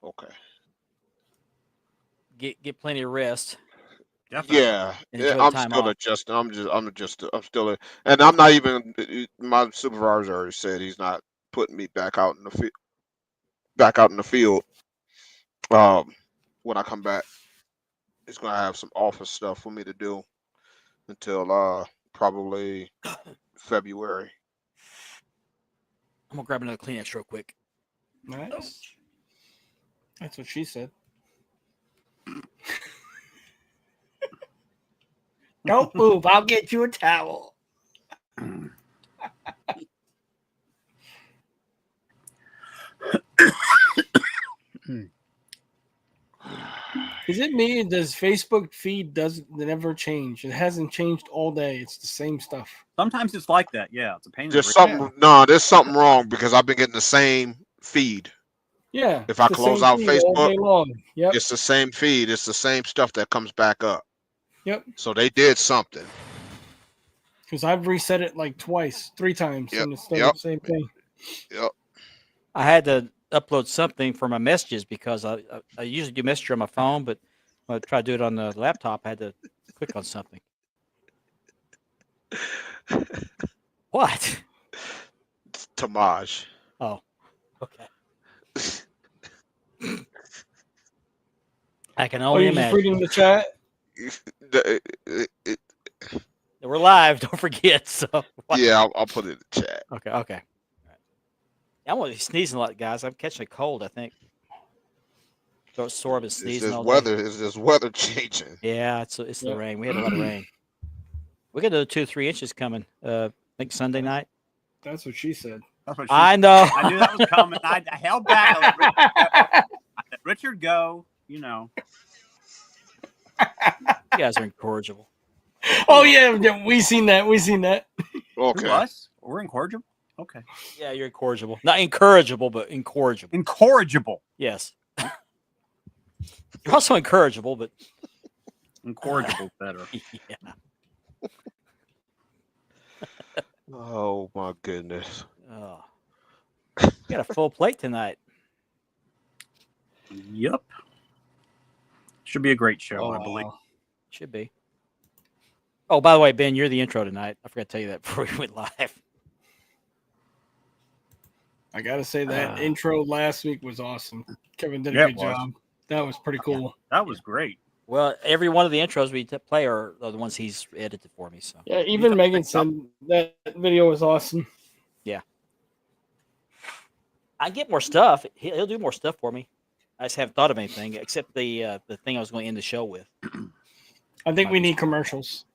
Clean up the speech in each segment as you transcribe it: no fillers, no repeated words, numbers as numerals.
Okay. Get plenty of rest Definitely. Yeah, and yeah, enjoy the I'm time still off. adjusting. I'm still, and I'm not even. My supervisor already said he's not putting me back out in the field. Um, when I come back, he's gonna have some office stuff for me to do until probably February. I'm gonna grab another Kleenex real quick. Nice. That's what she said. Don't move. I'll get you a towel. Is it me? Does Facebook feed doesn't never change? It hasn't changed all day. It's the same stuff. Sometimes it's like that. Yeah, it's a pain in the There's rear. something. No, there's something wrong because I've been getting the same feed. Yeah, If it's I the close same out feed all Facebook, day long. Yep, it's the same feed. It's the same stuff that comes back up. yep. So they did something. Because I've reset it like twice, 3 times, Yep. and it's still Yep. the same thing. Yep. I had to upload something for my messages because I usually do messenger on my phone, but when I try to do it on the laptop, I had to click on something. What? Tamaj. Oh, okay. I can Oh, only you're just imagine. reading the chat? We're live. Don't forget. So Yeah, I'll put it in the chat. okay. All right. I'm gonna be sneezing a lot, guys. I'm catching a cold. I think. Throat sore. I've been It's sneezing this all day. weather. It's this weather changing. Yeah, it's the Yep. rain. We had a lot of rain. We got another 2-3 inches coming. I think Sunday night. That's what she said. That's what she I said. know. I knew that was coming. I held back. I let Richard go. You know. You guys are incorrigible. Oh yeah, we seen that. We seen that. Okay. Who, us? We're incorrigible? Okay. Yeah, you're incorrigible. Not incorrigible, but incorrigible. Incorrigible. Yes. You're also incorrigible, but Incorrigible better. yeah. Oh my goodness. Oh. We got a full plate tonight. Yep. Should be a great show, Oh, I believe. wow. Should be. Oh, by the way, Ben, you're the intro tonight. I forgot to tell you that before we went live. I gotta say that intro last week was awesome. Kevin did a Yeah, good it was. job. That was pretty cool. That was great. Well, every one of the intros we play are the ones he's edited for me. So Yeah, even Megan said that video was awesome. I get more stuff. He'll do more stuff for me. I just haven't thought of anything except the thing I was going to end the show with. I think we need commercials.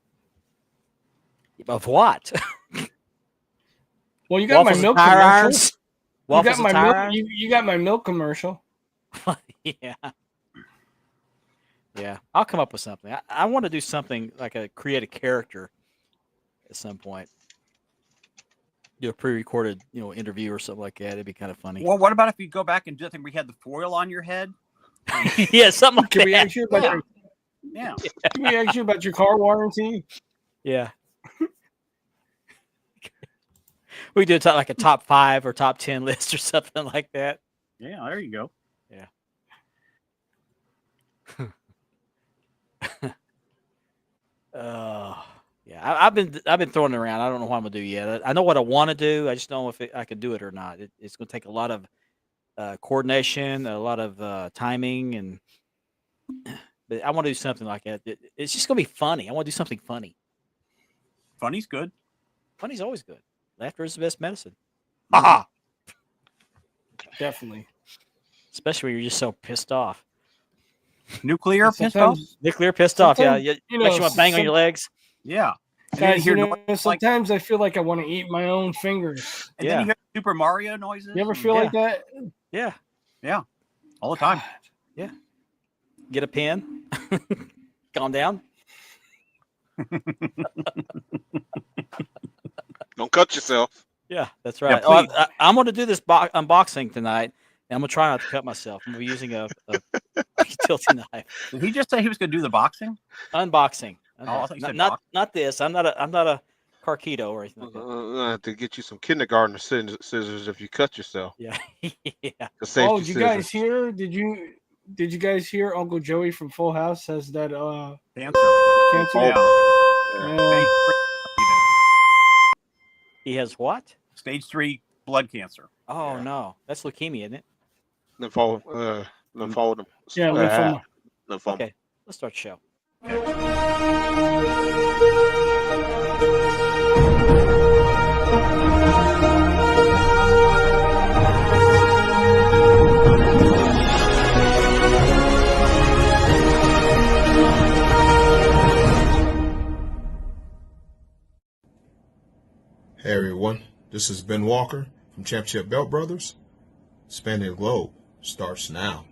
Of what? Well, you got Waffles my and milk tire commercial. irons? You Waffles got my and tire milk. irons? You got my milk commercial. Yeah. Yeah. I'll come up with something. I want to do something like create a character at some point. Do a pre-recorded, interview or something like that. It'd be kind of funny. Well, what about if you go back and do think we had the foil on your head? Yeah, something like Can that. we ask you about Yeah. your? Yeah. Can we ask you about your car warranty? Yeah. We do like a top 5 or top 10 list or something like that. Yeah, there you go. Yeah. I've been throwing it around. I don't know what I'm gonna do yet. I know what I want to do. I just don't know if I could do it or not. It's gonna take a lot of coordination, a lot of timing, and but I want to do something like that. It's just gonna be funny. I want to do something funny. Funny's good. Funny's always good. Laughter is the best medicine. Haha. Definitely. Especially when you're just so pissed off. Nuclear pissed off? Nuclear pissed off. Yeah. Sometimes, Makes you want to bang on your legs. Yeah. And Guys, then you you know, hear noises sometimes I feel like I want to eat my own fingers. and then you hear Super Mario noises. You ever and- feel like that? Yeah. Yeah. All the time. Get a pen. Calm down. Don't cut yourself. Yeah, that's right. please. I'm going to do this unboxing tonight, and I'm going to try not to cut myself. I'm gonna be using a utility knife. Did he just say he was going to do the boxing? Unboxing. Oh, I thought you said Not this. I'm not a Carquito or anything like that. I have to get you some kindergarten scissors if you cut yourself. Yeah, yeah. The safety Oh, did you guys scissors. hear? Did you guys hear? Uncle Joey from Full House has that Cancer. cancer. Yeah. Yeah. He has what? Stage 3 blood cancer. Oh Yeah. no, that's leukemia, isn't it? Lymphoma. Yeah, lymphoma. Lymphoma. Okay, let's start the show. Hey everyone, this is Ben Walker from Championship Belt Brothers. Spanning the Globe starts now.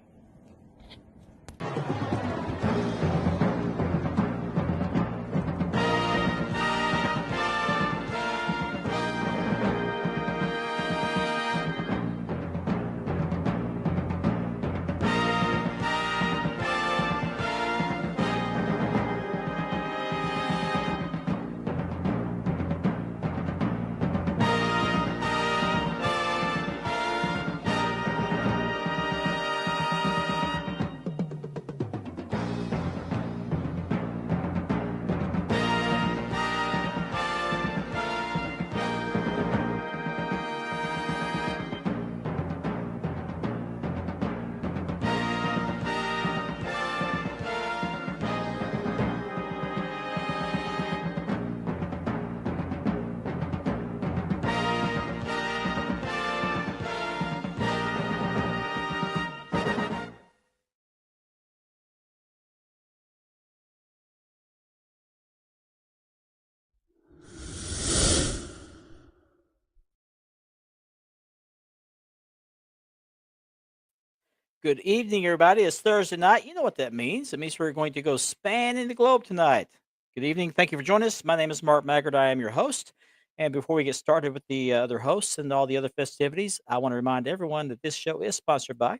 Good evening, everybody. It's Thursday night. You know what that means. It means we're going to go spanning the globe tonight. Good evening. Thank you for joining us. My name is Mark Maggard. I am your host. And before we get started with the other hosts and all the other festivities, I want to remind everyone that this show is sponsored by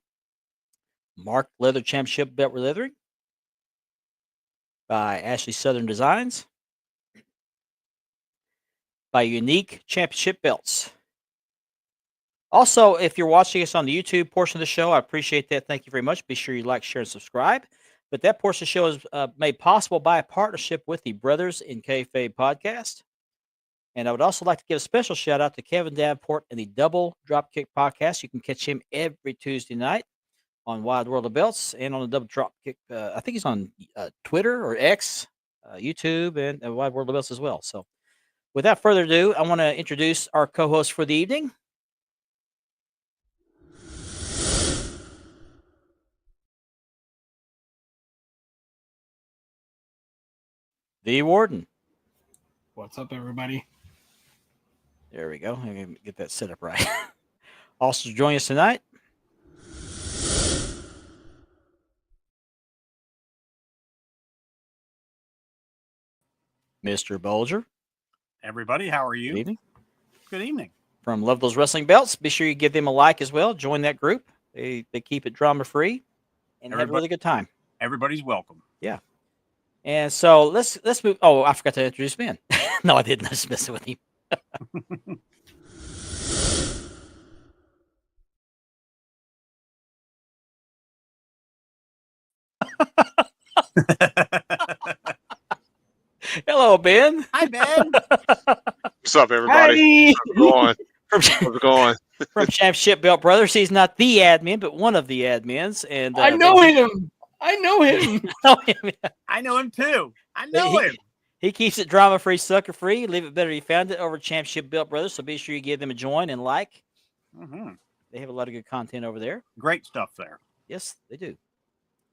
Mark Leather Championship Belt Leathering, by Ashley Southern Designs, by Unique Championship Belts. Also, if you're watching us on the YouTube portion of the show, I appreciate that. Thank you very much. Be sure you like, share, and subscribe. But that portion of the show is made possible by a partnership with the Brothers in Kayfabe podcast. And I would also like to give a special shout out to Kevin Davenport and the Double Dropkick podcast. You can catch him every Tuesday night on Wide World of Belts and on the Double Dropkick. I think he's on Twitter or X, YouTube, and Wide World of Belts as well. So without further ado, I want to introduce our co-host for the evening. The Warden. What's up, everybody? There we go. I'm going to get that set up right. Also joining us tonight, Mr. Bolger. Everybody, how are Good you? evening. Good evening. From Love Those Wrestling Belts. Be sure you give them a like as well. Join that group. They keep it drama free and have a really good time. Everybody's welcome. And so let's move. Oh, I forgot to introduce Ben. No, I didn't. I was messing with him. Hello, Ben. Hi, Ben. What's up, everybody? Hi. How's it going? From, How's it going? from Championship Belt Brothers. He's not the admin, but one of the admins. And I know him. I know him. I know him too. I know him. He keeps it drama free, sucker free. Leave it better. You found it over at Championship Belt Brothers. So be sure you give them a join and like. Mm-hmm. They have a lot of good content over there. Great stuff there. Yes, they do.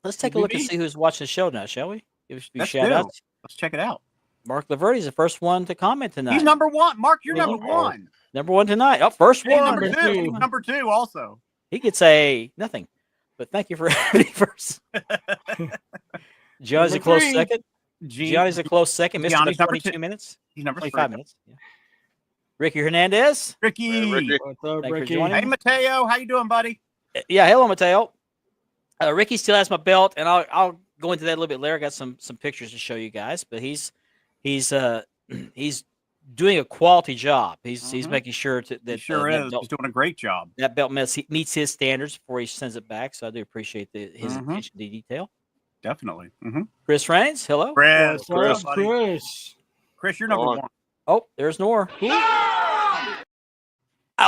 Let's take a look and see who's watching the show now, shall we? Give us a few Let's shout do. outs. Let's check it out. Mark Laverty's the first one to comment tonight. He's number one. Mark, you're Yeah. number one. Number one tonight. Oh, first And he's one. number two. He's number two also. He could say nothing, but thank you for having me first. Johnny's a Number close three. second. Johnny's a close second. Missed Johnny's about number 22 two. minutes. He's number 25 three. minutes. Yeah. Ricky Hernandez. Ricky. Hey, Ricky. What's up, Thank you for Ricky? joining. Hey, Mateo. How you doing, buddy? Yeah, hello, Mateo. Ricky still has my belt, and I'll go into that a little bit later. I got some pictures to show you guys, but he's doing a quality job. He's Mhm. making sure He that sure that is. belt, He's doing a great job. that belt meets his standards before he sends it back. So I do appreciate his Mhm. attention to detail. Definitely. Mm-hmm. Chris Raines, hello. Chris, What's up, buddy? Chris? Chris, you're Go number on. one. Oh, there's Nor. I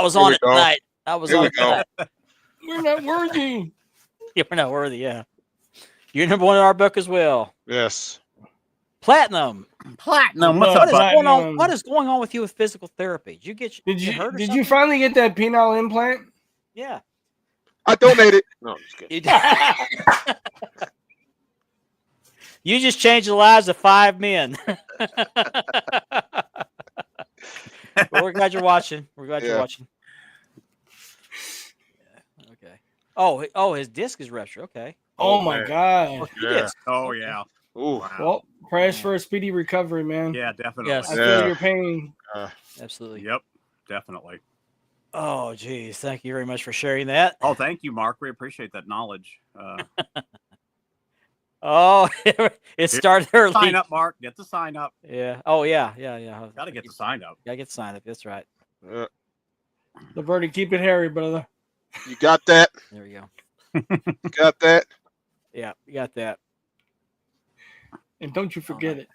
was Here on we it go. tonight. I was Here on we it go. tonight. We're not worthy. You're not worthy. Yeah, you're number one in our book as well. Yes. Platinum. Platinum. What's What up, What is buddy? going on? Platinum. What is going on with you with physical therapy? Did you get hurt or Did something? you finally get that penile implant? Yeah. I donated. No, I'm just kidding. You did. You just changed the lives of 5 men. Well, we're glad you're watching. We're glad you're Yeah. watching. Yeah, okay. Oh, his disc is ruptured. Okay. Oh my man. God. He Yeah. disc. Oh Okay. yeah. Ooh. Wow. Well, prayers for a speedy recovery, man. Yeah, definitely. Yes. I Yeah. feel your pain. Absolutely. Yep. Definitely. Oh, geez. Thank you very much for sharing that. Oh, thank you, Mark. We appreciate that knowledge. Oh, it started early. Sign up, Mark. Get the sign up. Yeah. Oh, yeah. Got to get the sign up. Gotta get the sign up. That's right. Yeah. Laverne, keep it hairy, brother. You got that? There we go. You got that? Yeah, you got that. And don't you forget it.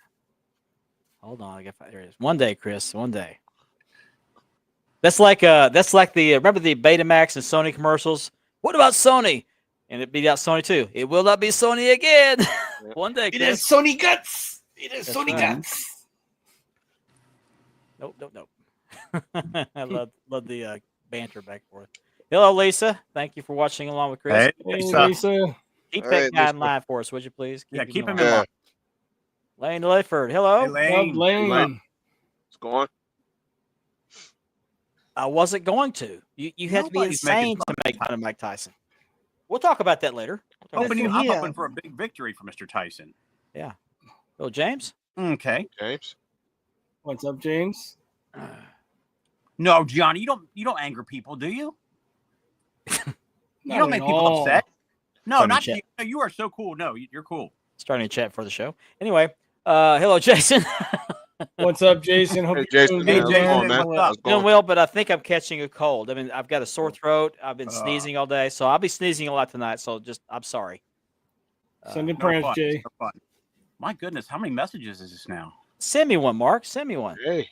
Hold on. There it is. One day, Chris. One day. That's like the remember the Betamax and Sony commercials? What about Sony? And it beat out Sony too. It will not be Sony again. One day, It Chris. is Sony guts. It is That's Sony right. guts. Nope. I love the banter back and forth. Hello, Lisa. Thank you for watching along with Chris. Hey, Hey, so- Lisa. Keep Hey, that guy Lisa. in line for us, would you please? Yeah, keep him in in line. Yeah. mind. Lane Ledford. Hello. Hey, Lane. Love Lane. It's going. I wasn't going to. You have to be Nobody's making insane to make fun of Mike Tyson. We'll talk about that later. We'll talk about I'm that. hoping for a big victory for Mr. Tyson. Oh, James. Okay. James. What's up, James? No, Johnny, you don't anger people, do you? You Not don't make at people all. upset. No, Funny not chat. you. No, you are so cool. No, you're cool. Starting a chat for the show. Anyway, hello, Jason. What's up, Jason? Hope Hey, you're Jason. doing Hey, How's good, it Jason, going, man. man? what's up? How's it Doing going? well, but I think I'm catching a cold. I mean, I've got a sore throat. I've been sneezing all day, so I'll be sneezing a lot tonight. So I'm sorry. Send in No prayers, fun. Jay. No fun. My goodness, how many messages is this now? Send me one, Mark. Send me one. Hey,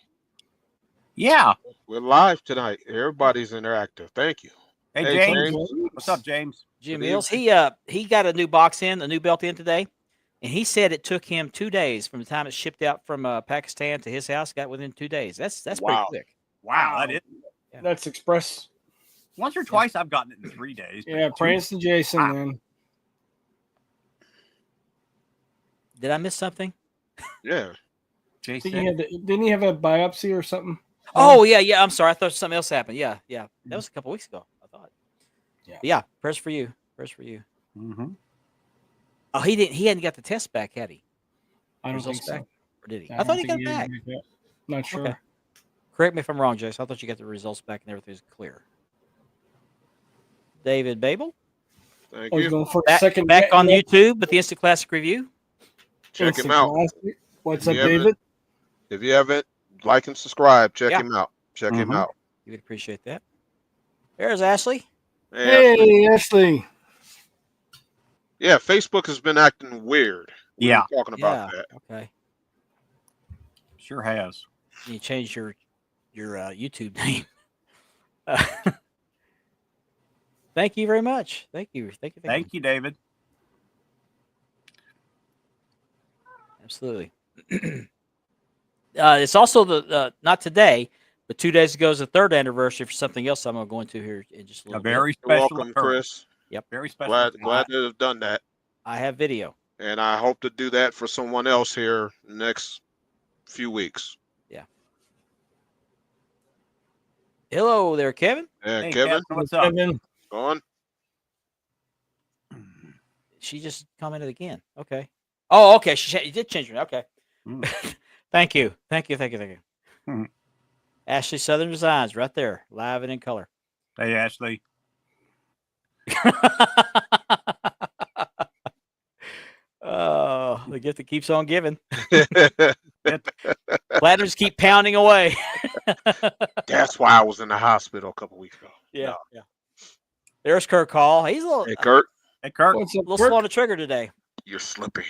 Yeah. we're live tonight. Everybody's interactive. Thank you. Hey, Hey, James. James. What's up, James? Jim Good Mills. He got a new box in, a new belt in today, and he said it took him 2 days from the time it shipped out from Pakistan to his house. Got within 2 days. That's Wow. pretty quick. Wow, that is. That's Express. Once or twice I've gotten it in 3 days. but Yeah, two- prayers to Jason, man. Did I miss something? Yeah. I think Jason. didn't he have a biopsy or something? Oh yeah. I'm sorry. I thought something else happened. Yeah. That was a couple weeks ago. I thought. Yeah. Yeah. Prayers for you. Prayers for you. Mm-hmm. Oh, he didn't. He hadn't got the test back, had he? I don't Results think so. back? Or did he? I I thought don't he got think it back. did yet. Not sure. Okay. Correct me if I'm wrong, Jason. I thought you got the results back and everything's clear. David Babel, Thank Oh, he's you. going for a back, second back on net- YouTube with the Instant Classic Review. Check him Instant out. Classic. What's up, Yeah, man. David? If you haven't, like and subscribe. Check Yeah. him out. Check him Mhm. out. You would appreciate that. There's Ashley. Yeah. Hey, Ashley. Yeah, Facebook has been acting weird. We Yeah. were talking about Yeah. that. Okay. Sure has. You change your YouTube name. Thank you very much. Thank you. Thank you, David. Absolutely. It's also the not today, but 2 days ago is the 3rd anniversary for something else I'm going to go into here in just a A little very bit. You're special welcome, occurrence. Chris. Very special. Glad to have done that. I have video. And I hope to do that for someone else here next few weeks. Hello there, Kevin. Yeah, Hey, Kevin, what's up? Kevin. going. She just commented again. Okay. Oh, okay. She did change her. Okay. Mm. Thank you. Mhm. Ashley Southern Designs, right there, live and in color. Hey, Ashley. Oh, the gift that keeps on giving. Platinums keep pounding away. That's why I was in the hospital a couple weeks ago. Yeah, yeah. There's Kirk Hall. He's a little, Hey, Kurt, Hey, Kirk. What's up, little Kirk? slow on the trigger today. you're slipping.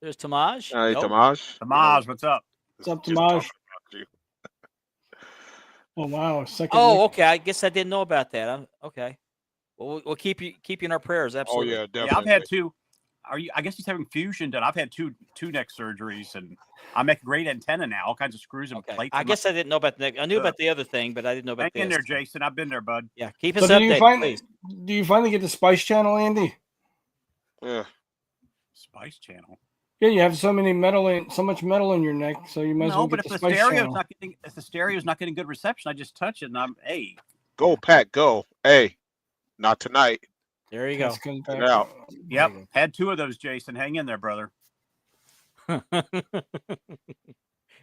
There's Tamaj. Hey, Nope. Tamaj. Tamaj, what's up? What's up, Just Tamaj? talking about you. Oh wow, second. Oh, week. okay. I guess I didn't know about that. Okay. Well, we'll keep you in our prayers. Oh Absolutely. yeah, definitely. Yeah, I've had two. I guess he's having fusion done. I've had two neck surgeries, and I make a great antenna now. All kinds of screws and Okay. plates. I in my- guess I didn't know about the. I knew about the other thing, but I didn't know about Hang in this. there, Jason. I've been there, bud. Yeah, keep So us do you updated, please. finally get the Spice Channel, Andy? Yeah. Spice Channel. Yeah, you have so much metal in your neck, so you might as No, well but get if the the Spice stereo's Channel. not getting good reception, I just touch it, and I'm Go, Pat. Go. Hey, not tonight. There you go. That's comes Check back. it out. Yep. There you Had two of those, Jason. Hang in there, brother.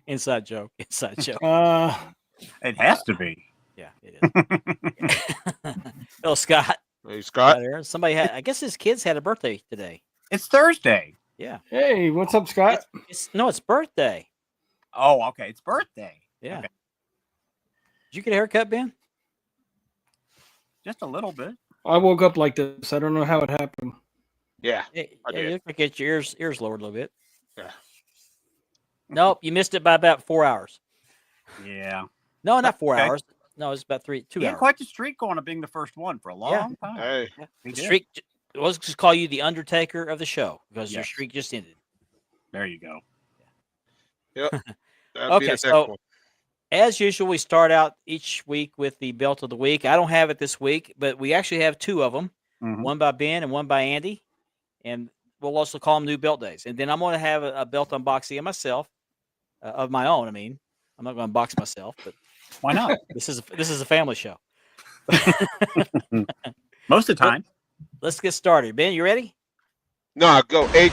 Inside joke. Inside joke. It has to be. Yeah, it is. Oh, Scott. Hey, Scott. There. Somebody had. I guess his kids had a birthday today. It's Thursday. Yeah. Hey, what's up, Scott? It's birthday. Oh, okay. It's birthday. Yeah. Okay. Did you get a haircut, Ben? Just a little bit. I woke up like this. I don't know how it happened. Yeah. Hey, I you did. look like your ears lowered a little bit. Yeah. Nope, you missed it by about 4 hours. Yeah. No, not 4 Okay. hours. No, it's about 2 He had hours. quite the streak going of being the first one for a long time. Hey. He The did. streak. Let's just call you the Undertaker of the show because your Yes. streak just ended. There you go. Yep. That'd Okay, be the next so- one. As usual, we start out each week with the belt of the week. I don't have it this week, but we actually have two of them. Mhm. One by Ben and one by Andy, and we'll also call them new belt days. And then I'm going to have a belt unboxing of myself, of my own. I mean, I'm not going to box myself, but Why not? this is a family show. Most of the time. Let's get started. Ben, you ready? No, go. Hey.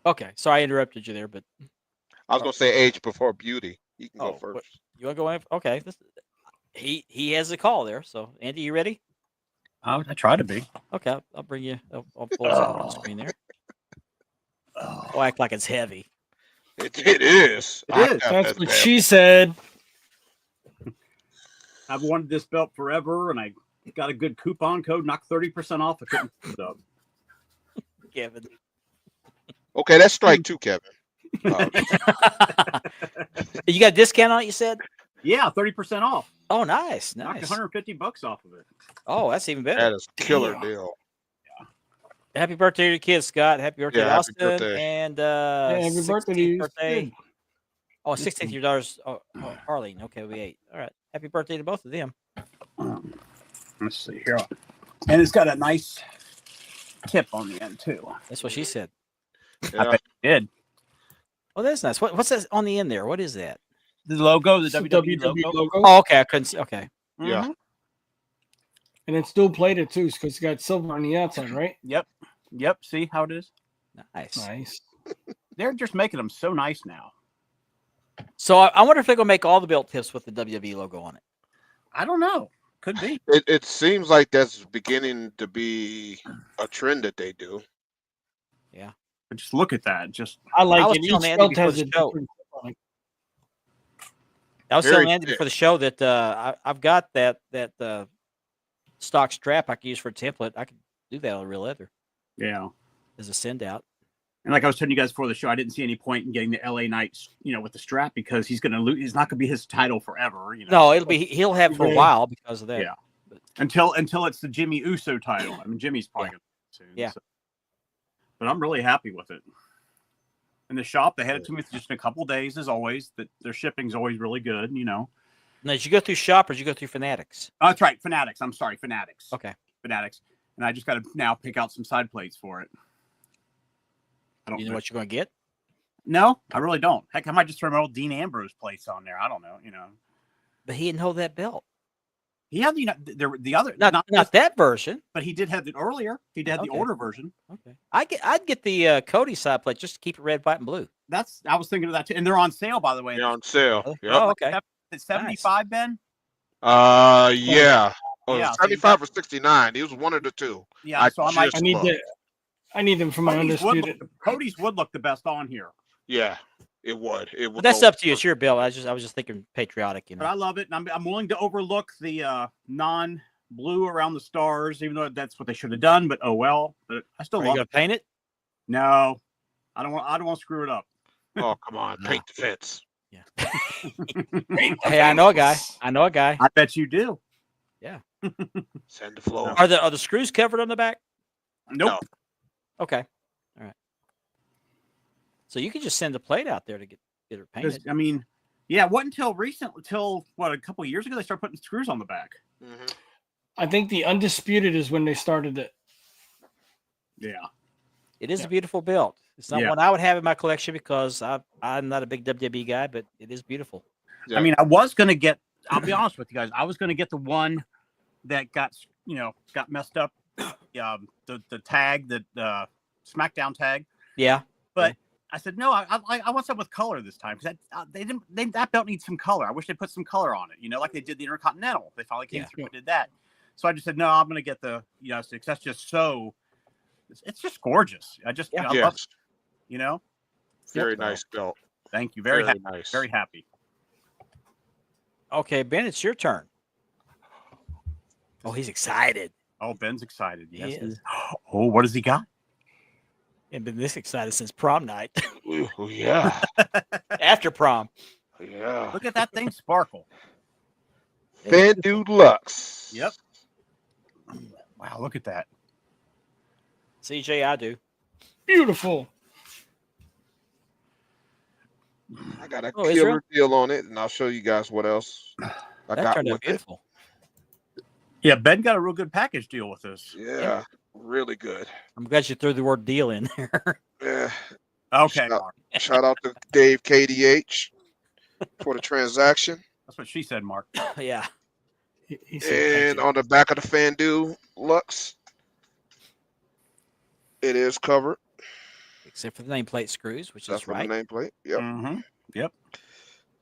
Okay. Sorry I interrupted you there, but I was gonna say age before beauty. You can Oh, go first. what- you want to go in? Okay. He has a call there. So Andy, you ready? I try to be. Okay, I'll bring you. I'll pull this up on the screen there. I'll act like it's heavy. It is. It I is. got That's that what bad. she said. I've wanted this belt forever, and I got a good coupon code, knocked 30% off. I couldn't put it up. Kevin. Okay, that's strike two, Kevin. You got a discount on it, you said? Yeah, 30% off. Oh, nice. Knocked Nice. $150 off of it. Oh, that's even better. That is killer Damn. deal. Happy birthday to your kids, Scott. Happy birthday Yeah, to happy Austin. birthday. And Hey, happy birthday to 16th you. birthday. Good. Oh, 16th, your daughter's Arlene. Okay, we ate. All right. Happy birthday to both of them. Let's see here. And it's got a nice tip on the end, too. That's what she said. Yeah. Did. Oh, that's nice. What's that on the end there? What is that? The logo, the It's the WWE WWE logo. logo. Oh, okay. I couldn't see. Okay. Yeah. Mhm. And it's dual plated too, because it's got silver on the outside, right? Yep. Yep. See how it is? Nice. Nice. They're just making them so nice now. So I wonder if they're going to make all the belt tips with the WWE logo on it. I don't know. Could be. It seems like that's beginning to be a trend that they do. But just look at that. Just I like I was it. telling Each Andy belt before has the a show. different tip on it. I was Very telling Andy thick. before the show that I've got that stock strap I can use for a template. I could do that on real leather yeah. as a send out. And like I was telling you guys before the show, I didn't see any point in getting the LA Knights, with the strap because he's going to lose. He's not going to be his title forever. No, he'll have for a Yeah. while because of that. Yeah. until it's the Jimmy Uso title. I mean, Jimmy's probably going to soon. Yeah. So. But I'm really happy with it. In the shop, they had it to me just in a couple days, as always. That their shipping's always really good. Now, did you go through Shop or did you go through Fanatics? Oh, that's right, Fanatics. I'm sorry, Fanatics. Okay. Fanatics. And I just got to now pick out some side plates for it. I don't You know what you're going to get? No, I really don't. Heck, I might just throw my old Dean Ambrose plates on there. I don't know. But he didn't hold that belt. He had the other Not that version. but he did have it earlier. He did have the Okay. older version. Okay. I'd get the Cody side plate just to keep it red, white, and blue. I was thinking of that too. And they're on sale, by the way. They're on sale. Oh, Yep. oh, okay. It's 75, Ben. Yeah. Oh, Yeah, so you 75 or 69. He was one of the two. Yeah, so I might. just I need looked. I need them for my undisputed. Cody's would look the best on here. Yeah, it would. It would. But that's go up to you. It's your bill. I was just thinking patriotic, But I love it, and I'm willing to overlook the non-blue around the stars, even though that's what they should have done. But oh well. But I still Are you love gonna it. paint it? No, I don't want to screw it up. Oh, come on. Paint the fence. Yeah. Hey, I know a guy. I bet you do. Sand the floor. Are the screws covered on the back? Nope. Okay. All right. So you could just send the plate out there to get it painted. I mean, yeah, it wasn't until a couple of years ago they started putting screws on the back. Mm-hmm. I think the undisputed is when they started it. Yeah. It is a beautiful build. It's not one I would have in my collection because I'm not a big WWE guy, but it is beautiful. Yeah. I mean, I was gonna get. I'll be honest with you guys. I was gonna get the one that got messed up. The tag, the SmackDown tag. Yeah. But I said no. I want something with color this time because that belt needs some color. I wish they put some color on it. Like they did the Intercontinental. They finally came through and did that. So I just said no. I'm gonna get the because that's just so. It's just gorgeous. I love it. Very nice belt. Thank you. Very happy. nice. Very happy. Okay, Ben, it's your turn. Oh, he's excited. Oh, Ben's excited. He Yes. is. Oh, what has he got? Ain't been this excited since prom night. Ooh, yeah. After prom. Yeah. Look at that thing sparkle. Fandu Lux. Yep. Wow, look at that. CJ, I do. Beautiful. I got a Israel? killer deal on it, and I'll show you guys what else I That got turned out with it. beautiful. Yeah, Ben got a real good package deal with this. Yeah, really good. I'm glad you threw the word deal in there. Yeah. Okay, Shout- Mark. Shout out to Dave KDH for the transaction. That's what she said, Mark. Yeah. He said, And on the back of the Fandu Lux, it is covered. Except for the nameplate screws, which That's is for right. the nameplate. Yep. Mm-hmm. Yep.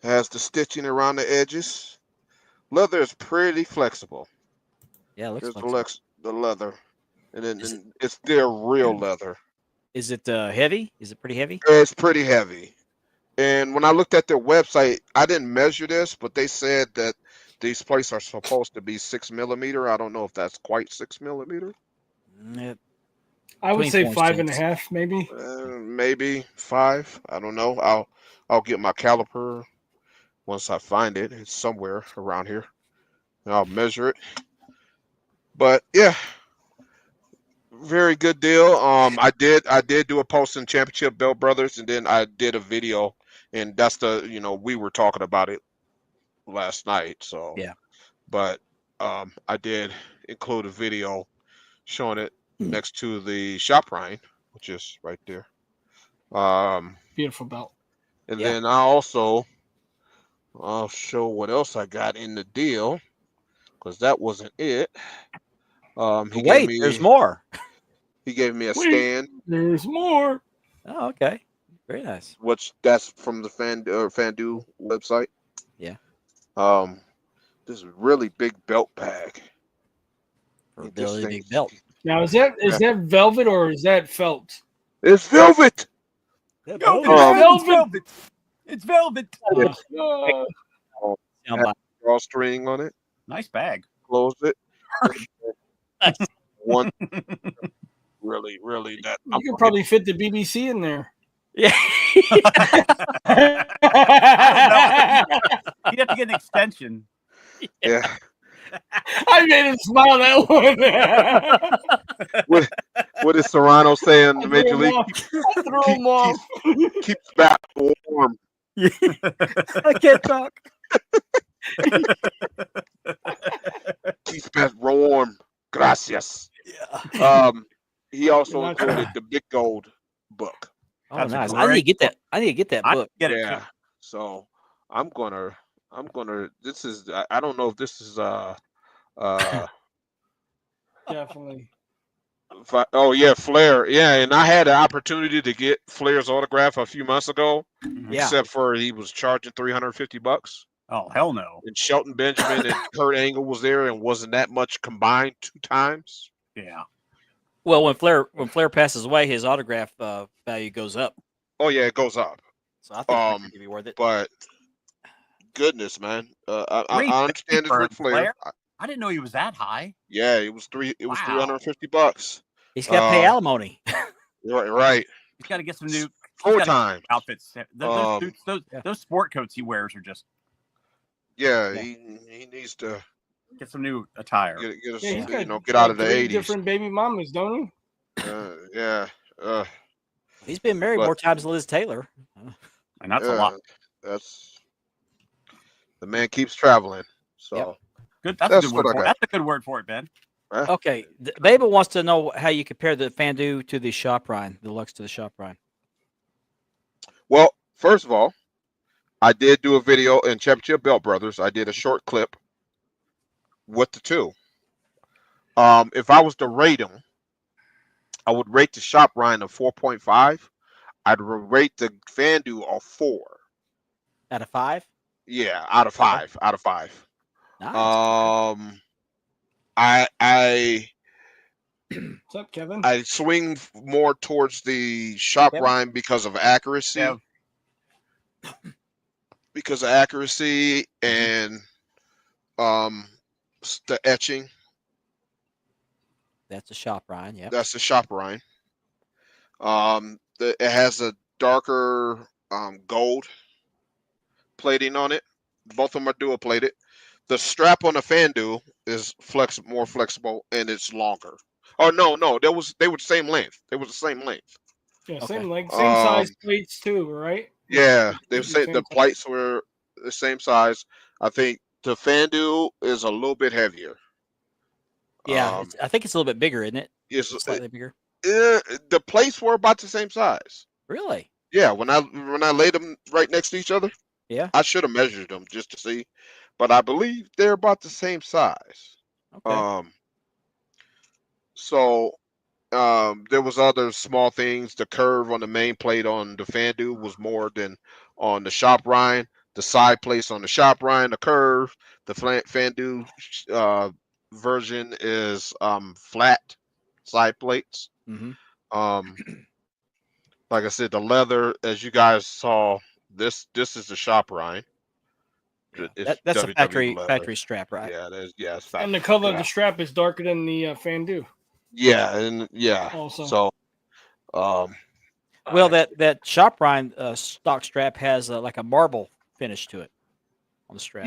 Has the stitching around the edges. Leather is pretty flexible. Yeah, it looks Here's flexible. the leather. And then Is and it's their real leather. Is it heavy? Is it pretty heavy? It's pretty heavy. And when I looked at their website, I didn't measure this, but they said that these plates are supposed to be 6 millimeter. I don't know if that's quite 6 millimeter. I would Between say 4 and 5.5, 6. maybe. Maybe 5. I don't know. I'll get my caliper once I find it. It's somewhere around here. And I'll measure it. But yeah, very good deal. I did do a post in Championship Belt Brothers, and then I did a video, and that's we were talking about it last night. So Yeah. But I did include a video showing it next to the shop Rhine, which is right there. Beautiful belt. And Yeah. then I'll show what else I got in the deal, because that wasn't it. Wait, there's more. He gave me a Wait. stand, There's more. Oh, okay. Very nice. which that's from the Fandu website. Yeah. This really big belt bag. For a It just really says- big belt. Now, is that velvet or is that felt? It's velvet. That Velvet. belt- Um, It's velvet. It's velvet. Sound like- Drawstring on it. Nice bag. Close it. One. Really, really. That You could probably fit the BBC in there. Yeah. You'd have to get an extension. Yeah. I made him smile that one. What is Serrano saying? I The Major threw him League off. I threw him off. keeps back warm. I can't talk. Keeps back warm. Gracias. Yeah. He also Not included bad. the Big Gold book. Oh, That's a nice. I need to great get that. I need to get that I book. get it. Yeah. Too. So I'm gonna. This is. I don't know if this is. Definitely. Oh yeah, Flair. Yeah, and I had an opportunity to get Flair's autograph a few months ago. Mhm. Yeah. Except for he was charging $350. Oh hell no. And Shelton Benjamin and Kurt Angle was there, and wasn't that much combined 2 times. Yeah. Well, when Flair passes away, his autograph value goes up. Oh yeah, it goes up. So I think it could be worth it. But goodness, man, I 350 understand it's for Ric Flair. I didn't know he was that high. Yeah, it was It was Wow. $350. He's got to pay alimony. Right. He's got to get some new 4 times. outfits. Those suits, Yeah. those sport coats he wears are just Yeah, Yeah. he needs to get some new attire. get us, Yeah, he's got get out of the 3 '80s. different baby mamas, don't he? Yeah. He's been married But- more times than Liz Taylor. And that's a lot. That's the man keeps traveling. So Yep. Good. That's That's a good word what I for it. got. That's a good word for it, Ben. Okay, Babel wants to know how you compare the Fandu to the Shop Rhine, the Lux to the Shop Rhine. well, first of all, I did do a video in Championship Belt Brothers. I did a short clip with the two. If I was to rate them, I would rate the Shop Rhine a 4.5. I'd rate the Fandu a 4. Out of 5? Yeah, out of 5. Out of 5. Nice. I What's up, Kevin? I swing more towards the Shop Yep. Rhine because of accuracy. Yeah. Because of accuracy and the etching. That's the Shop Rhine, yeah. That's the Shop Rhine. It has a darker gold plating on it. Both of them are dual plated. The strap on the Fandu is more flexible, and it's longer. Oh no, they were the same length. They were the same length. Yeah, Okay. same like same size plates too, right? Yeah, they The say same the size. plates were the same size. I think the Fandu is a little bit heavier. Yeah, I think it's a little bit bigger, isn't it? It's, Slightly bigger. the plates were about the same size. Really? Yeah, when I laid them right next to each other, Yeah. I should have measured them just to see, but I believe they're about the same size. Okay. So there was other small things. The curve on the main plate on the Fandu was more than on the Shop Rhine. The side plates on the Shop Rhine, the curve. The Fandu version is flat side plates. Mm-hmm. Like I said, the leather, as you guys saw, this is the Shop Rhine. It's That's a WWE leather. factory strap, right? Yeah, it's factory. And the color of the strap is darker than the Fandu. Yeah, and yeah. Also. So, Well, that Shop Rhine stock strap has like a marble finish to it on the strap.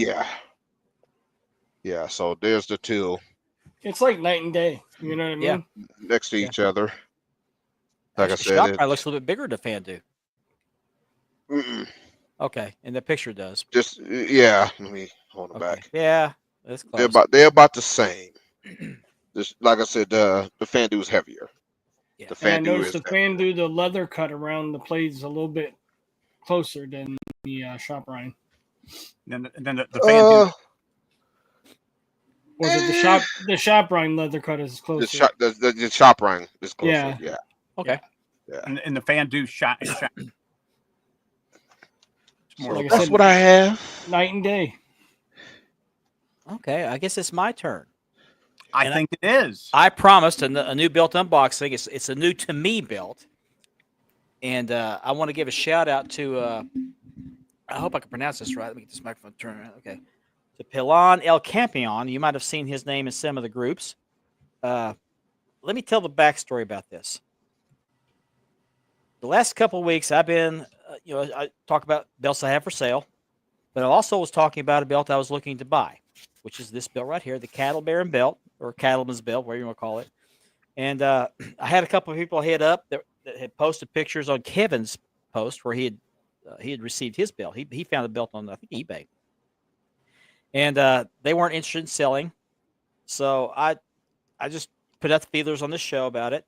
yeah. So there's the two It's like night and day. You know what I mean? Yeah. next to Yeah. each other. Like I The said, Shop Rhine looks a little bit bigger than Fandu. mm-mm, Okay, and the picture does. just yeah. Let me hold it Okay. back. Yeah, that's close. They're about the same. Just like I said, the Fandu is heavier. Yeah. The And I Fandu noticed is the Fandu, the leather cut around the plate is a little bit closer than the Shop Rhine. Then the Fandu. Or is it the shop Rhine leather cut is closer? the Shop Rhine is closer. Yeah. Yeah. Okay. And the Fandu shot. So like I That's said, what I have. night and day. Okay, I guess it's my turn. I think it is. I promised a new belt unboxing. It's a new to me belt, and I want to give a shout out to. I hope I can pronounce this right. Let me get this microphone turned around. Okay, to Pilon El Campion. You might have seen his name in some of the groups. Let me tell the backstory about this. The last couple of weeks, I've been, I talk about belts I have for sale, but I also was talking about a belt I was looking to buy, which is this belt right here, the Cattle Baron belt or Cattleman's belt, whatever you want to call it. And I had a couple of people hit up that had posted pictures on Kevin's post where he had received his belt. He found a belt on, I think, eBay, and they weren't interested in selling. So I just put out the feelers on this show about it.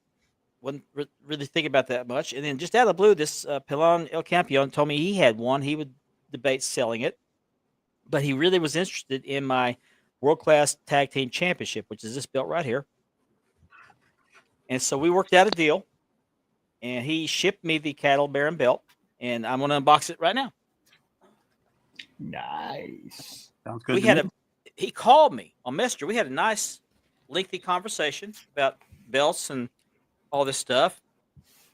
Wasn't really thinking about that much. And then just out of the blue, this Pilon El Campion told me he had one. He would debate selling it, but he really was interested in my World Class Tag Team Championship, which is this belt right here. And so we worked out a deal, and he shipped me the Cattle Baron belt, and I'm going to unbox it right now. Nice. Sounds good. We to had me. he called me on Messenger. We had a nice, lengthy conversation about belts and all this stuff.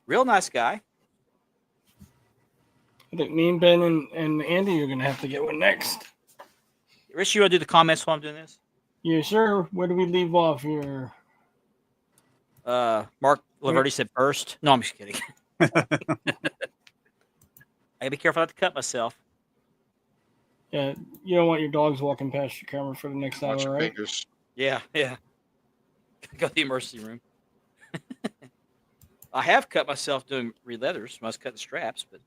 Real nice guy. I think me and Ben and Andy are gonna have to get one next. Rich, you want to do the comments while I'm doing this? Yeah, sure. Where do we leave off here? Mark Laverty said first. No, I'm just kidding. I gotta be careful not to cut myself. Yeah, you don't want your dogs walking past your camera for the next Watch hour, your right? fingers. Yeah. Go to the emergency room. I have cut myself doing re-leathers. Must cut the straps, but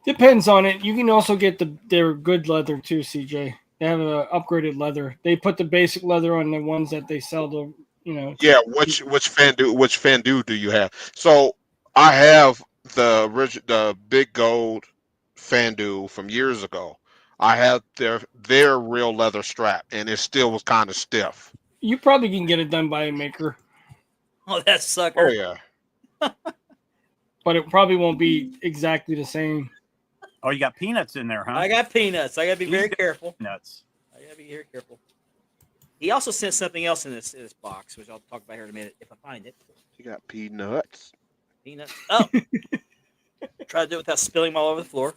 Depends on it. You can also get their good leather too, CJ. They have a upgraded leather. They put the basic leather on the ones that they sell to, Yeah, which Fandu do you have? So I have the big gold Fandu from years ago. I have their real leather strap, and it still was kind of stiff. You probably can get it done by a maker, oh, that sucker! Oh yeah, but it probably won't be exactly the same. Oh, you got peanuts in there, huh? I got peanuts. I gotta be very He's- careful. Nuts. I gotta be very careful. He also sent something else in this box, which I'll talk about here in a minute if I find it. you got peanuts. Peanuts. Oh, try to do it without spilling them all over the floor.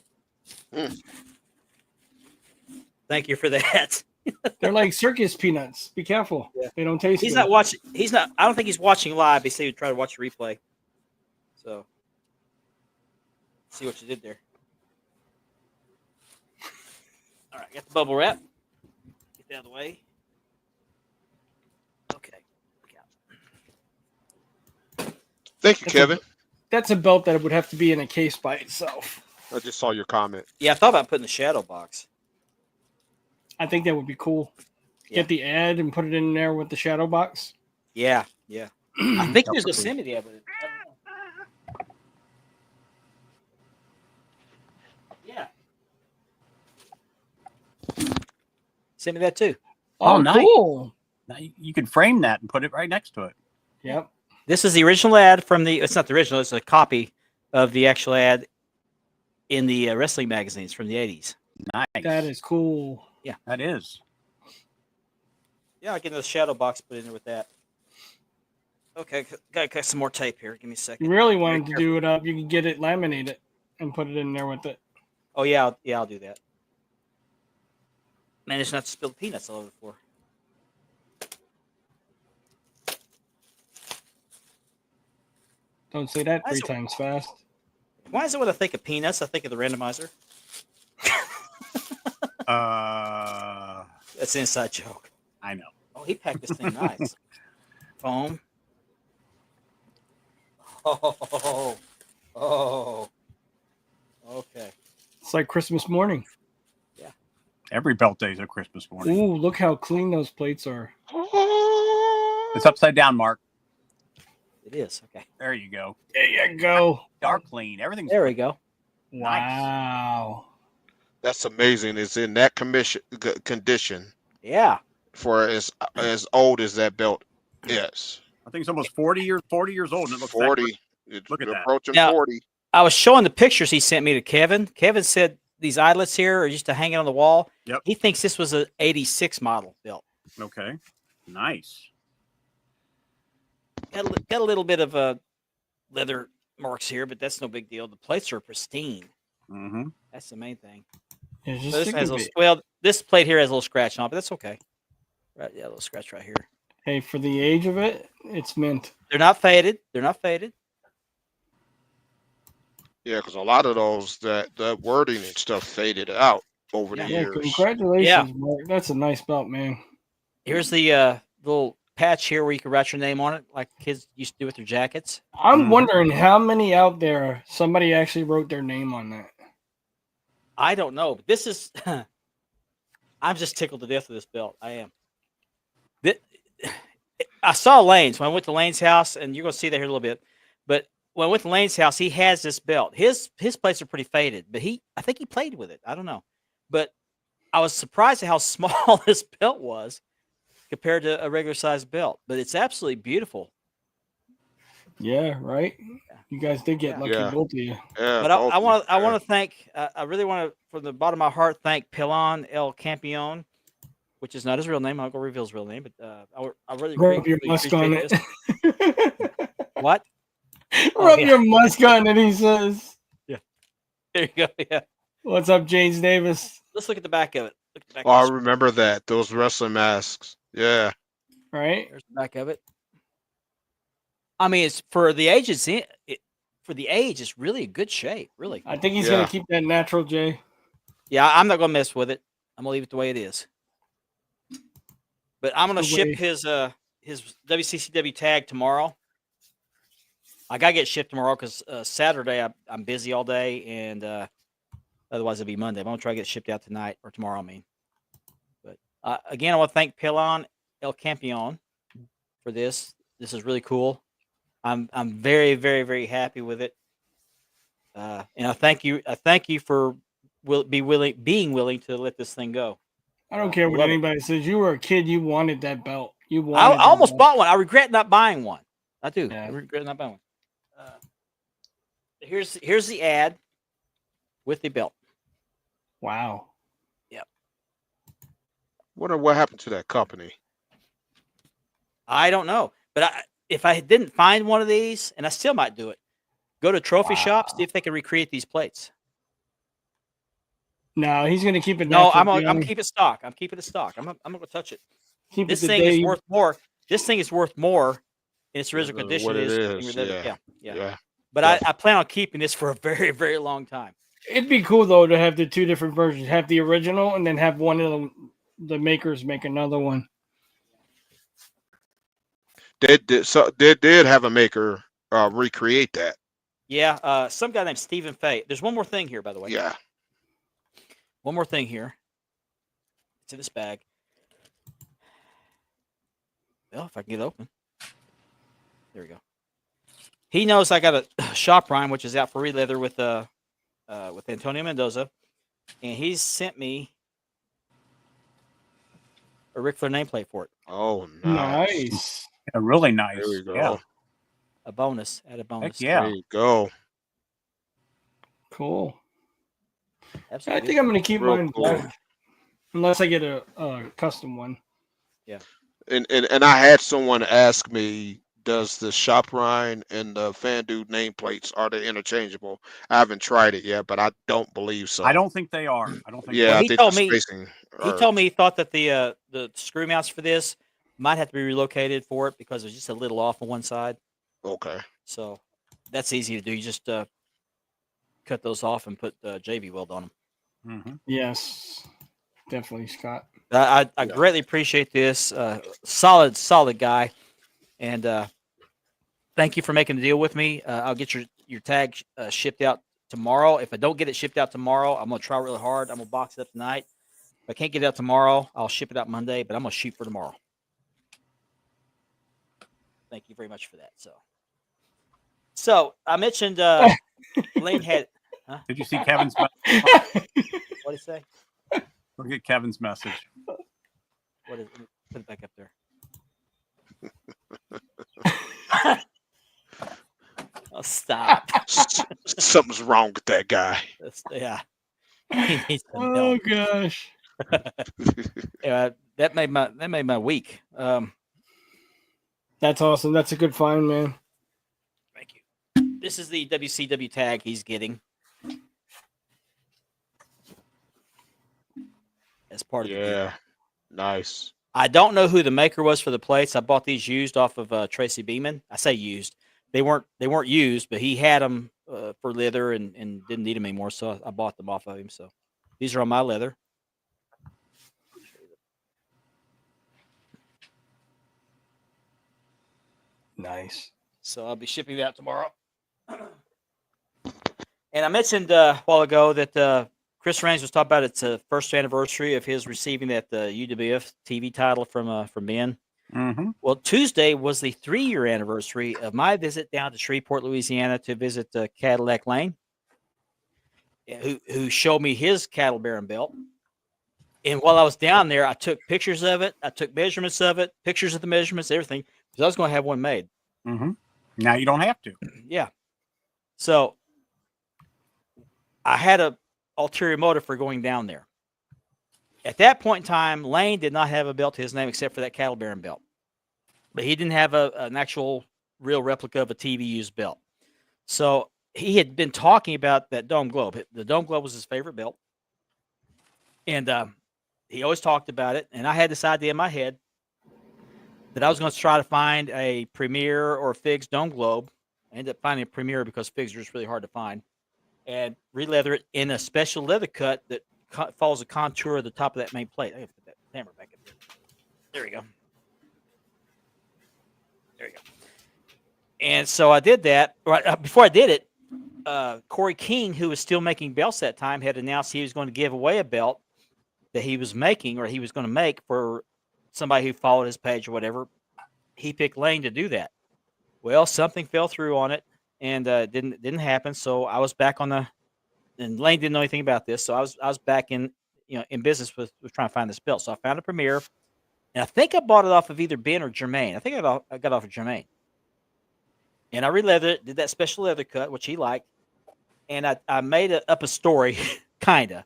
Mm. Thank you for that. They're like circus peanuts. Be careful. Yeah. They don't taste He's good. not watching. He's not. I don't think he's watching live. He said he'd try to watch a replay. So, see what you did there. All right, got the bubble wrap. Get that out of the way. Okay. Thank you, That's Kevin. That's a belt that would have to be in a case by itself. I just saw your comment. Yeah, I thought about putting the shadow box. I think that would be cool. Yeah. Get the ad and put it in there with the shadow box. Yeah. I think he was gonna send me the ad, but I don't know. Yeah. Send me that too. Oh, nice. Cool. Now you can frame that and put it right next to it. Yep. This is the original ad from the. It's not the original. It's a copy of the actual ad in the wrestling magazines from the 80s. Nice. That is cool. That is. Yeah, I'll get the shadow box put in there with that. Okay, gotta cut some more tape here. Give me a You second. really wanted to do it up, you can get it laminated and put it in there with it. Oh yeah, I'll do that. Managed not to spill the peanuts all over the floor. Don't say that That's 3 times fast. Why is it when I think of peanuts, I think of the randomizer? That's an inside joke. I know. Oh, he packed this thing nice. Foam. Oh. Okay. It's like Christmas morning. Every belt day is a Christmas morning. Ooh, look how clean those plates are. It's upside down, Mark. It is. Okay. There you go. There you go. Dark clean. Everything's There we go. Wow. That's amazing. It's in that condition Yeah. for as old as that belt is. I think it's almost 40 years old. And it looks 40. Look It's at that. approaching Now- 40. I was showing the pictures he sent me to Kevin. Kevin said these eyelets here are just to hang it on the wall. Yep. He thinks this was an 86 model belt. Okay. Nice. Got a little bit of leather marks here, but that's no big deal. The plates are pristine. Mm-hmm. That's the main thing. Yeah, just So this stick has a with little, it. well, this plate here has a little scratch on it, but that's okay. Right, yeah, a little scratch right here. Hey, for the age of it, it's mint. They're not faded. They're not faded. Yeah, because a lot of those that wording and stuff faded out over the Yeah, years. congratulations, Yeah. Mark. That's a nice belt, man. Here's the little patch here where you can write your name on it, like kids used to do with their jackets. I'm wondering how many out there somebody actually wrote their name on that. I don't know, but this is. I'm just tickled to death with this belt. I am. I saw Lane's when I went to Lane's house, and you're going to see that here in a little bit. But when I went to Lane's house, he has this belt. His plates are pretty faded, but I think he played with it. I don't know, but I was surprised at how small this belt was compared to a regular sized belt. But it's absolutely beautiful. Yeah, right. You guys did get lucky, Yeah. both of you. Yeah, But both I of want them. to thank. I really want to, from the bottom of my heart, thank Pilon El Campeon, which is not his real name. I'll go reveal his real name, but I really Rub your gratefully musk on appreciate it. this. What? Rub yeah. your musk on it, he says. There you go. Yeah. What's up, James Davis? Let's look at the back of it. Look at the back Oh, I of it. remember that. Those wrestling masks. Yeah. Right? There's the back of it. I mean, it's for the age it's in. For the age, it's really a good shape. Really. I think he's Yeah. gonna keep that natural, Jay. Yeah, I'm not gonna mess with it. I'm gonna leave it the way it is. But I'm gonna The ship way- his WCCW tag tomorrow. I gotta get shipped tomorrow because Saturday I'm busy all day, and otherwise it'll be Monday. I'm gonna try to get it shipped out tonight or tomorrow. I mean, but again, I want to thank Pilon El Campeon for this. This is really cool. I'm very, very, very happy with it, and I thank you. I thank you for being willing to let this thing go. I don't care what love it. anybody says. You were a kid. You wanted that belt. You I wanted. that almost belt. bought one. I regret not buying one. I do. Yeah. I regret not buying one. Here's the ad with the belt. Wow. Wonder what happened to that company. I don't know, but if I didn't find one of these, and I still might do it, go to Trophy Shop, see if they can recreate these plates. No, he's gonna keep it. No, natural, I'm keeping stock. I'm keeping it stock. I'm not gonna touch it. Keep This it the thing day is you- worth more. This thing is worth more in its original Than condition. what it is. is, Yeah. Yeah. But I plan on keeping this for a very, very long time. It'd be cool though to have the two different versions. Have the original and then have one of the makers make another one. They did have a maker recreate that. Yeah, some guy named Stephen Fay. There's one more thing here, by the way. Yeah. One more thing here. It's in this bag. Well, if I can get it open. There we go. He knows I got a shop rhyme, which is out for re-leather with Antonio Mendoza, and he's sent me a Ric Flair nameplate for it. Oh, nice. Nice. Yeah, really nice. There we go. Yeah. A bonus. Add a bonus. Heck yeah. There you go. Cool. I Absolutely. think I'm gonna keep Real mine cool. black. Unless I get a custom one. And I had someone ask me, does the Shop Rhine and the Fan Dude nameplates, are they interchangeable? I haven't tried it yet, but I don't believe so. I don't think they are. I don't think. Yeah, Well, I he think told the me- spacing He are- told me he thought that the screw mounts for this might have to be relocated for it because it's just a little off on one side. Okay. So that's easy to do. You just cut those off and put JV weld on them. Mm-hmm. Yes. Definitely, Scott. I Yeah. greatly appreciate this. Solid guy, and thank you for making the deal with me. I'll get your tag shipped out tomorrow. If I don't get it shipped out tomorrow, I'm gonna try really hard. I'm gonna box it up tonight. If I can't get it out tomorrow, I'll ship it out Monday. But I'm gonna shoot for tomorrow. Thank you very much for that. So I mentioned Lane had. Did you see Kevin's? What did he say? Look at Kevin's message. What is? Put it back up there. Oh, stop. Something's wrong with that guy. Yeah. He needs some Oh help. gosh. That made my week. That's awesome. That's a good find, man. Thank you. This is the WCW tag he's getting as part of the deal. Yeah. Nice. I don't know who the maker was for the plates. I bought these used off of Tracy Beeman. I say used. They weren't used, but he had them for leather and didn't need them anymore, so I bought them off of him. So these are on my leather. Nice. So I'll be shipping that tomorrow. And I mentioned a while ago that Chris Reigns was talking about its first anniversary of his receiving that UWF TV title from Ben. Mm-hmm. Well, Tuesday was the 3-year anniversary of my visit down to Shreveport, Louisiana, to visit Cadillac Lane, who showed me his cattle bearing belt. And while I was down there, I took pictures of it. I took measurements of it, pictures of the measurements, everything, because I was going to have one made. Mm-hmm. Now you don't have to. Yeah. So I had a ulterior motive for going down there. At that point in time, Lane did not have a belt to his name except for that Cattle Baron belt. But he didn't have an actual real replica of a TV used belt. So he had been talking about that Dome Globe. The Dome Globe was his favorite belt. And he always talked about it. And I had this idea in my head that I was going to try to find a Premier or Figs Dome Globe. I ended up finding a Premier because Figs are just really hard to find. And re-leather it in a special leather cut that follows the contour of the top of that main plate. I got to put that camera back in there. There we go. There you go. And so I did that. Right before I did it, Corey King, who was still making belts that time, had announced he was going to give away a belt that he was making, or he was going to make for somebody who followed his page or whatever. He picked Lane to do that. Well, something fell through on it, and didn't happen. So I was back on and Lane didn't know anything about this. So I was back in business with trying to find this belt. So I found a Premier, and I think I bought it off of either Ben or Jermaine. I think I got off of Jermaine. And I re-leathered it, did that special leather cut, which he liked. And I made up a story, kind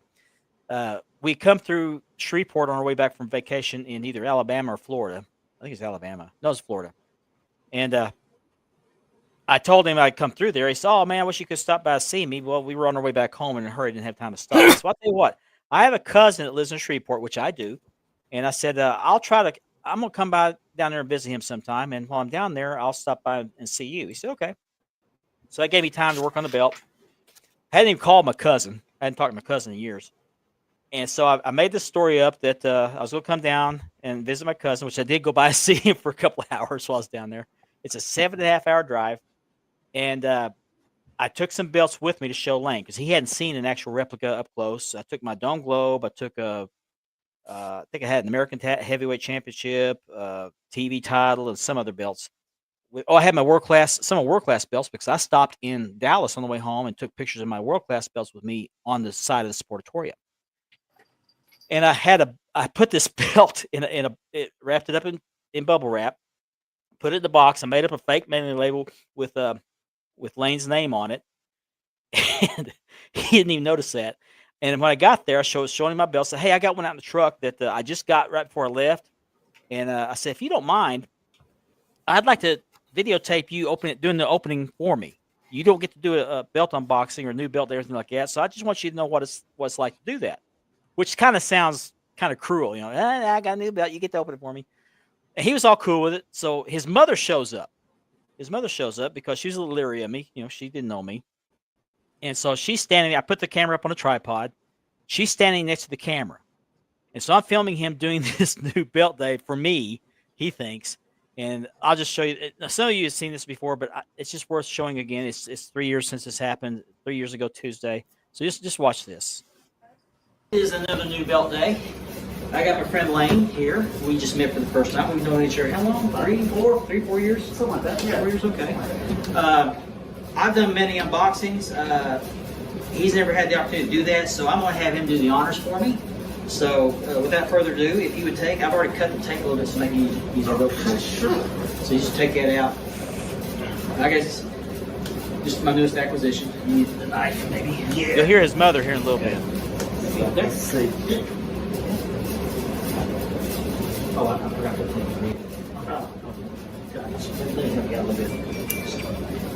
of. We come through Shreveport on our way back from vacation in either Alabama or Florida. I think it's Alabama. No, it's Florida. And I told him I'd come through there. He said, "Oh, man, I wish you could stop by and see me." Well, we were on our way back home in a hurry. Didn't have time to stop. So I'll tell you what. I have a cousin that lives in Shreveport, which I do. And I said, I'm going to come by down there and visit him sometime. And while I'm down there, I'll stop by and see you. He said, okay. So that gave me time to work on the belt. I hadn't even called my cousin. I hadn't talked to my cousin in years. And so I made this story up that I was going to come down and visit my cousin, which I did go by and see him for a couple of hours while I was down there. It's a 7.5-hour drive. And I took some belts with me to show Lane because he hadn't seen an actual replica up close. I took my Dome Globe. I took I think I had an American Heavyweight Championship, TV title, and some other belts. I had my some of world class belts because I stopped in Dallas on the way home and took pictures of my world class belts with me on the side of the Sportatorium. And I put this belt it wrapped it up in bubble wrap, put it in the box. I made up a fake mailing label with Lane's name on it, and he didn't even notice that. And when I got there, I was showing him my belt. I said, "Hey, I got one out in the truck that I just got right before I left." And I said, "If you don't mind, I'd like to videotape you doing the opening for me. You don't get to do a belt unboxing or a new belt or anything like that. So I just want you to know what it's like to do that," which kind of sounds kind of cruel. I got a new belt. You get to open it for me. And he was all cool with it. So his mother shows up. Because she's a little leery of me. She didn't know me. And so she's standing. I put the camera up on a tripod. She's standing next to the camera. And so I'm filming him doing this new belt day for me, he thinks. And I'll just show you. Some of you have seen this before, but it's just worth showing again. It's 3 years since this happened, 3 years ago Tuesday. So just watch this. This is another new belt day. I got my friend Lane here. We just met for the first time. We've known each other how long? 4 years? Something like that. Yeah. 4 years, okay. I've done many unboxings. He's never had the opportunity to do that, so I'm going to have him do the honors for me. So without further ado, if you would I've already cut the tape a little bit to make it easier to open. Sure. So you just take that out. I guess just my newest acquisition. You need the knife, maybe. Yeah. You'll hear his mother here in a little bit. Let's see. Oh, I forgot to take it.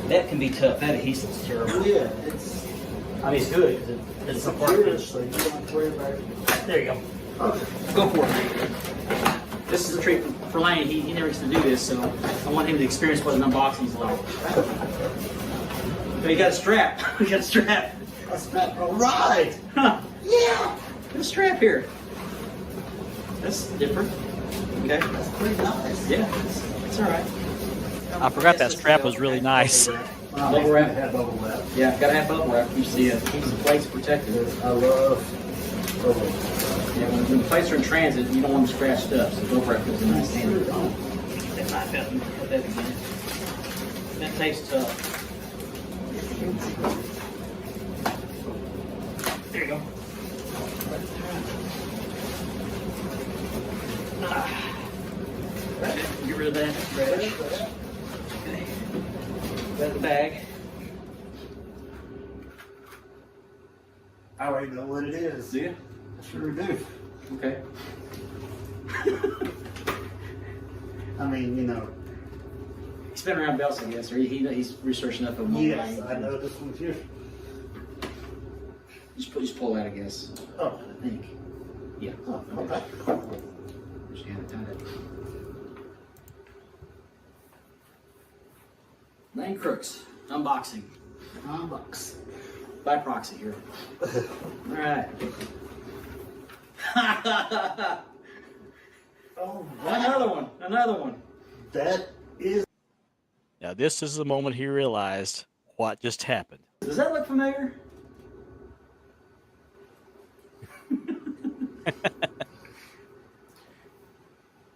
That can be tough. That adhesive's terrible. Yeah, it's good. It's a part so you don't have to worry about it. There you go. Okay. Go for it. This is a treat for Lane. He never gets to do this, so I want him to experience what an unboxing is like. So you got a strap. We got a strap. A strap. All right. Huh. Yeah. Got a strap here. That's different. Okay. That's pretty nice. Yeah. It's all right. I forgot that strap was really nice. Bubble wrap. Yeah, gotta have bubble wrap. You see it keeps the plates protected. I love bubble wrap. Yeah, when the plates are in transit, you don't want them scratched up, so bubble wrap is a nice standard. That knife out and put that again. That tastes tough. There you go. Get rid of that. Okay. the bag. I already know what it is. Do you? I sure do. Okay. I mean, you know. He's been around belts, I guess, or he's researching up on one. Yes, I know this one's here. Just pull that, I guess. Oh, I think. Yeah. oh, okay. Just hand it tied it. Lane Crooks, unboxing. $9. By proxy here. All right. Oh, Another one. Another one. that is. Now, this is the moment he realized what just happened. Does that look familiar?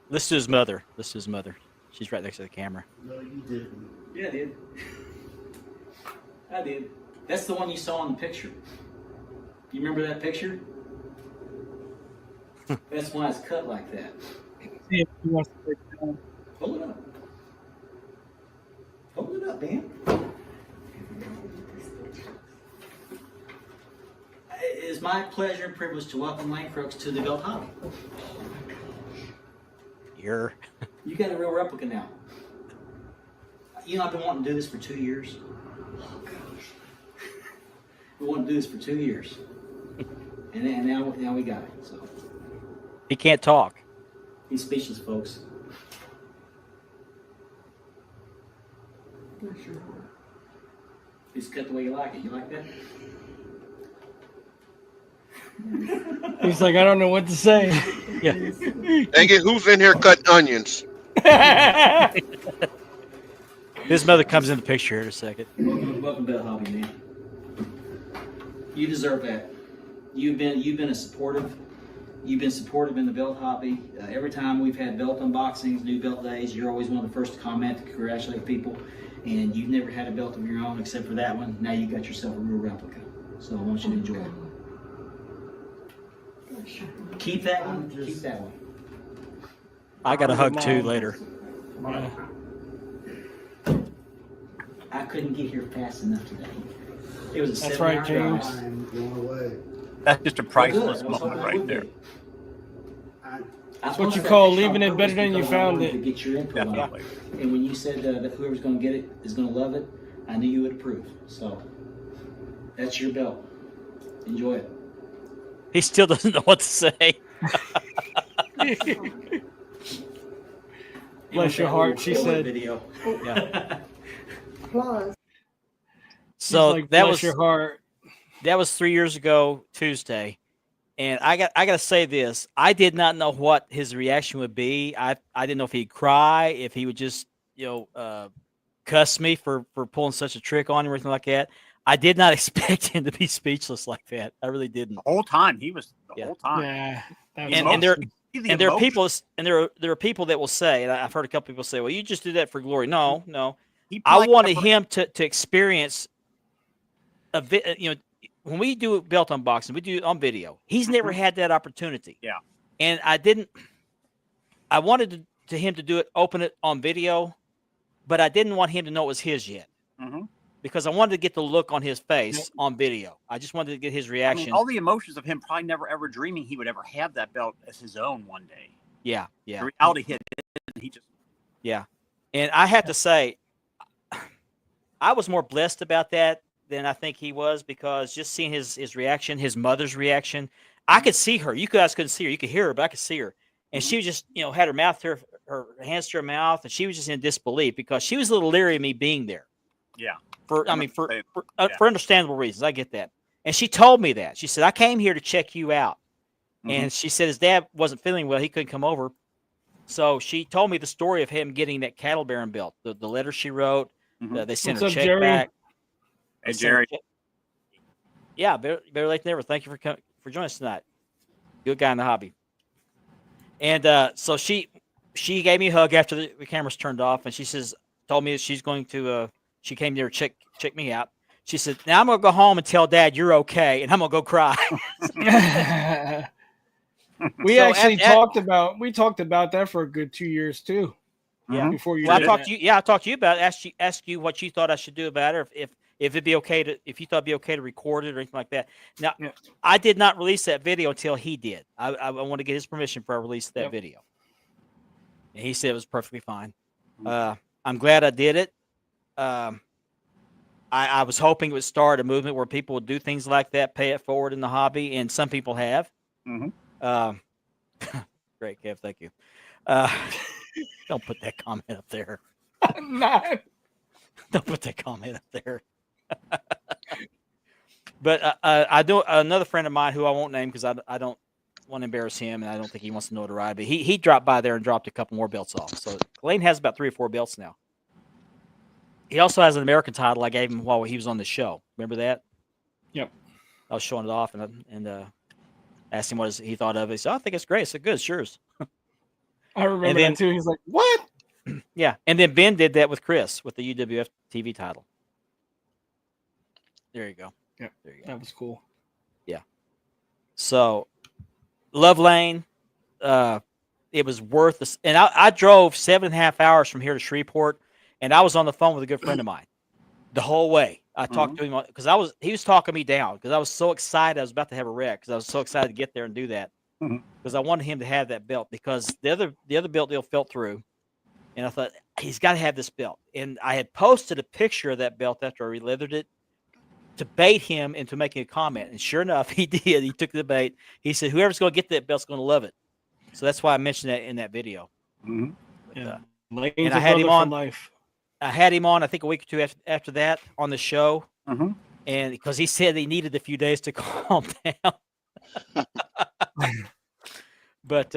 Listen to his mother. Listen to his mother. She's right next to the camera. No, you didn't. Yeah, I did. I did. That's the one you saw in the picture. You remember that picture? That's why it's cut like that. See if he wants to break it down. Hold it up. Hold it up, man. It is my pleasure and privilege to welcome Lane Crooks to the belt hobby. You got a real replica now. You know, I've been wanting to do this for 2 years. We wanted to do this for 2 years. And now we got it. So he can't talk. He's speechless, folks. It's cut the way you like it. You like that? He's like, I don't know what to say. Yeah. Dang it, who's in here cutting onions? His mother comes in the picture here in a second. Welcome to the hobby, man. You deserve that. You've been supportive in the belt hobby. Every time we've had belt unboxings, new belt days, you're always one of the first to comment to congratulate people. And you've never had a belt of your own except for that one. Now you got yourself a real replica. So I want you to enjoy it. Keep that one. Keep that one. I got a hug too later. I couldn't get here fast enough today. It was a That's right, 7-hour James. drive. I'm going away. That's just a priceless moment right there. That's what you call leaving it better than you found it. To get your input on it. Definitely. And when you said that whoever's going to get it is going to love it, I knew you would approve. So that's your belt. Enjoy it. He still doesn't know what to say. Bless your heart, she said. Video. Yeah. Plus. So Like, that bless was your heart. that was 3 years ago Tuesday, and I got to say this: I did not know what his reaction would be. I didn't know if he'd cry, if he would just cuss me for pulling such a trick on him or anything like that. I did not expect him to be speechless like that. I really didn't. The whole time he was Yeah. whole time. Yeah. That was And there awesome. and there are people there are people that will say, and I've heard a couple people say, "Well, you just did that for glory." No. He I probably wanted got- him to experience when we do belt unboxing, we do it on video. He's never had that opportunity. Yeah. And I wanted him to do it, open it on video, but I didn't want him to know it was his yet. Mhm. Because I wanted to get the look on his face on video. I just wanted to get his I reaction. mean, all the emotions of him probably never ever dreaming he would ever have that belt as his own one day. Yeah. The reality hit, and he just Yeah. And I have to say, I was more blessed about that than I think he was, because just seeing his reaction, his mother's reaction, I could see her. You guys couldn't see her. You could hear her, but I could see her. And she was just, had her mouth to her hands to her mouth, and she was just in disbelief because she was a little leery of me being there. Yeah. For Yeah. understandable reasons. I get that. And she told me that. She said, I came here to check you out. Mhm. And she said his dad wasn't feeling well. He couldn't come over. So she told me the story of him getting that cattle baron belt, the letter she wrote. Mhm. They sent What's her up, check Jerry? back. Hey, They sent her Jerry. check- Yeah, better late than never. Thank you for joining us tonight. Good guy in the hobby. And so she gave me a hug after the cameras turned off, and she told me that she's going to she came there to check me out. She said, "Now I'm gonna go home and tell Dad you're okay, and I'm gonna go cry." We So actually talked about that for a good 2 years too. Yeah. before you Well, I did talked that. to you. Yeah, I talked to you about it. Ask you what you thought I should do about it, or if it'd be okay to, if you thought it'd be okay to record it or anything like that. Now, Yeah. I did not release that video until he did. I want to get his permission before I released that Yep. video, and he said it was perfectly fine. I'm glad I did it. I was hoping it would start a movement where people would do things like that, pay it forward in the hobby, and some people have. Mhm. Great, Kev. Thank you. Don't put that comment up there. Not. Don't put that comment up there. But I do another friend of mine who I won't name because I don't want to embarrass him, and I don't think he wants to know to ride. But he dropped by there and dropped a couple more belts off. So Lane has about 3 or 4 belts now. He also has an American title I gave him while he was on the show. Remember that? Yep. I was showing it off and asked him what he thought of it. He said, "I think it's great." I said, "Good, it's yours." I remember then- that too. He's like, "What?" Yeah, and then Ben did that with Chris with the UWF TV title. There you go. Yep. There you go. That was cool. So, Love Lane, it was worth this. And I drove 7.5 hours from here to Shreveport, and I was on the phone with a good friend of mine the whole way. I talked to him because he was talking me down because I was so excited. I was about to have a wreck because I was so excited to get there and do that because I wanted him to have that belt because the other belt deal fell through, and I thought he's got to have this belt. And I had posted a picture of that belt after I releathered it to bait him into making a comment. And sure enough, he did. He took the bait. He said, "Whoever's going to get that belt's going to love it." So that's why I mentioned that in that video. Mhm. Yeah. And I had him on life. I had him on, I think, a week or two after that on the show. Mhm. And because he said he needed a few days to calm down. But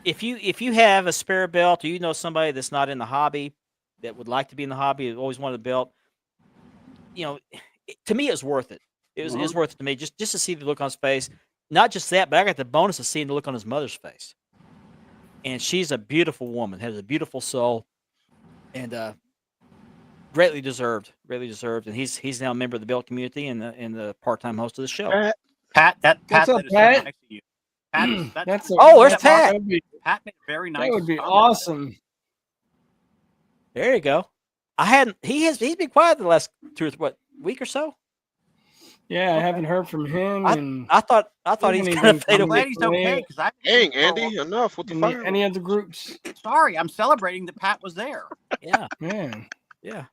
if you have a spare belt, or you know somebody that's not in the hobby that would like to be in the hobby, always wanted a belt, to me, it was worth it. It was worth it to me just to see the look on his face. Not just that, but I got the bonus of seeing the look on his mother's face. And she's a beautiful woman, has a beautiful soul, and greatly deserved. And he's now a member of the belt community and the part-time host of the show. Pat, that What's up, is Pat? so nice of you. Pat, That's Where's that Pat? would be, Pat made a very nice. that would be comment. awesome. There you go. He's been quiet the last week or so. Yeah, I haven't heard from him. And I thought he's Even gonna fade I'm away. glad he's okay because I. Dang, Andy, enough with the in fire. any other groups. Sorry, I'm celebrating that Pat was there. Yeah, Man, yeah.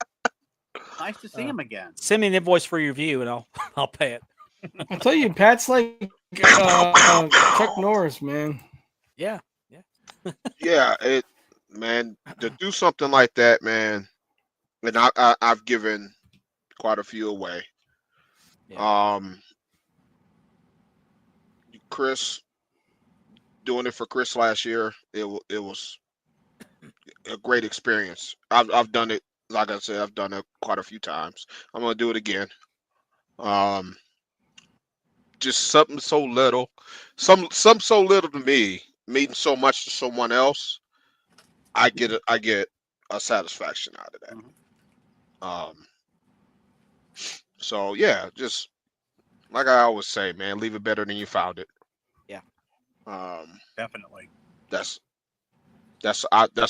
Nice to see him again. Send me an invoice for your review, and I'll pay it. I tell you, Pat's like Chuck Norris, man. Yeah. Yeah, man, to do something like that, man. And I've given quite a few away. Chris, doing it for Chris last year, it was a great experience. I've done it, like I said, I've done it quite a few times. I'm gonna do it again. Just something so little, some so little to me, meaning so much to someone else. I get a satisfaction out of that. So yeah, just like I always say, man, leave it better than you found it. Yeah. Definitely. That's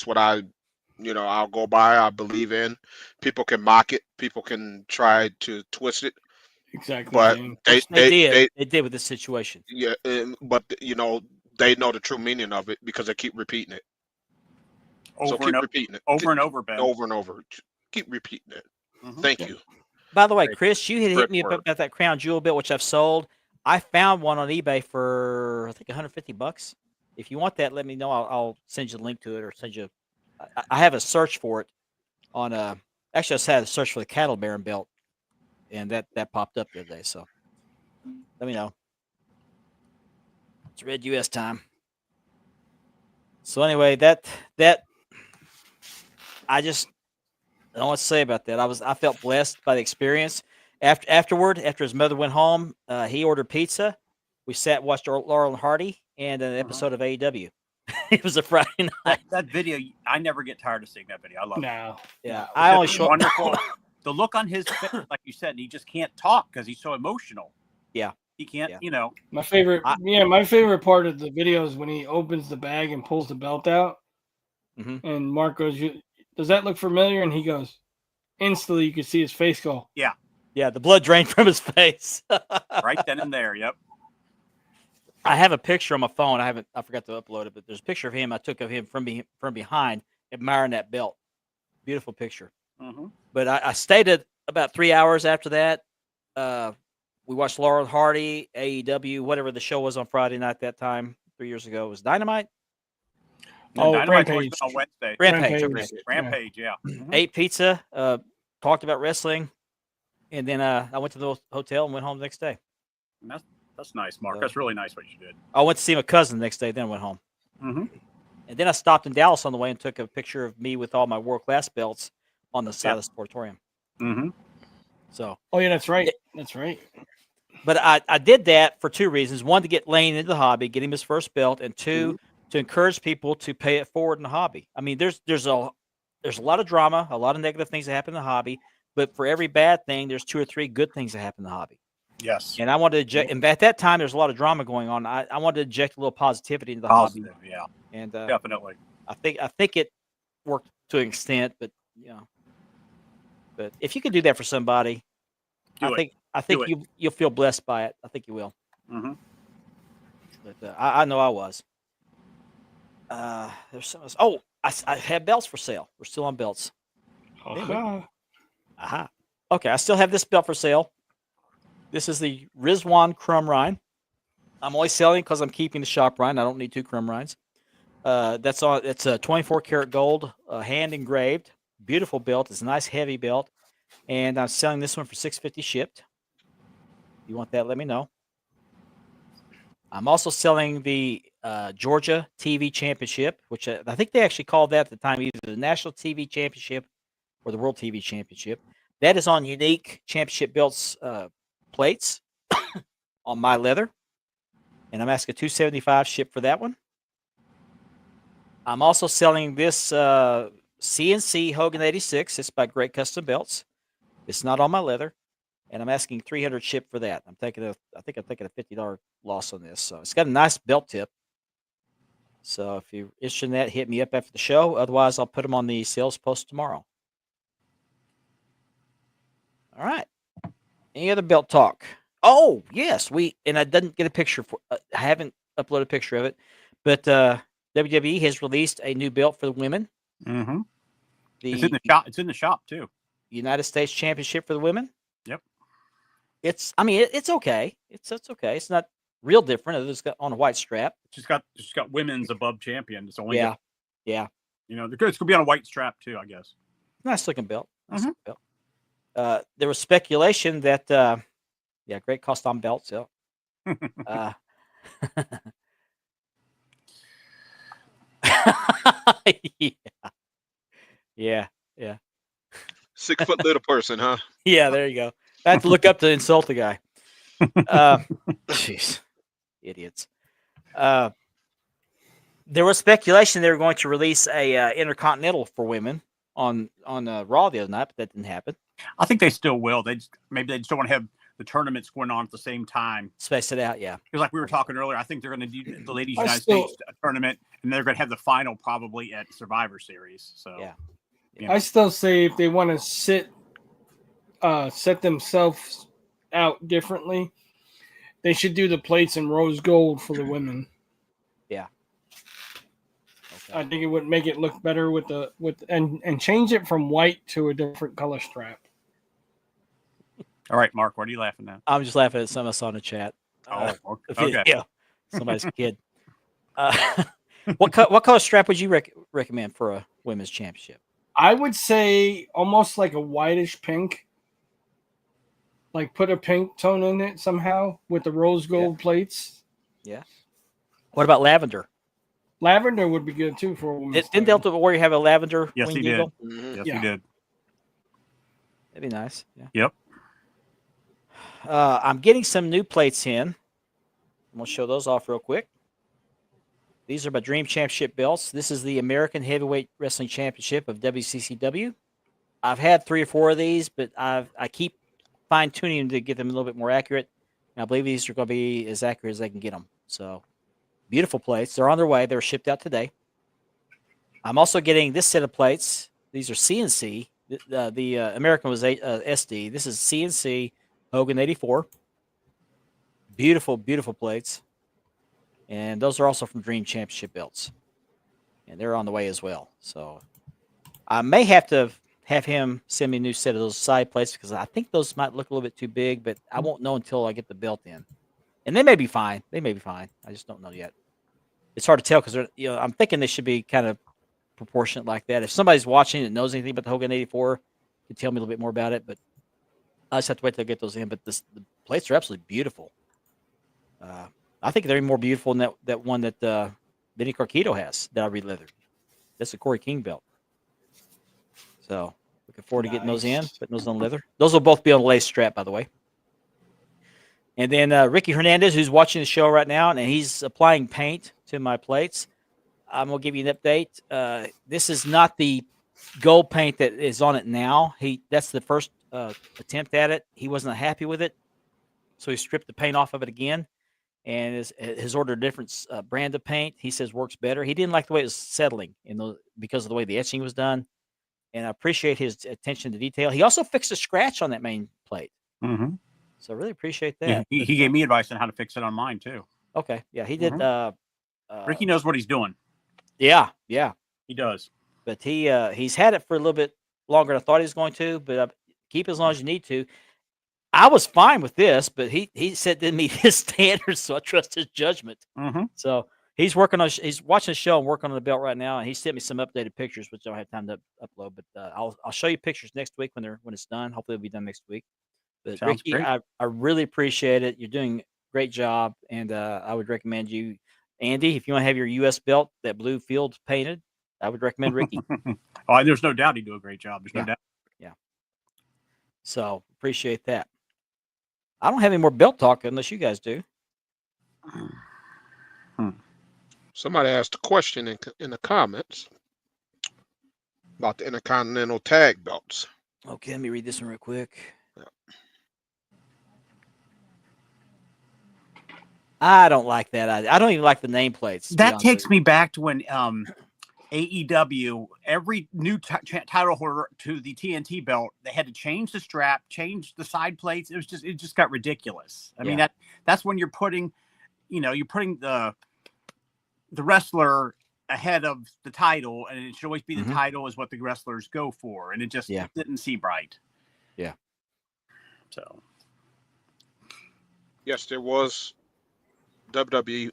what I'll go by. I believe in. People can mock it. People can try to twist it. Exactly. But James. They did with this situation. Yeah, but they know the true meaning of it because they keep repeating it. So keep repeating it Over and over, Ben. over and over. Keep repeating it. Mhm. Thank Yeah. you. By the way, Chris, you had hit Great me up work. about that Crown Jewel belt, which I've sold. I found one on eBay for I think $150. If you want that, let me know. I'll send you a link to it, or send you. I have a search for it on Actually, I just had a search for the Cattle Baron belt, and that popped up the other day. So let me know. It's Red US time. So anyway, that I don't know what to say about that. I felt blessed by the experience. After his mother went home, he ordered pizza. We sat and watched Laurel and Hardy and an episode of AEW. It was a Friday night. That video, I never get tired of seeing that video. I love it. No. Yeah, I only It's show wonderful. The look on his face, like you said, and he just can't talk because he's so emotional. Yeah. He can't, Yeah. My favorite part of the video is when he opens the bag and pulls the belt out. And Mark goes, "Does that look familiar?" And he goes, instantly you could see his face go. Yeah, the blood drained from his face. Right then and there. Yep. I have a picture on my phone. I forgot to upload it, but there's a picture of him I took of him from behind, admiring that belt. Beautiful picture. Mm-hmm. But I stayed at about 3 hours after that. We watched Laurel Hardy, AEW, whatever the show was on Friday night that time 3 years ago. It was Dynamite. Oh, Dynamite's Rampage. on Wednesday. Rampage. Rampage. Okay. Rampage, yeah. Mhm. Ate pizza, talked about wrestling, and then I went to the hotel and went home the next day. And that's nice, Mark. So- That's really nice what you did. I went to see my cousin the next day, then went home. Mm-hmm. And then I stopped in Dallas on the way and took a picture of me with all my world class belts on the side of the Sportatorium. Mm-hmm. So, Oh yeah, that's right. That's right. but I did that for two reasons: one, to get Lane into the hobby, get him his first belt, and two, to encourage people to pay it forward in the hobby. I mean, there's a lot of drama, a lot of negative things that happen in the hobby, but for every bad thing, there's 2 or 3 good things that happen in the hobby. Yes. And I wanted to inject, and at that time, there's a lot of drama going on. I wanted to inject a little positivity into the Positive, hobby, yeah. and Definitely. I think it worked to an extent, but but if you can do that for somebody, Do it. I think Do it. you'll feel blessed by it. I think you will. Mm-hmm. But I know I was. There's some. Oh, I have belts for sale. We're still on belts. Aha. Okay, I still have this belt for sale. This is the Rizwan Crumrine. I'm only selling because I'm keeping the shop rine. I don't need 2 Crumrines. That's on. It's a 24 karat gold, hand engraved. Beautiful belt. It's a nice heavy belt, and I'm selling this one for $650 shipped. If you want that, let me know. I'm also selling the Georgia TV Championship, which I think they actually called that at the time either the National TV Championship or the World TV Championship. That is on unique championship belts plates on my leather, and I'm asking $275 ship for that one. I'm also selling this CNC Hogan 86. It's by Great Custom Belts. It's not on my leather, and I'm asking $300 ship for that. I think I'm taking a $50 loss on this. So it's got a nice belt tip. So if you're interested in that, hit me up after the show. Otherwise, I'll put them on the sales post tomorrow. All right. Any other belt talk? Oh, yes. I didn't get a picture for. I haven't uploaded a picture of it, but WWE has released a new belt for the women. Mm-hmm. The It's in the shop. It's in the shop too. United States Championship for the women. Yep. It's okay. It's okay. It's not real different. It's got on a white strap. It's just got women's above champion. It's only Yeah. You know, it's gonna be on a white strap too, I guess. Nice looking belt. Nice Mhm. looking belt. There was speculation that great custom belts. Yeah. Yeah. 6 foot little person, huh? Yeah, there you go. I have to look up to insult the guy. Jeez, idiots. There was speculation they were going to release a Intercontinental for women on Raw the other night, but that didn't happen. I think they still will. Maybe they just don't want to have the tournaments going on at the same time. Space it out, yeah. Because like we were talking earlier, I think they're going to do the Ladies I United still- States tournament, and they're going to have the final probably at Survivor Series. So Yeah. you know. I still say if they want to set themselves out differently, they should do the plates in rose gold for the women. Okay. I think it would make it look better and change it from white to a different color strap. All right, Mark, what are you laughing at? I'm just laughing at some of us on the chat. Okay. Yeah, somebody's kid. What color strap would you recommend for a women's championship? I would say almost like a whitish pink. Like put a pink tone in it somehow with the rose gold plates. What about lavender? Lavender would be good too for a women's. Didn't title. Delta Warrior have a lavender? Yes, winged he did. eagle? Mhm. Yes, Yeah. we did. That'd be nice. Yeah. Yep. I'm getting some new plates in. I'm gonna show those off real quick. These are my Dream Championship belts. This is the American Heavyweight Wrestling Championship of WCCW. I've had 3 or 4 of these, but I keep fine tuning them to get them a little bit more accurate. And I believe these are going to be as accurate as I can get them. So beautiful plates. They're on their way. They were shipped out today. I'm also getting this set of plates. These are CNC. The American was SD. This is CNC Hogan 84. Beautiful, beautiful plates. And those are also from Dream Championship belts. And they're on the way as well. So I may have to have him send me a new set of those side plates because I think those might look a little bit too big, but I won't know until I get the belt in. And they may be fine. They may be fine. I just don't know yet. It's hard to tell because I'm thinking they should be kind of proportionate like that. If somebody's watching that knows anything about the Hogan 84, can tell me a little bit more about it. But I just have to wait till I get those in. But the plates are absolutely beautiful. I think they're more beautiful than that one that Vinny Carquito has that I re-leathered. That's a Corey King belt. So looking forward to getting those in, putting those on leather. Those will both be on a lace strap, by the way. And then Ricky Hernandez, who's watching the show right now, and he's applying paint to my plates. I'm going to give you an update. This is not the gold paint that is on it now. That's the first attempt at it. He wasn't happy with it, so he stripped the paint off of it again and has ordered a different brand of paint. He says works better. He didn't like the way it was settling because of the way the etching was done, and I appreciate his attention to detail. He also fixed a scratch on that main plate. Mm-hmm. So I really appreciate that. Yeah, he gave me advice on how to fix it on mine too. Okay. Yeah, he did. Ricky knows what he's doing. Yeah, He does. but he's had it for a little bit longer than I thought he was going to. But keep it as long as you need to. I was fine with this, but he said didn't meet his standards, so I trust his judgment. Mm-hmm. So he's watching the show and working on the belt right now, and he sent me some updated pictures, which I don't have time to upload. But I'll show you pictures next week when it's done. Hopefully, it'll be done next week. But Sounds Ricky, great. I really appreciate it. You're doing a great job, and I would recommend you, Andy, if you want to have your U.S. belt, that blue field painted, I would recommend Ricky. Oh, there's no doubt he'd do a great job. There's no doubt. So appreciate that. I don't have any more belt talk unless you guys do. Somebody asked a question in the comments about the Intercontinental Tag belts. Okay, let me read this one real quick. I don't like that. I don't even like the nameplates. That takes me back to when AEW, every new title holder to the TNT belt, they had to change the strap, change the side plates. It just got ridiculous. I mean, that's when you're putting the wrestler ahead of the title, and it should always be the title is what the wrestlers go for, and it just didn't seem right. Yeah. So. Yes, there was WWF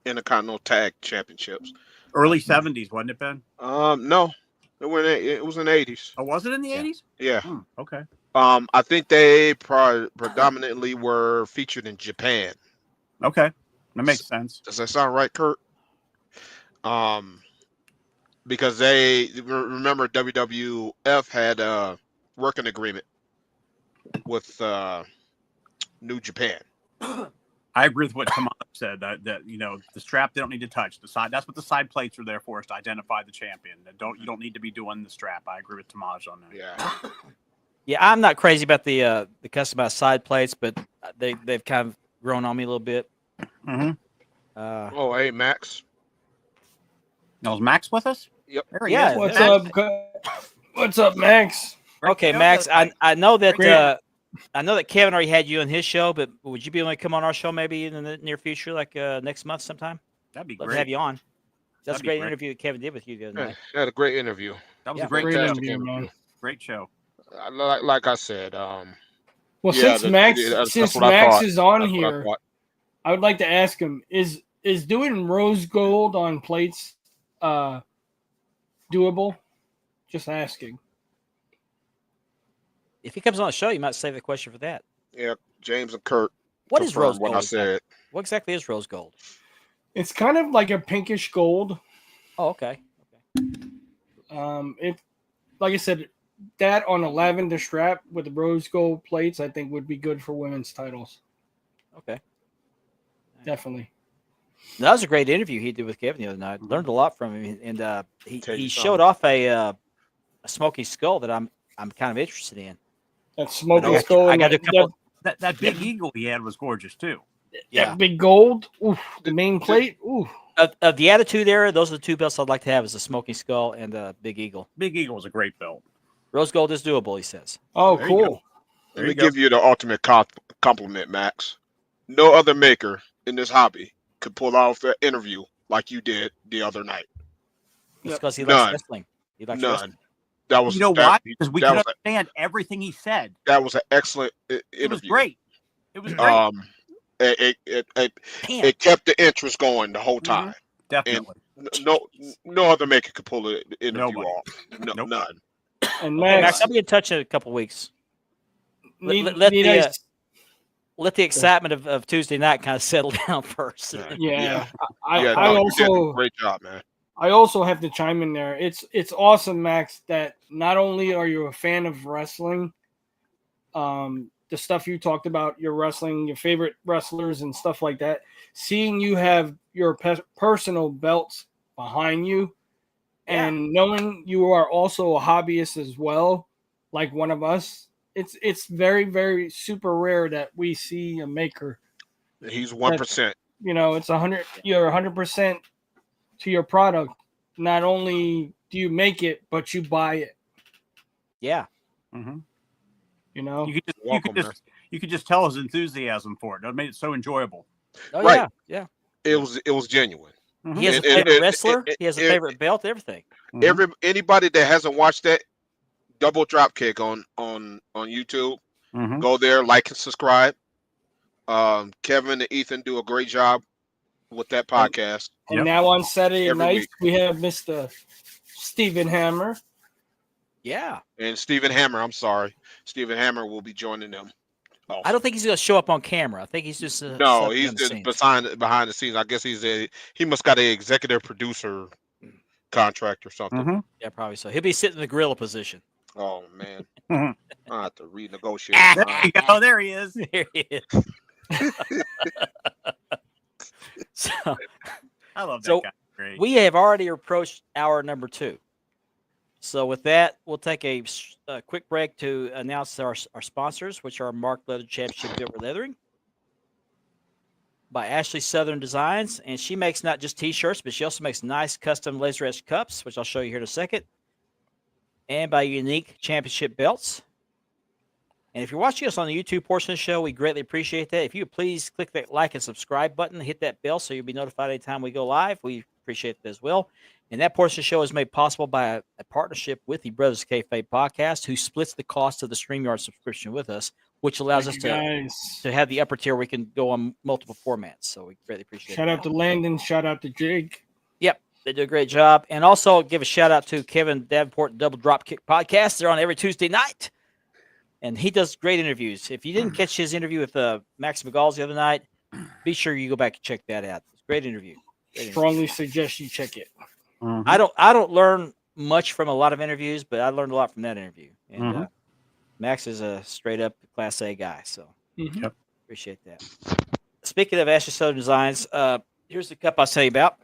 Intercontinental Tag Championships. Early 70s, wasn't it, Ben? No, it was in the 80s. Oh, was it in the 80s? Yeah. Okay. I think they predominantly were featured in Japan. Okay, that makes sense. Does that sound right, Kurt? Because they remember WWF had a working agreement with New Japan. I agree with what Tomas said. That the strap they don't need to touch the side. That's what the side plates are there for, is to identify the champion. You don't need to be doing the strap. I agree with Tomas on that. Yeah. Yeah, I'm not crazy about the customized side plates, but they've kind of grown on me a little bit. Oh, hey, Max. Now, is Max with us? Yep. There he Yeah. is. What's Max. up? What's up, Max? Okay, Max. I know that I know that Kevin already had you on his show, but would you be able to come on our show maybe in the near future, like next month sometime? That'd be Love great. to have you on. That's That'd a be great great. interview that Kevin did with you the other Yeah, night. had a great interview. That was Yeah. a great Great show. interview, man. Great show. Like I said, Well, yeah, since Max that's what I Max thought. is on That's what I here, thought. I would like to ask him: Is doing rose gold on plates doable? Just asking. If he comes on the show, you might save the question for that. Yeah, James and Kurt. What is rose confirmed gold? what I said. What exactly is rose gold? It's kind of like a pinkish gold. Oh, okay. It, like I said, that on a lavender strap with the rose gold plates, I think would be good for women's titles. Okay. Definitely. That was a great interview he did with Kevin the other night. Learned a lot from him, and he Tell you showed something. off a smoky skull that I'm kind of interested in. That smoky I skull. got a that, couple. That big eagle he had was gorgeous too. Yeah. that big gold. Ooh, the main plate. Ooh. Of the Attitude Era, those are the two belts I'd like to have: is the Smoking Skull and the Big Eagle. Big Eagle was a great belt. Rose Gold is doable, he says. Oh, There you go. cool. There Let me you go. give you the ultimate compliment, Max. No other maker in this hobby could pull off that interview like you did the other night. It's because he None. likes wrestling. He likes wrestling. None. That was You know that, why? Because we that could was understand everything he said. that was an excellent interview. It was great. It was great. It kept the interest going the whole time. Definitely. No other maker could pull the interview Nobody. off. Nope. None. And Okay, Max, Max, I'll be in touch in a couple weeks. need, let need the, I- uh, Let the excitement of Tuesday night kind of settle down first. yeah. I you did also a great job, man. I also have to chime in there. It's awesome, Max, that not only are you a fan of wrestling, the stuff you talked about, your wrestling, your favorite wrestlers and stuff like that, seeing you have your personal belts behind you and knowing you are also a hobbyist as well, like one of us, it's very, very super rare that we see a maker. He's 1%. You know, it's 100. You're 100% to your product. Not only do you make it, but you buy it. Yeah. Mm-hmm. You know, You could just tell his enthusiasm for it. It made it so enjoyable. Oh, Right. yeah. It was genuine. He has a And- favorite and- wrestler. and- He has a and- favorite belt, everything. Anybody that hasn't watched that double drop kick on YouTube, Mm-hmm. go there, like and subscribe. Kevin and Ethan do a great job with that podcast. and Yep. now on Saturday Every nights week. we have Mr. Stephen Hammer. Yeah. And Stephen Hammer, Stephen Hammer will be joining them. Also. I don't think he's going to show up on camera. I think he's just No, something he's on the just scenes. behind the scenes. I guess he must got an executive producer contract or something. Mm-hmm. Yeah, probably so. He'll be sitting in the gorilla position. Oh man, Mhm. I have to renegotiate. There you go. There he is. There he is. So I love that So, guy. Great. we have already approached hour number 2. So with that, we'll take a quick break to announce our sponsors, which are Mark Leather Championship Silver Leathering by Ashley Southern Designs. And she makes not just T-shirts, but she also makes nice custom laser etched cups, which I'll show you here in a second. And by Unique Championship Belts. And if you're watching us on the YouTube portion of the show, we greatly appreciate that. If you would please click that like and subscribe button, hit that bell so you'll be notified anytime we go live. We appreciate that as well. And that portion of the show is made possible by a partnership with the Brothers Kayfabe podcast, who splits the cost of the StreamYard subscription with us, which allows us to have the upper tier. We can go on multiple formats. So we greatly appreciate it. Shout out to Landon. Shout out to Jake. Yep, they do a great job. And also give a shout out to Kevin Davenport, Double Drop Kick Podcast. They're on every Tuesday night. And he does great interviews. If you didn't catch his interview with Max McGalls the other night, be sure you go back and check that out. It's a great interview. Strongly suggest you check it. Mhm. I don't learn much from a lot of interviews, but I learned a lot from that interview. And Max is a straight up Class A guy, so Mhm. appreciate that. Speaking of Ashley Southern Designs, here's the cup I was telling you about.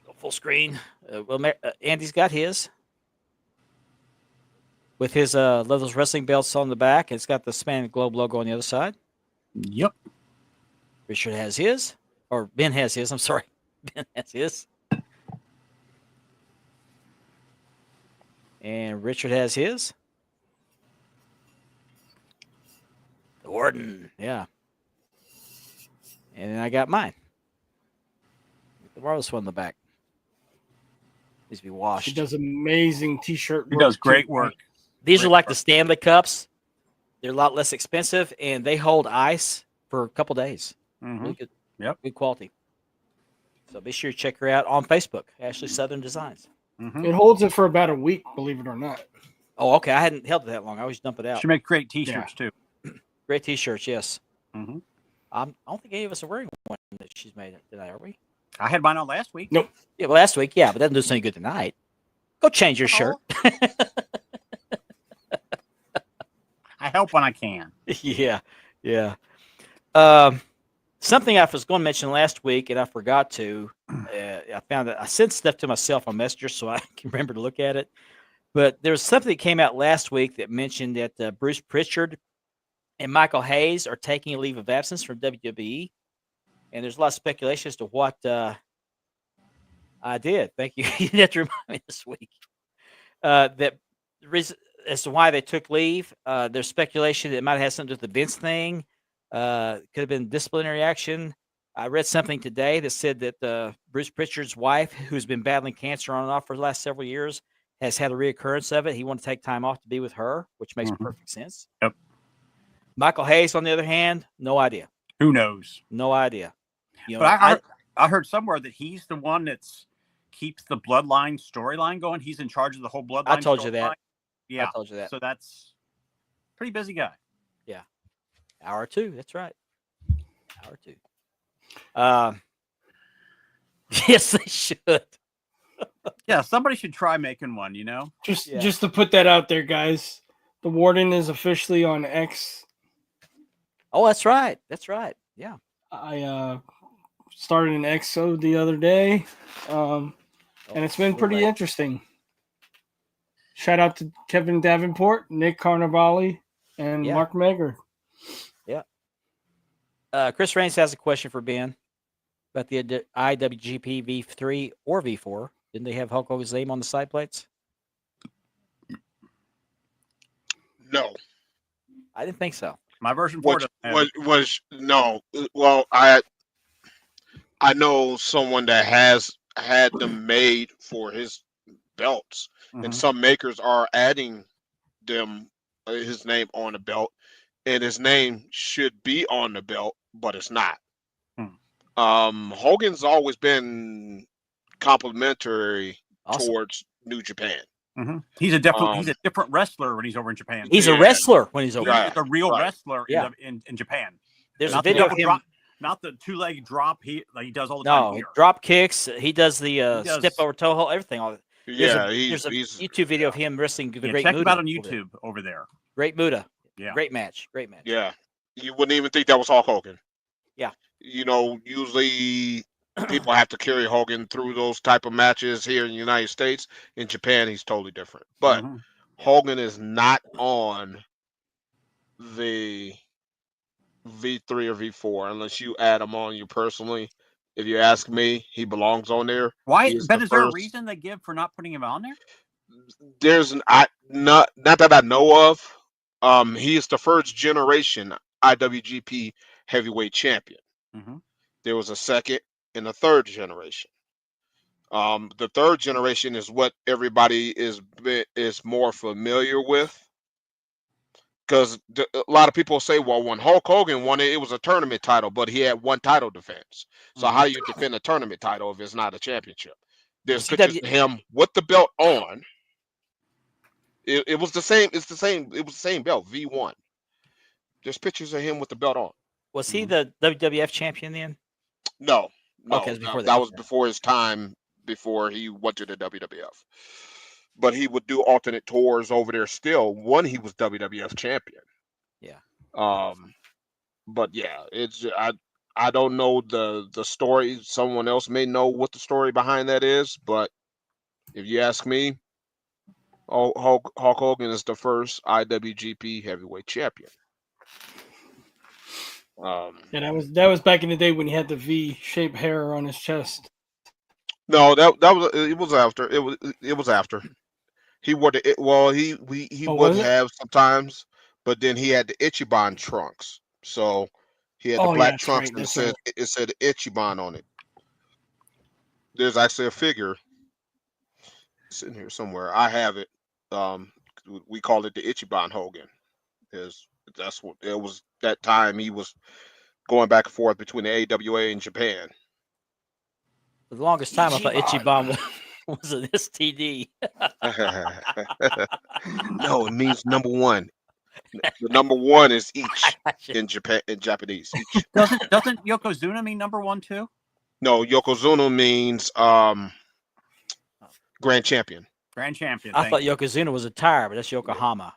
Go full screen. Andy's got his with his Leather's wrestling belts on the back. It's got the Span Globe logo on the other side. Yep. Richard has his, or Ben has his. I'm sorry, Ben has his. And Richard has his. The Warden, yeah. And then I got mine. The marvelous one in the back. Needs to be washed. He does amazing t-shirt work. He does great too. work. These are great like work. the Stanley Cups. They're a lot less expensive, and they hold ice for a couple days. Mhm. Really good. Yep. Good quality. So be sure to check her out on Facebook, Ashley Southern Designs. Mhm. It holds it for about a week, believe it or not. Oh, okay. I hadn't held it that long. I always dump it out. She makes great T-shirts too. Great T-shirts, yes. Mhm. I don't think any of us are wearing one that she's made today, are we? I had mine on last week. Nope. Yeah, well, last week, yeah, but that doesn't do us any good tonight. Go change your shirt. I help when I can. Yeah. Something I was going to mention last week and I forgot to. I found that I sent stuff to myself on Messenger so I can remember to look at it. But there was something that came out last week that mentioned that Bruce Pritchard and Michael Hayes are taking a leave of absence from WWE. And there's a lot of speculation as to what I did. Thank you. You didn't have to remind me this week. That the reason as to why they took leave, there's speculation that it might have had something to do with the Vince thing. Could have been disciplinary action. I read something today that said that Bruce Pritchard's wife, who's been battling cancer on and off for the last several years, has had a reoccurrence of it. He wanted to take time off to be with her, which makes perfect sense. Yep. Michael Hayes, on the other hand, no idea. Who knows? No idea. You know, But I heard somewhere that he's the one that's keeps the bloodline storyline going. He's in charge of the whole bloodline. I told you that. Yeah, I told you that. So that's pretty busy guy. Hour two. That's right. Hour two. Yes, they should. Yeah, somebody should try making one. You know, Just to put that out there, guys. The Warden is officially on X. Oh, that's right. That's right. Yeah. I started an XO the other day, and it's been pretty interesting. Shout out to Kevin Davenport, Nick Carnivale, and Mark Megger. Yeah. Chris Raines has a question for Ben about the IWGP V3 or V4. Didn't they have Hulk Hogan's name on the side plates? No. I didn't think so. my version 4 was no. Well, I know someone that has had them made for his belts, and some makers are adding them his name on the belt, and his name should be on the belt, but it's not. Hogan's always been complimentary towards New Japan. He's a different wrestler when he's over in Japan. He's a wrestler when he's over. He's a real wrestler in Japan. There's not a video of him. Not the 2-leg drop he does all the time. No, drop kicks. He does the step over toe hold, everything. There's a YouTube video of him wrestling the Great check Muta. him out on YouTube over there. Great Muta. Yeah. Great match. Great match. Yeah. You wouldn't even think that was Hulk Hogan. Yeah. You know, usually people have to carry Hogan through those type of matches here in the United States. In Japan, he's totally different. But Hogan is not on the V3 or V4 unless you add him on you personally. If you ask me, he belongs on there. Why? But is there a reason they give for not putting him on there? There's not that I know of. He is the first generation IWGP heavyweight champion. There was a second and a third generation. The third generation is what everybody is more familiar with, because a lot of people say, well, when Hulk Hogan won it, it was a tournament title, but he had one title defense. So how do you defend a tournament title if it's not a championship? There's pictures of him with the belt on. It was the same. It's the same. It was the same belt, V1. There's pictures of him with the belt on. Was he the WWF champion then? No. Okay, that was before his time, before he went to the WWF. But he would do alternate tours over there still when he was WWF champion. Yeah. But yeah, it's I don't know the story. Someone else may know what the story behind that is, but if you ask me, Hulk Hogan is the first IWGP heavyweight champion. Yeah, that was back in the day when he had the V-shaped hair on his chest. No, it was after. It was after. He wore the he would have sometimes, but then he had the Ichiban trunks. So he had the black trunks and it said Ichiban on it. There's actually a figure sitting here somewhere. I have it. We call it the Ichiban Hogan. That's what it was. That time he was going back and forth between the AWA and Japan. For the longest time, I thought Ichiban was an STD. No, it means number one. The number one is each in Japan, in Japanese. Each. Doesn't Yokozuna mean number one too? No, Yokozuna means grand champion. Grand champion. I thought Yokozuna was a tire, but that's Yokohama.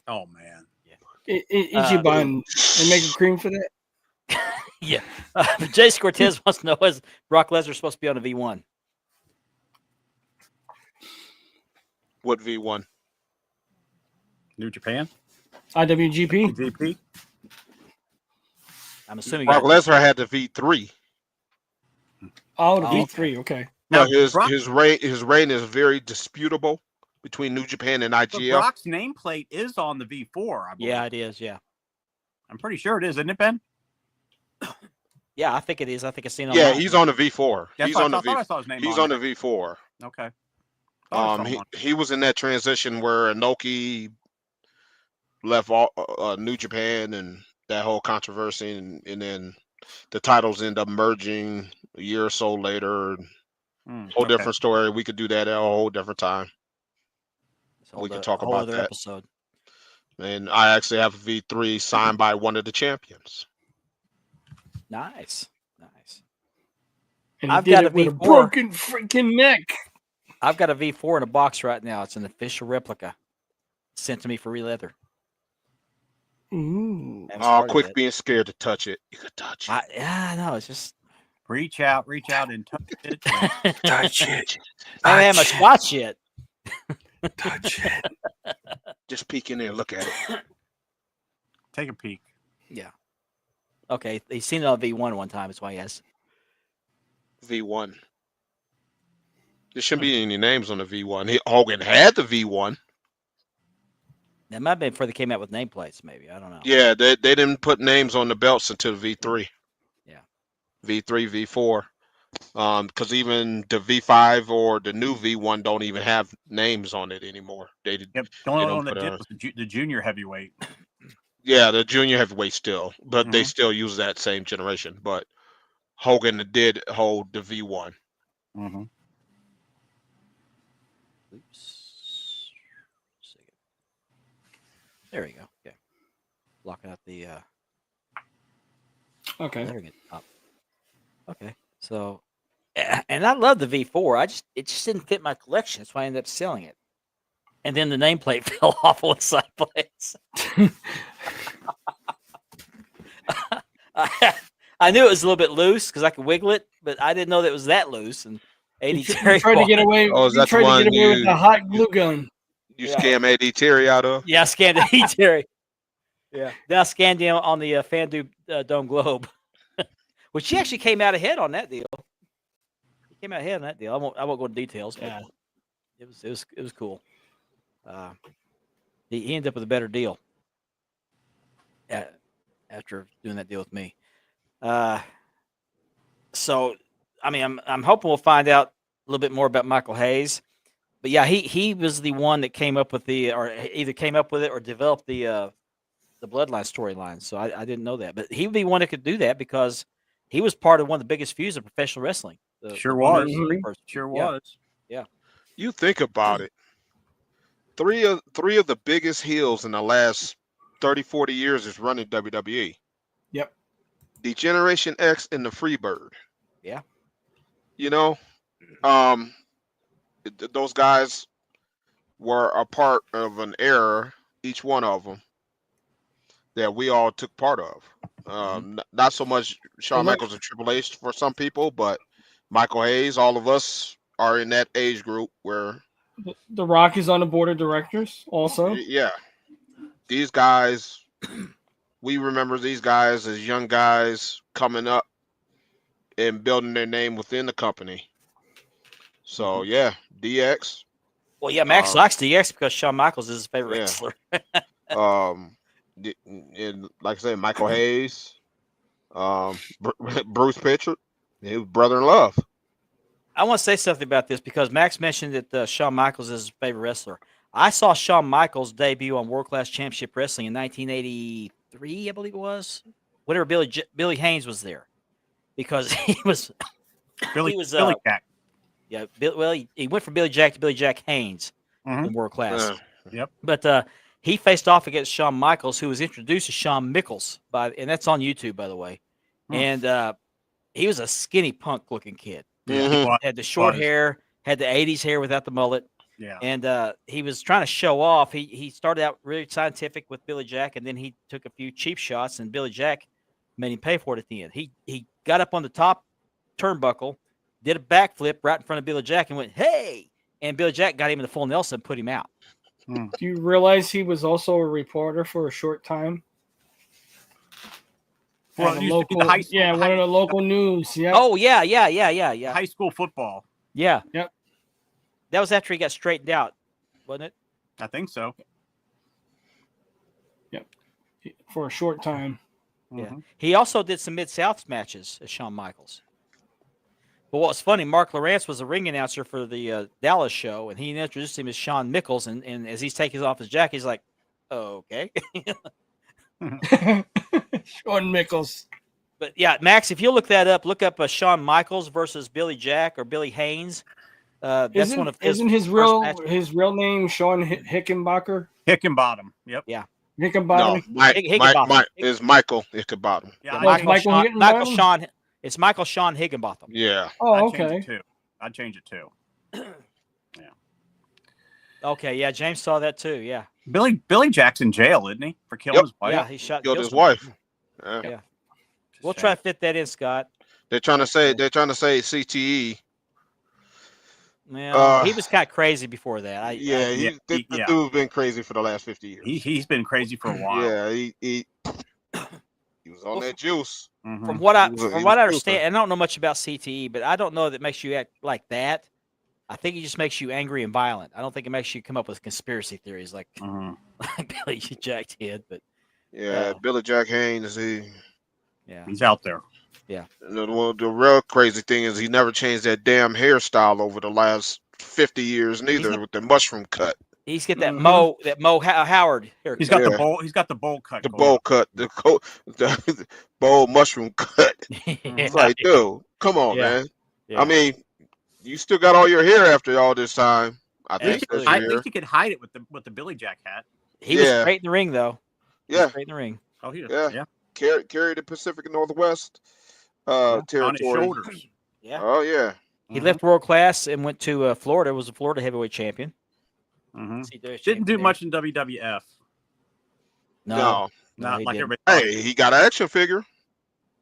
Oh man. Ichiban, they make a cream for that? Yeah. Jace Cortez wants to know, is Brock Lesnar supposed to be on a V1? What V1? New Japan? IWGP? GP? I'm assuming Brock Lesnar had the V3. Oh, the V3, okay. Now, his reign is very disputable between New Japan and but IGL. Brock's nameplate is on the V4, I believe. Yeah, it is. Yeah. I'm pretty sure it is, isn't it, Ben? Yeah, I think it is. I think it's seen Yeah, online. he's on the V4. That's He's what on the I thought I V. saw his name He's on on the it. V4. Okay. Thought I saw him on it. He was in that transition where Inoki left New Japan and that whole controversy, and then the titles end up merging a year or so later. Whole Okay. different story. We could do that at a whole different time. We can talk whole about other that. episode. And I actually have a V3 signed by one of the champions. Nice, nice. And he I've did got it a with a V4. broken freaking neck. I've got a V4 in a box right now. It's an official replica sent to me for re-leather. Ooh. Haven't Oh, started quick yet. being scared to touch it. You could touch it. Yeah, I know. It's just Reach out and touch it. Touch it. I haven't had my spots yet. Touch it. Just peek in there and look at it. Take a peek. Yeah. Okay, he's seen it on V1 one time. That's why he has. V1. There shouldn't be any names on the V1. Hogan had the V1. That might have been before they came out with nameplates. Maybe I don't know. Yeah, they didn't put names on the belts until V3. Yeah. V3, V4. Because even the V5 or the new V1 don't even have names on it anymore. They did. Yep. The only don't one that put did a- was the junior heavyweight. Yeah, the junior heavyweight still, but they Mhm. still use that same generation. But Hogan did hold the V1. Mm-hmm. Oops. There we go. Okay. Locking out the. Okay. There we go. Up. Okay. So, and I love the V4. It just didn't fit my collection. That's why I ended up selling it. And then the nameplate fell off on the side plates. I knew it was a little bit loose because I could wiggle it, but I didn't know that it was that loose. And AD You Terry tried to get bought it. away. Oh, is You that the tried to one get away with you- the hot glue gun. You Yeah. scam AD Terry out of? Yeah, I scanned AD Terry. Yeah. Then I scanned him on the FanDuel Dome Globe, which he actually came out ahead on that deal. He came out ahead on that deal. I won't go into details, but Yeah. it was cool. He ended up with a better deal after doing that deal with me. So I mean, I'm hoping we'll find out a little bit more about Michael Hayes. But yeah, he was the one that came up with or either came up with it or developed the Bloodline storyline. So I didn't know that, but he would be one that could do that because he was part of one of the biggest feuds of professional wrestling. Sure was. Sure was. You think about it. Three of the biggest heels in the last 30, 40 years is running WWE. Yep. The Generation X and the Freebird. Yeah. You know, those guys were a part of an era, each one of them, that we all took part of. Not so much Shawn Michaels and Triple H for some people, but Michael Hayes, all of us are in that age group where The Rock is on the board of directors also. yeah, these guys, we remember these guys as young guys coming up and building their name within the company. So yeah, DX. Well, yeah, Max likes DX because Shawn Michaels is his favorite Yeah. wrestler. And like I said, Michael Hayes, Bruce Pritchard, he was brother in love. I want to say something about this because Max mentioned that Shawn Michaels is his favorite wrestler. I saw Shawn Michaels debut on World Class Championship Wrestling in 1983, I believe it was. Whenever Billy Haynes was there, because he was Billy Jack. Yeah, he went from Billy Jack to Billy Jack Haynes in World Class. Yep. But he faced off against Shawn Michaels, who was introduced as Shawn Michaels and that's on YouTube, by the way. And he was a skinny punk-looking kid. Mhm. Had the short hair, had the 80s hair without the mullet. Yeah. And he was trying to show off. He started out really scientific with Billy Jack, and then he took a few cheap shots, and Billy Jack made him pay for it at the end. He got up on the top turnbuckle, did a backflip right in front of Billy Jack, and went, "Hey!" And Billy Jack got him in the full Nelson and put him out. Do you realize he was also a reporter for a short time? Well, At it a used to be local, the high school, one of the local news. Yeah. Oh yeah. high school football. Yeah. Yep. That was after he got straightened out, wasn't it? I think so. For a short time. Yeah. Mhm. He also did some Mid-South matches as Shawn Michaels. But what was funny, Mark Lawrence was a ring announcer for the Dallas show, and he introduced him as Shawn Michaels. And as he's taking off his jacket, he's like, oh, okay. Shawn Michaels. But yeah, Max, if you look that up, look up Shawn Michaels versus Billy Jack or Billy Haynes. That's one of his isn't his first real name Sean Hickenbacker? Hickenbottom. Yep. Yeah. No, Hickenbottom. Higginbotham. Is Michael Ichabod. Yeah, Oh, it's Michael Higginbotham? It's Michael Sean Higginbotham. Yeah. Oh, I'd change okay. it too. I'd change it too. Okay, yeah, James saw that too. Yeah. Billy Jack's in jail, isn't he, for killing Yep. his wife? Yeah, he shot Killed his someone. wife. Yeah. Yeah. Just We'll saying. try to fit that in, Scott. They're trying to say CTE. Well, he was kind of crazy before that. The yeah. dude's been crazy for the last 50 years. He's been crazy for a while. Yeah, he was on that juice. Mhm. From what I He was a understand, and I don't know much about CTE, but I don't know that it makes you act like that. I think it just makes you angry and violent. I don't think it makes you come up with conspiracy theories like Mhm. Billy Jack did. But Yeah, Billy Jack Haynes. yeah, He's out there. The real crazy thing is he never changed that damn hairstyle over the last 50 years, neither with the mushroom cut. he's got that Mhm. Mo Howard haircut. He's got Yeah. the bowl. He's got the bowl cut. The going bowl on. cut, the bowl mushroom cut. It's like, dude, come on, Yeah. man. Yeah. I mean, you still got all your hair after all this time. I think Absolutely. that's At your least hair. you could hide it with the Billy Jack hat. he was Yeah. straight in the ring though. He was Yeah, straight in the ring. Oh, he Yeah. yeah. carry the Pacific Northwest On his territory. shoulders. Yeah. Oh yeah, He Mhm. left world class and went to Florida. Was a Florida heavyweight champion. Mhm. CWA Didn't champion do there. much in WWF. No, Not he like didn't. everybody. thought. hey, he got an action figure.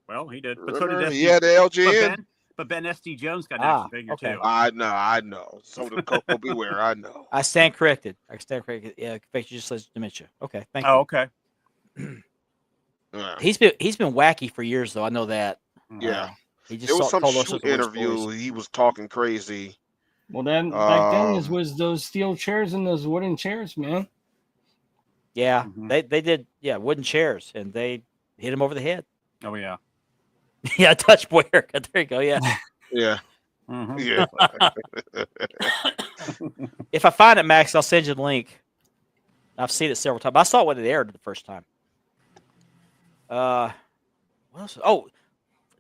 Well, he did, but so did Remember, SD. he had the LJN. But Ben SD Jones got an Ah, action figure okay. too. I know. So did Coco Beware. I know. I stand corrected. Yeah, infectious just says dementia. Okay, thank Oh, okay. Yeah. you. He's been wacky for years though. I know that. Yeah. He just There was some told us shoot some weird interview. stories. He was talking crazy. Well, then back then Um, was those steel chairs and those wooden chairs, man. Yeah, Mhm. they did. Yeah, wooden chairs, and they hit him over the head. Oh yeah. Yeah, touch boy haircut. There you go. Yeah. Yeah. Mhm. Yeah. If I find it, Max, I'll send you the link. I've seen it several times. I saw it when it aired the first time. What else? Oh,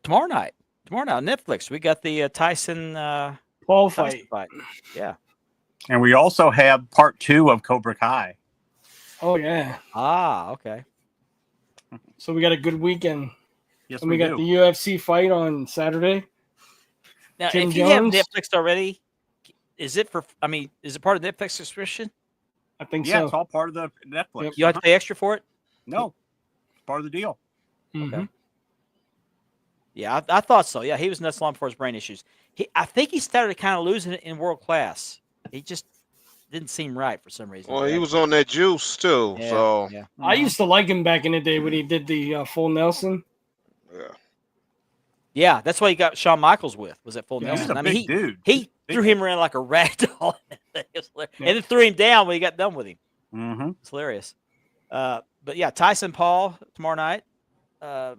tomorrow night. Tomorrow night on Netflix. We got the Tyson Paul Tyson fight. fight. Yeah. And we also have part 2 of Cobra Kai. Oh yeah. Ah, okay. So we got a good weekend. Yes, And we got do. the UFC fight on Saturday. Now, Jim if you have Jones? Netflix already, is it for? I mean, is it part of the Netflix subscription? I think Yeah, so. it's all part of the Netflix. Yep. You have to pay extra for it. No, it's part of the deal. Mhm. Yeah, I thought so. Yeah, he was nuts long for his brain issues. I think he started kind of losing it in world class. He just didn't seem right for some reason. Well, he was on that juice too. Yeah, So yeah. I used to like him back in the day when he did the full Nelson. yeah. Yeah, that's what he got Shawn Michaels with. Was at full Yeah. He's Nelson. a I mean, big dude. he Big threw him around like a rag doll, It was hilarious. Yeah. And then threw him down when he got done with him. Mm-hmm. It's hilarious. But yeah, Tyson Paul tomorrow night.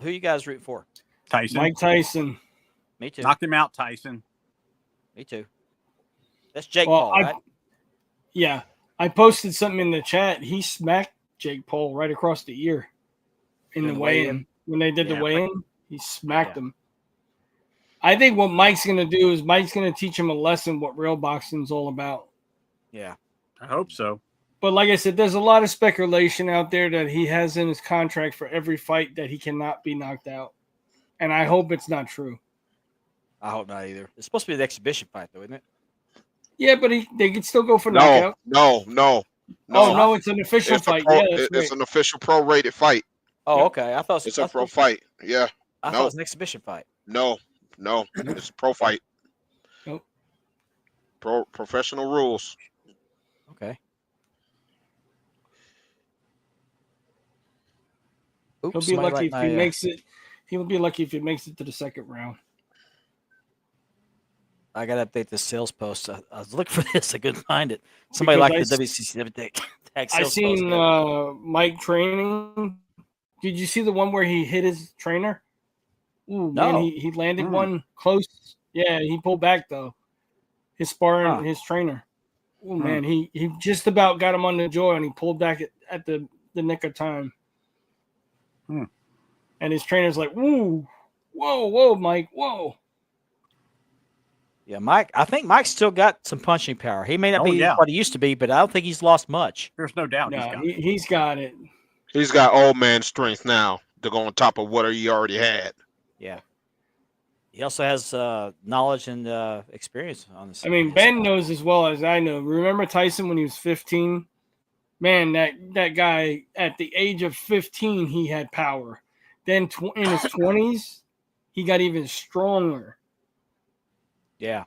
Who you guys root for? Tyson. Mike Tyson. Me too. Knocked him out, Tyson. Me too. That's Jake Well, Paul, right? Yeah, I posted something in the chat. He smacked Jake Paul right across the ear in In the the weigh-in. weigh-in? When they did Yeah. the weigh-in, he smacked Yeah. him. I think what Mike's going to do is Mike's going to teach him a lesson what real boxing's all about. Yeah. I hope so. But like I said, there's a lot of speculation out there that he has in his contract for every fight that he cannot be knocked out. And I hope it's not true. I hope not either. It's supposed to be an exhibition fight, though, isn't it? Yeah, but they could still go for No, knockout. no. Oh, no, it's an official It's a fight. pro, Yeah, that's it's right. an official pro-rated fight. Oh, Yep. okay. I thought It's a pro fight. Yeah. I thought it was an exhibition fight. No. It's a pro fight. Nope. Professional rules. Okay. He'll Oops, be somebody lucky like if he my, makes it. He'll be lucky if he makes it to the second round. I gotta update this sales post. I was looking for this. I couldn't find it. Somebody Because liked the WCC tag I sales seen post. Mike training. Did you see the one where he hit his trainer? Ooh, man, No. he landed one close. Yeah, he pulled back though. His sparring, his trainer. Oh man, he just about got him on the jaw, and he pulled back at the nick of time. And his trainer's like, "Woo, whoa, Mike, whoa." Yeah, Mike. I think Mike's still got some punching power. He may not be what he used to be, but I don't think he's lost much. There's no doubt. No, he's got it. He's got old man strength now to go on top of what he already had. Yeah. He also has knowledge and experience on this. I mean, Ben knows as well as I know. Remember Tyson when he was 15? Man, that guy at the age of 15, he had power. Then in his 20s, he got even stronger. Yeah.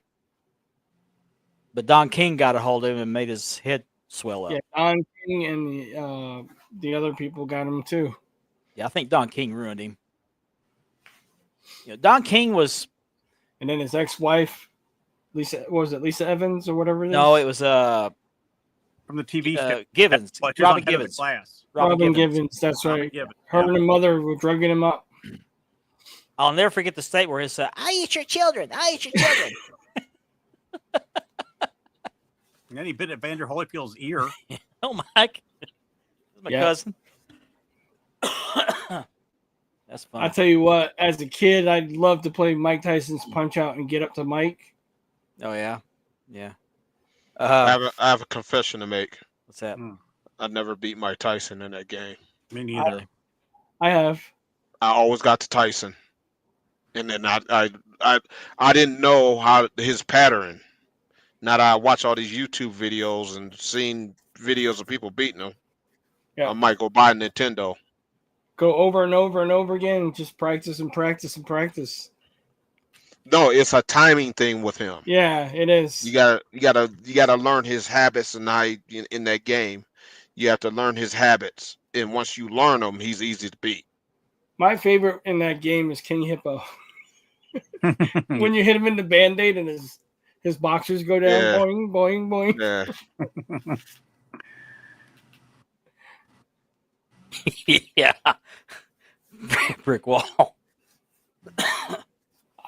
But Don King got a hold of him and made his head swell up. Yeah, Don King and the other people got him too. Yeah, I think Don King ruined him. You know, Don King was, and then his ex-wife, Lisa Evans or whatever it is? No, it was from the TV show. Givens. Robin Givens. Robin Givens, that's right. Her and her mother were drugging him up. I'll never forget the state where his I eat your children. I eat your children. And then he bit at Vander Holyfield's ear. Oh, Mike. My cousin. That's fun. I tell you what, as a kid, I'd love to play Mike Tyson's Punch Out and get up to Mike. Oh, yeah. Yeah. I have a confession to make. What's that? I never beat Mike Tyson in that game. Me neither. I have. I always got to Tyson. And then I didn't know how his pattern. Now that I watch all these YouTube videos and seen videos of people beating him, I might go buy a Nintendo. Go over and over and over again and just practice and practice and practice. No, it's a timing thing with him. Yeah, it is. You gotta learn his habits, and in that game, you have to learn his habits. And once you learn them, he's easy to beat. My favorite in that game is King Hippo. When you hit him in the Band-Aid and his boxers go down, boing, boing, boing. Yeah. Yeah. Brick wall.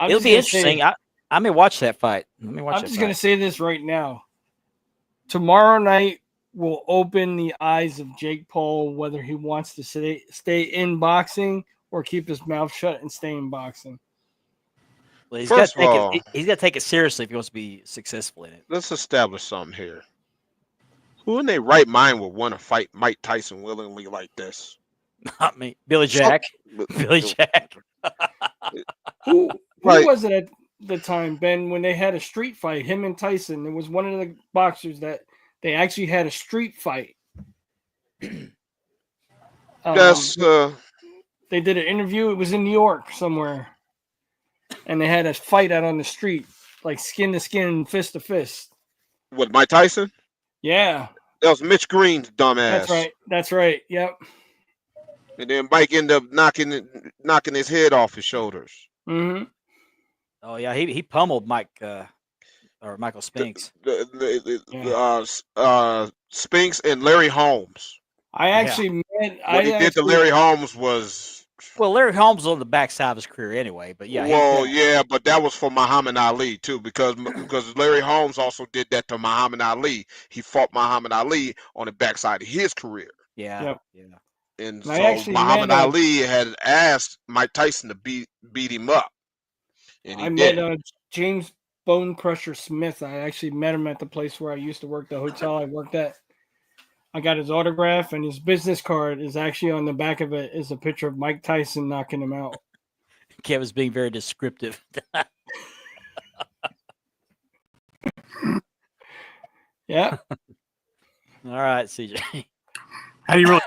It'll be interesting. I may watch that fight. I'm just going to say this right now. Tomorrow night will open the eyes of Jake Paul, whether he wants to stay in boxing or keep his mouth shut and stay in boxing. Well, he's got to take it seriously if he wants to be successful in it. Let's establish something here. Who in their right mind would want to fight Mike Tyson willingly like this? Not me. Billy Jack. Billy Jack. Who was it at the time, Ben, when they had a street fight, him and Tyson? It was one of the boxers that they actually had a street fight. They did an interview. It was in New York somewhere. And they had a fight out on the street, like skin to skin, fist to fist. With Mike Tyson? Yeah. That was Mitch Green's dumbass. That's right. Yep. And then Mike ended up knocking his head off his shoulders. Mm-hmm. Oh yeah, he pummeled Mike or Michael Spinks. Spinks and Larry Holmes. I actually met. What he did to Larry Holmes was. Well, Larry Holmes was on the backside of his career anyway, but yeah. Well, yeah, but that was for Muhammad Ali too, because Larry Holmes also did that to Muhammad Ali. He fought Muhammad Ali on the backside of his career. Yeah, yep. Yeah. And so Muhammad Ali had asked Mike Tyson to beat him up. And I met James Bone Crusher Smith. I actually met him at the place where I used to work, the hotel I worked at. I got his autograph, and his business card is actually on the back of it is a picture of Mike Tyson knocking him out. Kevin's being very descriptive. Yeah. All right, CJ. How do you really?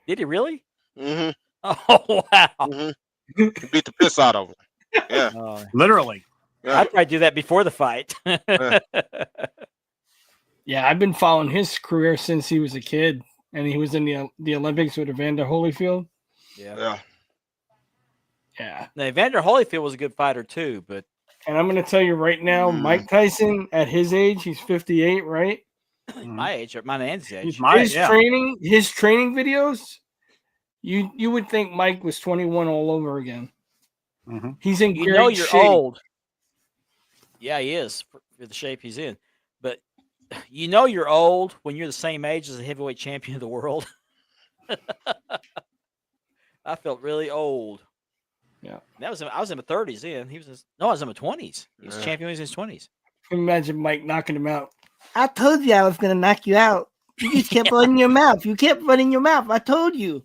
Did he really? Mm-hmm. Oh wow! Mm-hmm. Beat the piss out of him. Yeah, literally. Yeah. I'd probably do that before the fight. Yeah, I've been following his career since he was a kid, and he was in the Olympics with Evander Holyfield. Yeah. Yeah. Now, Evander Holyfield was a good fighter too, but And I'm going to tell you right now, Mike Tyson, at his age, he's 58, right? my age, or my Nancy's age. He's my His training videos, you would think Mike was 21 all over again. Mm-hmm. He's in You great know you're shape. old. Yeah, he is for the shape he's in. But you know you're old when you're the same age as the heavyweight champion of the world. I felt really old. Yeah. I was in my 30s then. I was in my 20s. He was champion when he was in his 20s. Imagine Mike knocking him out. I told you I was going to knock you out. You just kept running your mouth. You kept running your mouth. I told you.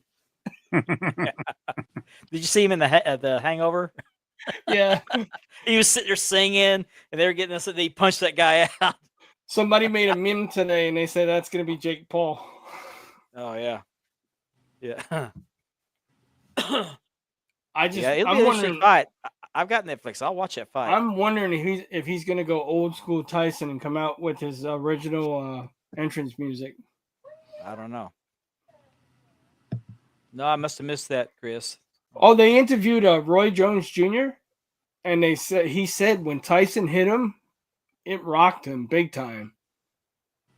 Did you see him in the Hangover? Yeah. He was sitting there singing, and they were getting this. And he punched that guy out. Somebody made a meme today, and they said that's going to be Jake Paul. Oh yeah, yeah. I'm It'll be an interesting wondering. fight. I've got Netflix. I'll watch that fight. I'm wondering if he's going to go old school Tyson and come out with his original entrance music. I don't know. No, I must have missed that, Chris. Oh, they interviewed Roy Jones Jr. and he said when Tyson hit him, it rocked him big time.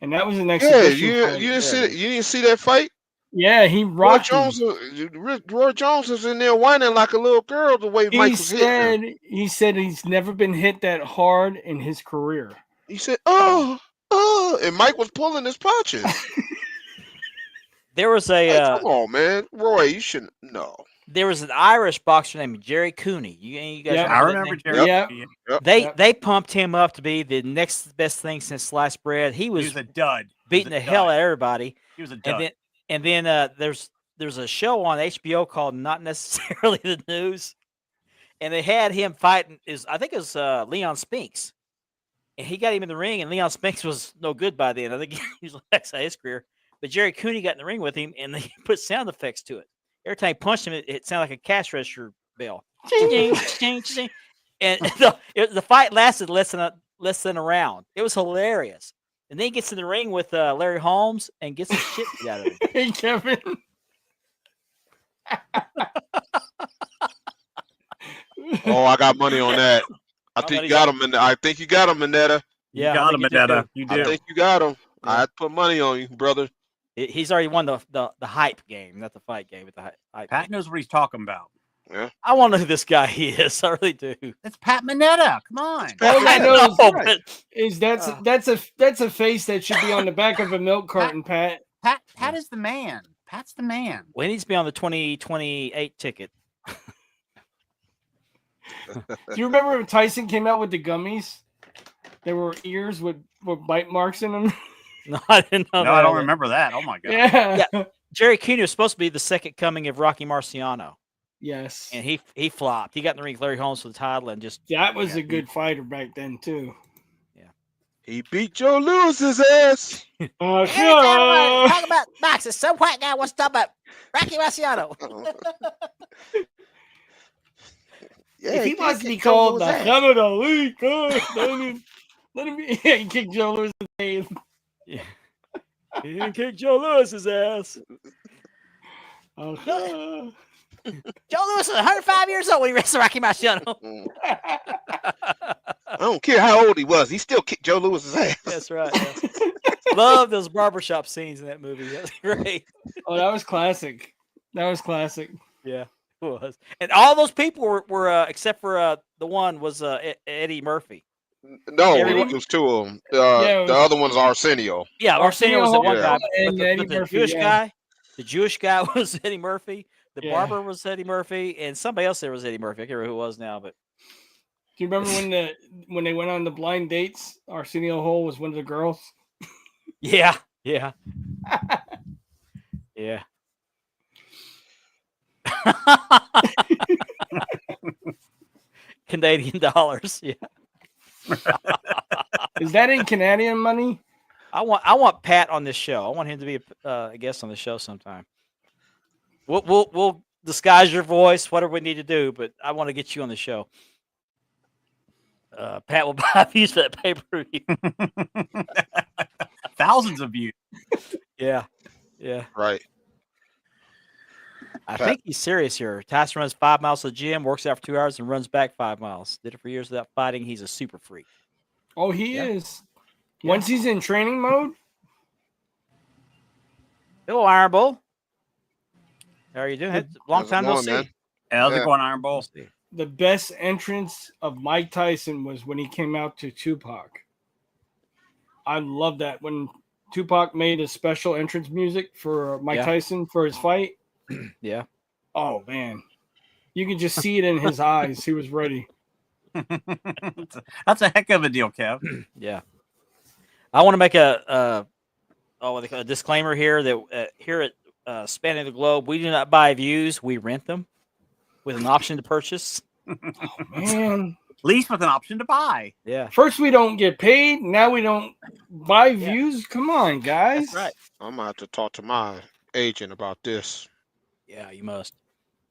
And that was an exhibition. Yeah, you didn't see that fight? Yeah, he rocked him. Roy Jones was in there whining like a little girl the way Mike was hitting him. He said he's never been hit that hard in his career. He said, and Mike was pulling his punches. There was come on, man. Roy, you shouldn't know. There was an Irish boxer named Jerry Cooney. You guys I remember Jerry. Yep. They pumped him up to be the next best thing since sliced bread. He was a dud. Beating the hell out of everybody. He was a dud. And then there's a show on HBO called Not Necessarily the News, and they had him fighting. I think it was Leon Spinks, and he got him in the ring, and Leon Spinks was no good by then. I think he was next his career. But Jerry Cooney got in the ring with him, and they put sound effects to it. Every time he punched him, it sounded like a cash register bell. Ching, ching, ching. And the fight lasted less than a round. It was hilarious. And then he gets in the ring with Larry Holmes and gets the shit beat out of him. Hey, Kevin. Oh, I got money on that. I think you got him, Manetta. Yeah, you got him, Manetta. You did. I think you got him. Yeah. I put money on you, brother. He's already won the hype game, not the fight game. But the hype. Pat knows what he's talking about. Yeah. I want to know who this guy is. I really do. It's Pat Manetta. Come on. I know. Right. That's a face that should be on the back of a milk carton, Pat. Pat is the man. Pat's the man. Well, he needs to be on the 2028 ticket. Do you remember when Tyson came out with the gummies? There were ears with bite marks in them. No, I didn't know. No, I don't remember that. Oh my god. Yeah. Jerry Cooney was supposed to be the second coming of Rocky Marciano. Yes. And he flopped. He got in the ring with Larry Holmes for the title and just that was a good fighter back then too. Yeah. He beat Joe Louis's ass. Oh, sure. Talk about boxing. Some white guy wants to talk about Rocky Marciano. Yeah, if he wants to be called the Muhammad Ali, let him be. Yeah, he kicked Joe Louis's ass. Yeah. He didn't kick Joe Louis's ass. Oh, Joe Louis was 105 years old when he wrestled Rocky Marciano. I don't care how old he was. He still kicked Joe Louis's ass. That's right. Yeah. Love those barbershop scenes in that movie. That was great. Oh, that was classic. Yeah, it was. And all those people were except for the one was Eddie Murphy. No, it was two of them. The other one's Arsenio. Yeah, Arsenio was the one guy. And Eddie the Murphy, Jewish guy. The Jewish guy was Eddie Murphy. The Yeah. barber was Eddie Murphy, and somebody else there was Eddie Murphy. I can't remember who it was now, but Do you remember when they went on the blind dates? Arsenio Hall was one of the girls. yeah. Canadian dollars. Yeah. Is that in Canadian money? I want Pat on this show. I want him to be a guest on the show sometime. We'll disguise your voice, whatever we need to do, but I want to get you on the show. Pat will buy views for that pay-per-view. Thousands of views. Yeah. Right. I Pat. think he's serious here. Tyson runs 5 miles to the gym, works out for 2 hours, and runs back 5 miles. Did it for years without fighting. He's a super freak. Oh, he Yeah. is. Once he's in training mode, Hello, Iron Bull. How are you doing? It's a long How's it time no going, see. man? How's Yeah. it going, Iron Bull? the best entrance of Mike Tyson was when he came out to Tupac. I love that when Tupac made a special entrance music for Mike Yeah. Tyson for his fight. Yeah. Oh man, you could just see it in his eyes. He was ready. That's a heck of a deal, Kev. Yeah. I want to make a disclaimer here that here at Spanning the Globe, we do not buy views. We rent them with an option to purchase. Man, Lease with an option to buy. Yeah. first we don't get paid. Now we don't buy views. Come on, guys. That's right. I'm gonna have to talk to my agent about this. Yeah, you must.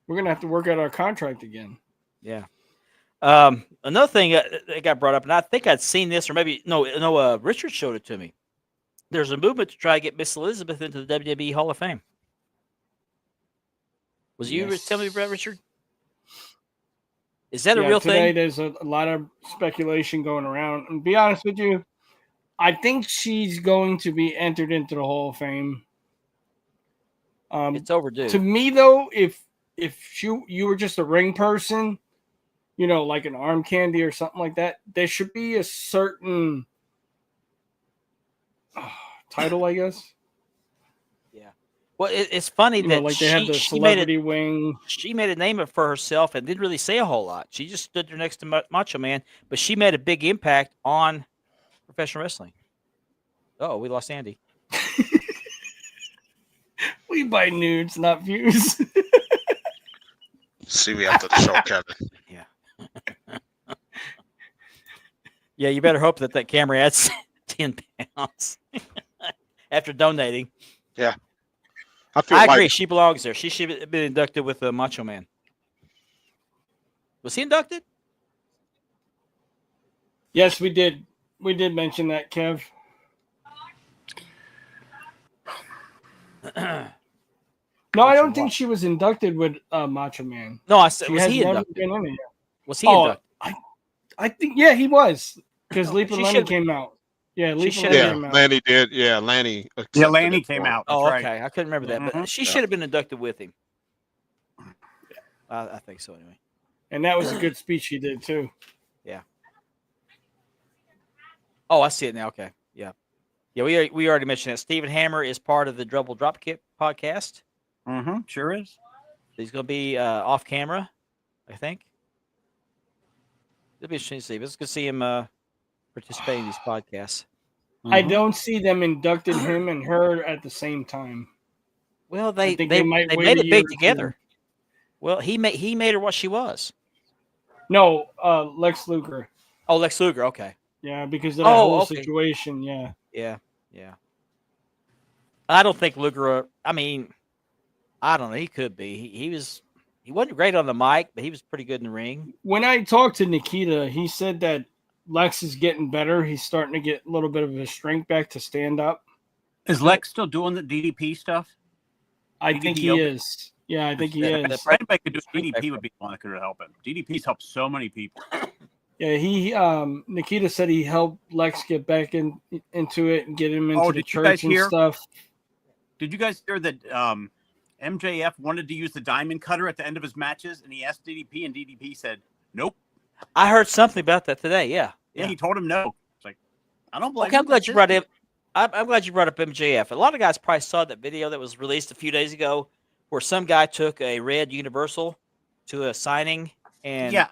We're gonna have to work out our contract again. Yeah. Another thing that got brought up, and I think I'd seen this, or maybe no, Richard showed it to me. There's a movement to try to get Miss Elizabeth into the WWE Hall of Fame. Was you Yes. telling me about Richard? Is that a Yeah, real today thing? there's a lot of speculation going around. And to be honest with you, I think she's going to be entered into the Hall of Fame. It's overdue. To me, though, if you were just a ring person, you know, like an arm candy or something like that, there should be a certain title, I guess. Well, it's funny You know, that like they have the she made celebrity wing. she made a name for herself and didn't really say a whole lot. She just stood there next to Macho Man, but she made a big impact on professional wrestling. Oh, we lost Andy. We buy nudes, not views. See me after the show, Kevin. Yeah, you better hope that camera adds 10 pounds after donating. I feel I like agree. She belongs there. She should have been inducted with the Macho Man. Was he inducted? Yes, we did. We did mention that, Kev. No, I don't think she was inducted with Macho Man. No, I said, She was has he never inducted? been in it. Was he Oh, inducted? I think, yeah, he was. Because No, Leap she and Lenny should've- came out. Yeah, Leap and should've Lenny yeah, came out. Lanny did. Yeah, Lanny. Yeah, accepted Lanny it came for him. out. Oh, That's okay. right. I couldn't remember that, but Mhm. she should have been inducted with him. I think so, anyway. And that was a good speech he did, too. Oh, I see it now. Okay, yeah. We already mentioned that. Stephen Hammer is part of the Double Dropkick podcast. Mm-hmm. Sure is. He's going to be off camera, I think. It'll be interesting to see. Let's go see him participate in these podcasts. I don't see them inducting him and her at the same time. Well, they think they, they might they wait made a it year big or two. together. Well, he made her what she was. No, Lex Luger. Oh, Lex Luger. Okay. Yeah, because of that Oh, whole okay. situation. Yeah. Yeah. I don't think Luger. I mean, I don't know. He could be. He wasn't great on the mic, but he was pretty good in the ring. When I talked to Nikita, he said that Lex is getting better. He's starting to get a little bit of his strength back to stand up. Is Lex still doing the DDP stuff? I Think think he he opened- is. Yeah, I think he Yeah, is. that's If anybody could do DDP, would be the one that could help him. DDP's helped so many people. Yeah, he Nikita said he helped Lex get back into it and get him into the did you guys church and hear? stuff. Did you guys hear that MJF wanted to use the diamond cutter at the end of his matches, and he asked DDP, and DDP said nope. I heard something about that today. Yeah. Yeah, he told him no. It's like, I don't blame Okay, I'm him. glad That's you his brought deal. up. I'm glad you brought up MJF. A lot of guys probably saw that video that was released a few days ago, where some guy took a red Universal to a signing and Yeah,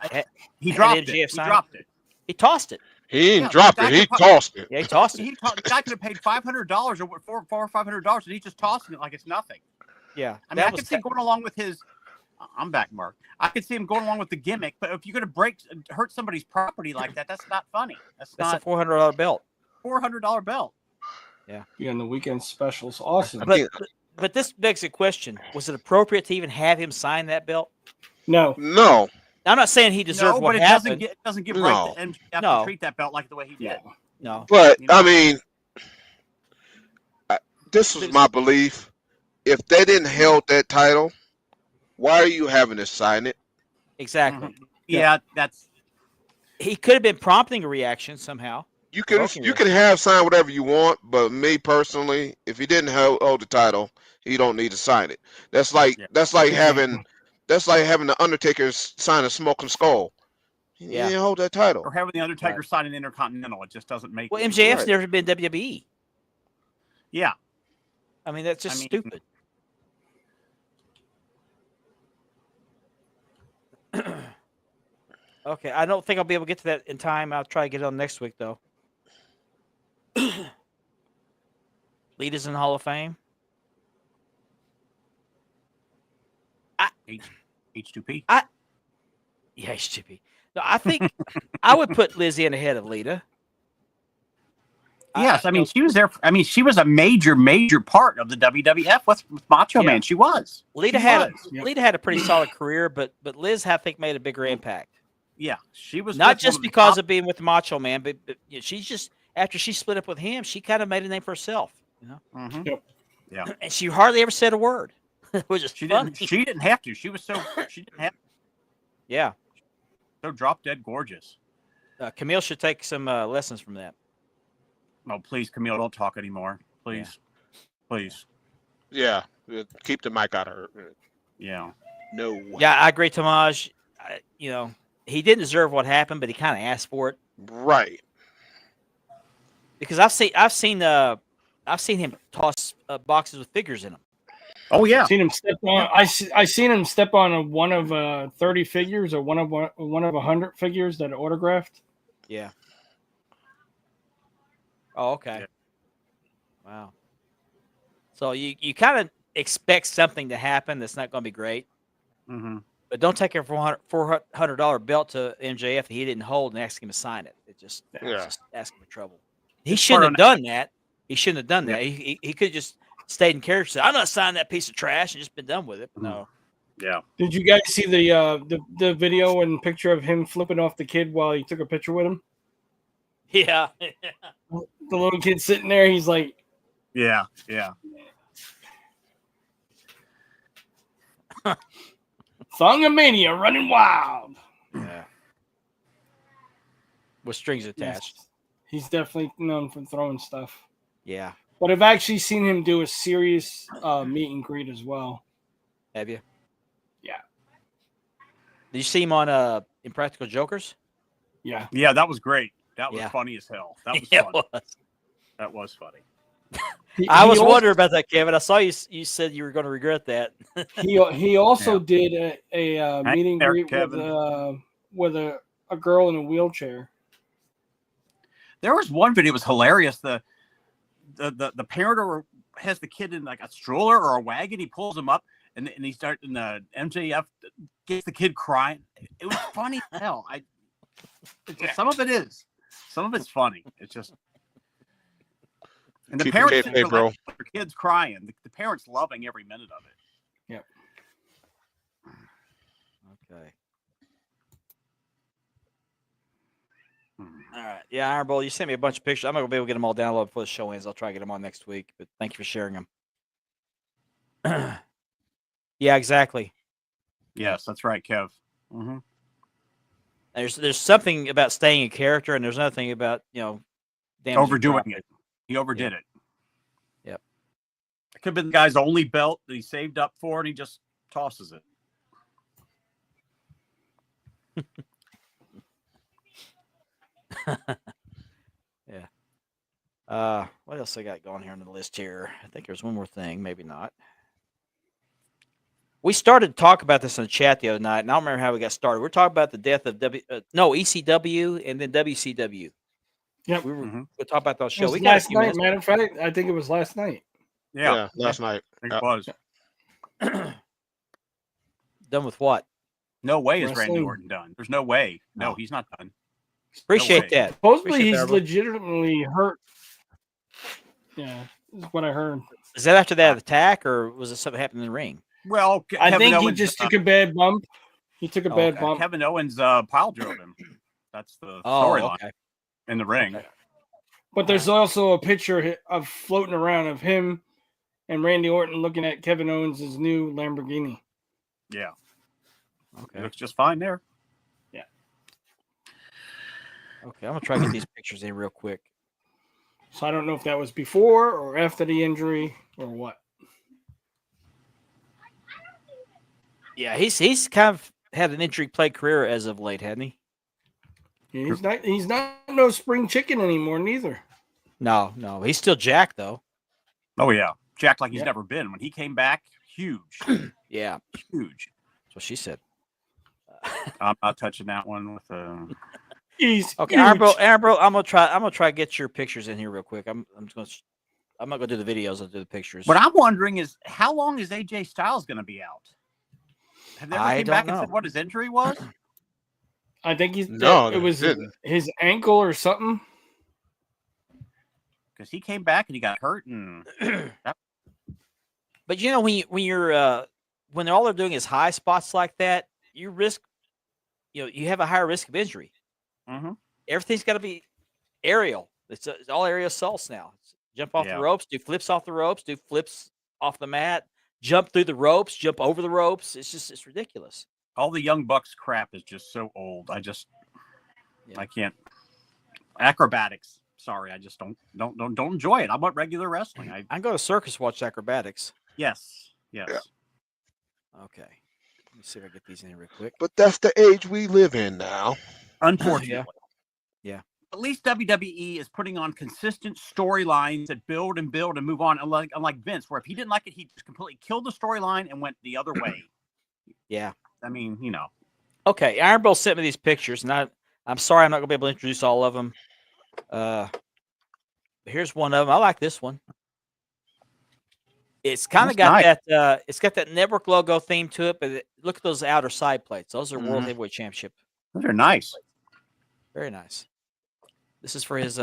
he and dropped it. MJF He signed dropped it. he tossed it. He didn't Yeah, drop that it. He could tossed it. Yeah, he tossed it. The guy could have paid $500 or $400 or $500, and he's just tossing it like it's nothing. Yeah, I mean, I could see him going along with his. I'm back, Mark. I could see him going along with the gimmick, but if you're going to hurt somebody's property like that, that's not funny. That's that's not a $400 belt. $400 belt. Be on the weekend specials. Awesome. But this begs a question: was it appropriate to even have him sign that belt? No. No, I'm not saying he deserved No, what but it happened. doesn't give No. right to MJF No. to treat that belt like the way he did. No, but You know? I mean, this was my belief. If they didn't held that title, Why are you having to sign it? Exactly. Yeah, that's He could have been prompting a reaction somehow. You can Provoking you can have sign whatever you want, but me personally, if he didn't hold the title, he don't need to sign it. That's like Yeah. having the Undertaker sign a smoking skull. He Yeah. didn't hold that title. or having the Undertaker sign an Intercontinental. It just doesn't make. Well, MJF's Right. never been WWE. Yeah. I mean, that's just stupid. Okay, I don't think I'll be able to get to that in time. I'll try to get it on next week, though. Lita's in the Hall of Fame. H2P. Yeah, HTP. No, I think I would put Lizzie in ahead of Lita. Yes, I mean she was there. I mean she was a major part of the WWF with Macho Yeah. Man. She was. Lita She had was. Lita had a pretty solid career, but Liz, I think, made a bigger impact. Yeah, she was Not with just one of the because top- of being with Macho Man, but she's just after she split up with him, she kind of made a name for herself, you know. Mhm. And she hardly ever said a word, which is She funny. didn't. She didn't have to. She was so. She didn't have Yeah, so drop dead gorgeous. Camille should take some lessons from that. Oh please, Camille, don't talk anymore. Please, please. Yeah, keep the mic out of her. Yeah. No. Yeah, I agree, Tomaj. You know, he didn't deserve what happened, but he kind of asked for it. Right. Because I've seen him toss boxes with figures in them. Oh yeah. Seen him step on. I seen him step on one of 30 figures or one of 100 figures that are autographed. Yeah. Oh, okay. Yeah. Wow. So you kind of expect something to happen that's not going to be great, Mm-hmm. but don't take a $400 belt to MJF that he didn't hold and ask him to sign it. It's just asking for trouble. He It's shouldn't part have done that. He shouldn't have done that. He could have just stayed in character. Said, I'm not signing that piece of trash and just been done with it. But no. Yeah. Did you guys see the video and picture of him flipping off the kid while he took a picture with him? Yeah. The little kid sitting there, he's like, Yeah. Yeah. Thongamania running wild. Yeah. With strings attached. Yes. He's definitely known for throwing stuff. Yeah. But I've actually seen him do a serious meet and greet as well. Have you? Yeah. Did you see him on Impractical Jokers? Yeah. Yeah. That was great. That was Yeah. funny as hell. That was Yeah, fun. it was. That was funny. I was also- wondering about that, Kevin. I saw you said you were going to regret that. He also Yeah. did a meet and there, greet Kevin. with a girl in a wheelchair. There was one video. It was hilarious. The parent has the kid in like a stroller or a wagon. He pulls him up, and he starts. And the MJF gets the kid crying. It was funny as hell. Some of it is. Some of it's funny. It's just. And the Keep your parents kid think safe, they're bro. like, their kids crying. The parents loving every minute of it. Yep. Okay. All right. Yeah, Iron Bowl, you sent me a bunch of pictures. I'm not going to be able to get them all downloaded before the show ends. I'll try to get them on next week, but thank you for sharing them. Yeah, exactly. Yes, that's right, Kev. Mm-hmm. There's something about staying in character, and there's another thing about, damaging Overdoing property. it. He overdid it. Yep. It could have been the guy's only belt that he saved up for, and he just tosses it. Yeah. What else I got going here on the list here? I think there's one more thing, maybe not. We started to talk about this in the chat the other night, and I don't remember how we got started. We're talking about the death of ECW and then WCW. Yep. We were Mhm. we'll talk about those It shows. was We got a last few night. minutes. Matter of fact, I think it was last night. Yeah, last night. I think it was. Done with what? No way is Randy Wrestling. Orton done. There's no way. No, No. he's not done. Appreciate way. that. Supposedly Appreciate he's that, bro. legitimately hurt. Yeah, is what I heard. Is that after that attack, or was it something happened in the ring? Well, I Kevin think he Owens, just took a bad bump. He took a Oh, bad okay. bump. Kevin Owens pile drove him. That's the Oh, storyline okay. in the ring. Okay. But there's also a picture of floating around of him and Randy Orton looking at Kevin Owens' new Lamborghini. Yeah, it Okay. looks just fine there. Okay. I'm gonna try to get these pictures in real quick. So I don't know if that was before or after the injury or what. Yeah, he's kind of had an injury plagued career as of late, hadn't he? He's not no spring chicken anymore, neither. No, he's still Jack though. Oh yeah, jacked like he's Yeah. never been. When he came back, huge, Yeah, huge. that's what she said. I'm not touching that one with He's Okay, huge. Aaron Bro, I'm gonna try to get your pictures in here real quick. I'm not gonna do the videos. I'll do the pictures. What I'm wondering is how long is AJ Styles going to be out? Have they ever I came don't back and know. said what his injury was? I think he's No, it they was didn't. his ankle or something. Because he came back and he got hurt, and But you know when all they're doing is high spots like that, you risk, you have a higher risk of injury. Mhm. Everything's got to be aerial. It's all area assaults now. Jump off Yeah. the ropes, do flips off the ropes, do flips off the mat, jump through the ropes, jump over the ropes. It's ridiculous. all the Young Bucks crap is just so old. I Yeah. I can't. Acrobatics. Sorry, I just don't enjoy it. I want regular wrestling. I can go to circus watch acrobatics. Yes. Yeah. Okay, let me see if I get these in real quick. But that's the age we live in now. Unfortunately. Yeah. At least WWE is putting on consistent storylines that build and move on. Unlike Vince, where if he didn't like it, he just completely killed the storyline and went the other way. Yeah. I mean, Okay, Iron Bro sent me these pictures, and I'm sorry I'm not gonna be able to introduce all of them. Here's one of them. I like this one. It's kind of That's got nice. that. It's got that network logo theme to it, but look at those outer side plates. Those are World Mhm. Heavyweight Championship. Those are nice. Very nice. This is for his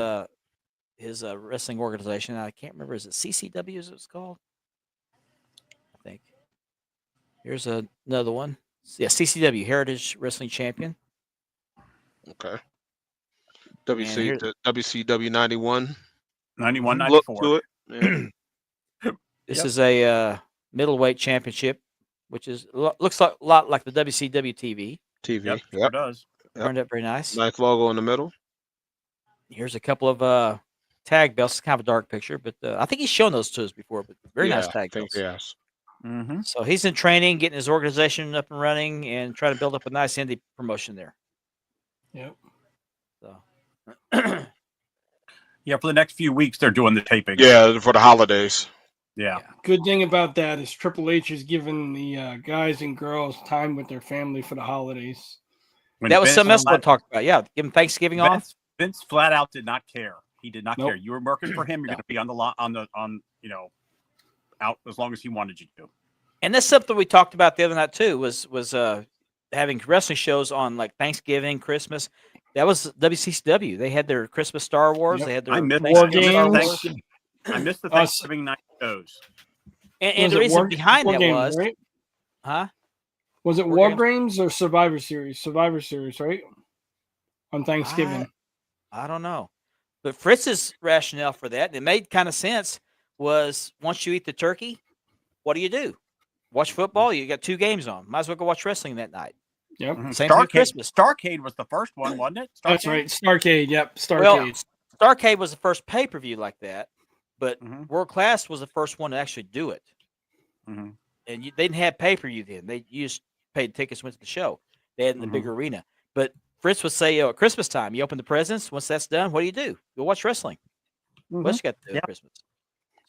wrestling organization. I can't remember. Is it CCW? Is it's called? I think. Here's another one. Yeah, CCW Heritage Wrestling Champion. Okay. here's- WCW 91. 91, Look 94. to it. Yeah. This Yep. is a middleweight championship, which is looks a lot like the WCW TV. TV. Yep, sure Yep. does. Yep. Turned out very nice. Nice logo in the middle. Here's a couple of tag belts. It's kind of a dark picture, but I think he's shown those to us before. But very nice Yeah, tag I think belts. yes. Mm-hmm. So he's in training, getting his organization up and running, and trying to build up a nice indie promotion there. Yep. So Yeah, for the next few weeks, they're doing the taping. Yeah, for the holidays. Yeah. Good thing about that is Triple H is giving the guys and girls time with their family for the holidays. When that was Vince something else flat- we talked about. Yeah, give him Thanksgiving off. Vince flat out did not care. He did not Nope. care. You were working for him. You're going to be on the lot out as long as he wanted you to. And that's something we talked about the other night too. Was having wrestling shows on like Thanksgiving, Christmas. That was WCCW. They had their Christmas Star Wars. Yep. They had their I missed War Thanksgiving Star games. Wars. I missed the Us. Thanksgiving night shows. And Was the it reason behind War that Games, was, right? huh? Was it War War Games? Games or Survivor Series? Survivor Series, right? On Thanksgiving. I don't know. But Fritz's rationale for that, and it made kind of sense, was once you eat the turkey, what do? Watch football? You got 2 games on. Might as well go watch wrestling that night. Yep. Mhm. Same thing with Christmas. Starcade was the first one, wasn't it? That's Starrcade? right. Starcade. Yep. Starcade. Well, Starcade was the first pay-per-view like that, but Mhm. World Class was the first one to actually do it. Mhm. And they didn't have pay-per-view then. You just paid tickets, went to the show. They had it in the Mhm. big arena. But Fritz would say, at Christmas time, you open the presents. Once that's done, what do? Go watch wrestling. What else you got to do Yep. at Christmas?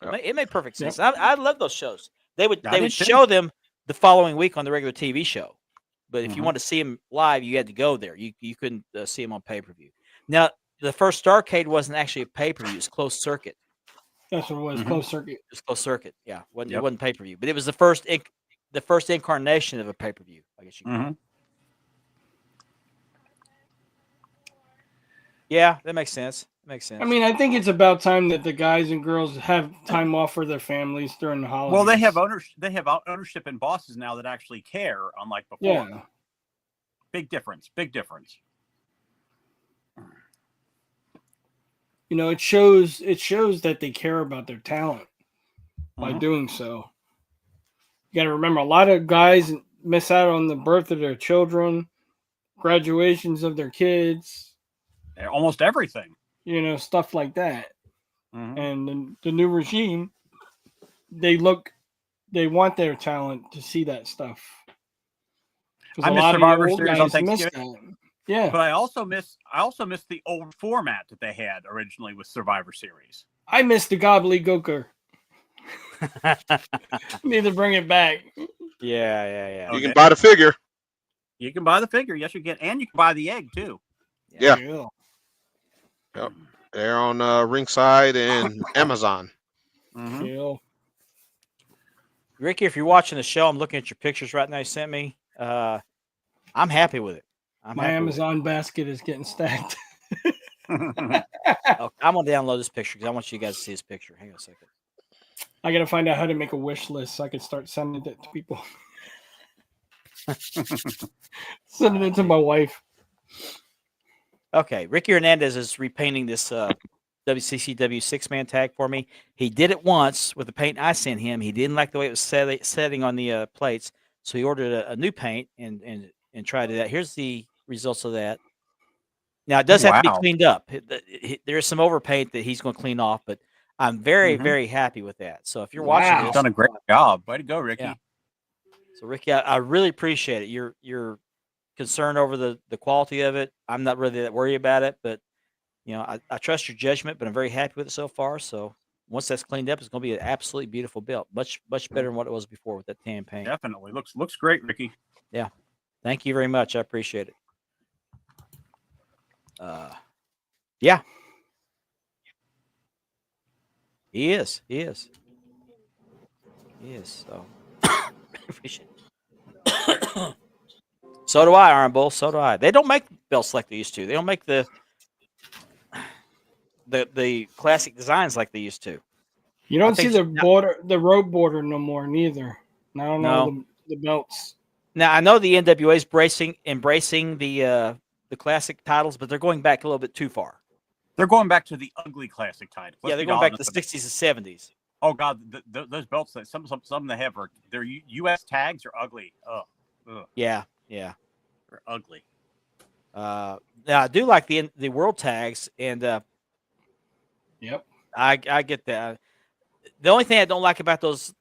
So Yep. it made perfect Yep. sense. I love those shows. They would I did too. show them the following week on the regular TV show. But if you Mhm. wanted to see them live, you had to go there. You couldn't see them on pay-per-view. Now, the first Starcade wasn't actually a pay-per-view. It was closed circuit. That's what it was. Mhm. Closed circuit. It was closed circuit. Yeah, it Yep. wasn't pay-per-view. But it was the first incarnation of a pay-per-view, I guess you could call it. Mhm. Yeah, that makes sense. I mean, I think it's about time that the guys and girls have time off for their families during the holidays. Well, they have ownership. They have ownership and bosses now that actually care, unlike before. Yeah. Big difference. Big difference. You know, it shows that they care about their talent by Mhm. doing so. You got to remember, a lot of guys miss out on the birth of their children, graduations of their kids, Almost everything. Stuff like that. Mhm. And the new regime, they want their talent to see that stuff. I A miss lot of the Survivor old Series on guys miss Thanksgiving. that. Yeah, But I also miss the old format that they had originally with Survivor Series. I miss the gobbledygooker. Need to bring it back. Yeah. You Okay. can buy the figure. You can buy the figure, yes, you can, and you can buy the egg too. Yeah. Yeah. They're on Ringside and Amazon. Mhm. Yeah. Ricky, if you're watching the show, I'm looking at your pictures right now you sent me. I'm happy with it. My Amazon basket is getting stacked. Okay, I'm gonna download this picture because I want you guys to see this picture. Hang on a second. I gotta find out how to make a wish list so I can start sending it to people. Sending it to my wife. Okay, Ricky Hernandez is repainting this WCCW 6-man tag for me. He did it once with the paint I sent him. He didn't like the way it was setting on the plates, so he ordered a new paint and tried that. Here's the results of that. Now, it does have to be Wow. cleaned up. There's some overpaint that he's going to clean off, but I'm very, Mhm. very happy with that. So if you're Wow. watching You've this, done a great job. Way to go, Ricky. Yeah. so Ricky, I really appreciate it. You're concerned over the quality of it. I'm not really that worried about it, but I trust your judgment. But I'm very happy with it so far. So once that's cleaned up, it's going to be an absolutely beautiful belt, much better than what it was before with that tan paint. Definitely looks great, Ricky. Thank you very much. I appreciate it. Yeah. He is. So appreciate it. So do I, Iron Bull. So do I. They don't make belts like they used to. They don't make the classic designs like they used to. You don't see think- the road border no more, neither. And I don't know the belts. Now I know the NWA is embracing the classic titles, but they're going back a little bit too far. They're going back to the ugly classic titles. Yeah, they're going back to the 60s and 70s. Oh God, those belts that some they have are their U.S. tags are ugly. Ugh, Yeah. they're ugly. Now I do like the world tags, and Yep. I get that. The only thing I don't like about those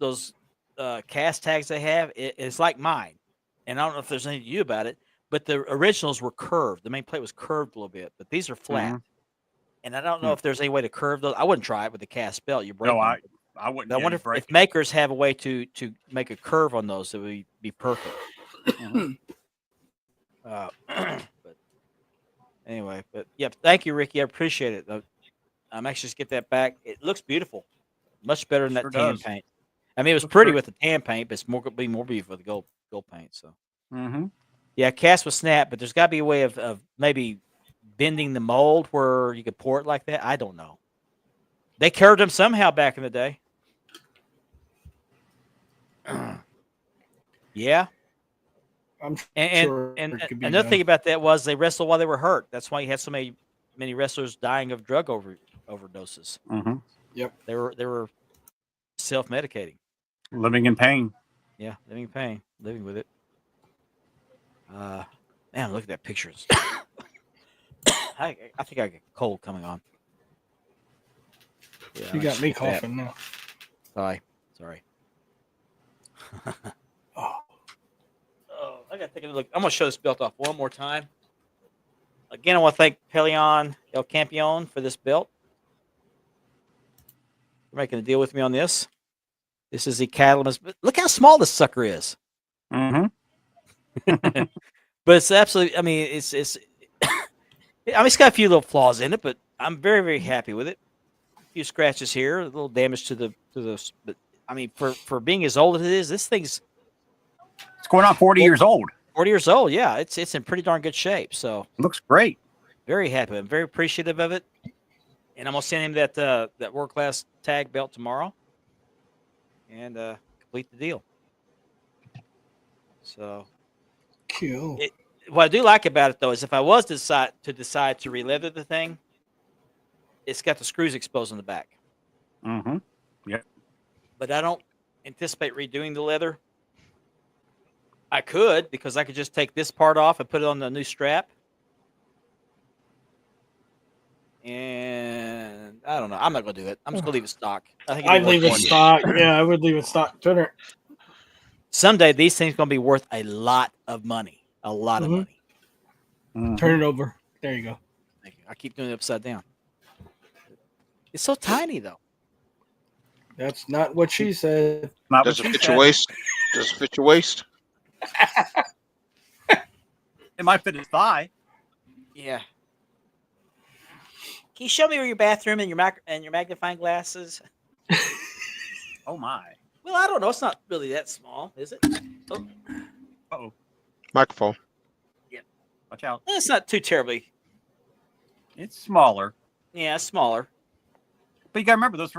cast tags they have is like mine, and I don't know if there's anything to you about it, but the originals were curved. The main plate was curved a little bit, but these are flat. Mhm. And I don't know if there's any way to curve those. I wouldn't try it with the cast belt. You break No, them. I wouldn't. I wonder if makers have a way to make a curve on those that would be perfect. But anyway, thank you, Ricky. I appreciate it. I'm anxious to get that back. It looks beautiful, much better than Sure that tan does. paint. I mean, it was Looks pretty great. with the tan paint, but it's more beautiful with the gold paint. So Mm-hmm. yeah, cast with snap, but there's got to be a way of maybe bending the mold where you could pour it like that. I don't know. They curved them somehow back in the day. Yeah. I'm And sure and it could be another done. thing about that was they wrestled while they were hurt. That's why you had so many wrestlers dying of drug overdoses. Mm-hmm. They were self-medicating. Living in pain. Yeah, living in pain, living with it. Man, look at that picture. I think I get a cold coming on. Yeah, You got me let's get that. coughing now. Sorry. Oh. Oh, I gotta take a look. I'm gonna show this belt off one more time. Again, I want to thank Pelion El Campeon for this belt. They're making a deal with me on this. This is the Catalyst. Look how small this sucker is. Mm-hmm. But it's absolutely. I mean, it's. It's got a few little flaws in it, but I'm very, very happy with it. A few scratches here, a little damage to the. But I mean, for being as old as it is, this thing's It's going on 40 years old. 40 years old. Yeah, it's in pretty darn good shape. So Looks great. very happy. I'm very appreciative of it, and I'm gonna send him that world class tag belt tomorrow, and complete the deal. So Cool. what I do like about it though is if I was to decide to re-leather the thing, it's got the screws exposed on the back. Mm-hmm. But I don't anticipate redoing the leather. I could, because I could just take this part off and put it on the new strap. And I don't know. I'm not going to do it. I'm just going to leave it stock. I think I'd leave it stock. Yeah, I would leave it stock. Turner. Someday these things going to be worth a lot of money. A lot of money. Turn it over. There you go. Thank you. I keep doing it upside down. It's so tiny, though. That's not what she said. Not Does what it she fit said. your waist? Does it fit your waist? It might fit his thigh. Yeah. Can you show me where your bathroom and your magnifying glasses? Oh my. Well, I don't know. It's not really that small, is it? Oh, Uh-oh. Microphone. Watch out. it's not too terribly. It's smaller. Yeah, it's smaller. But you gotta remember those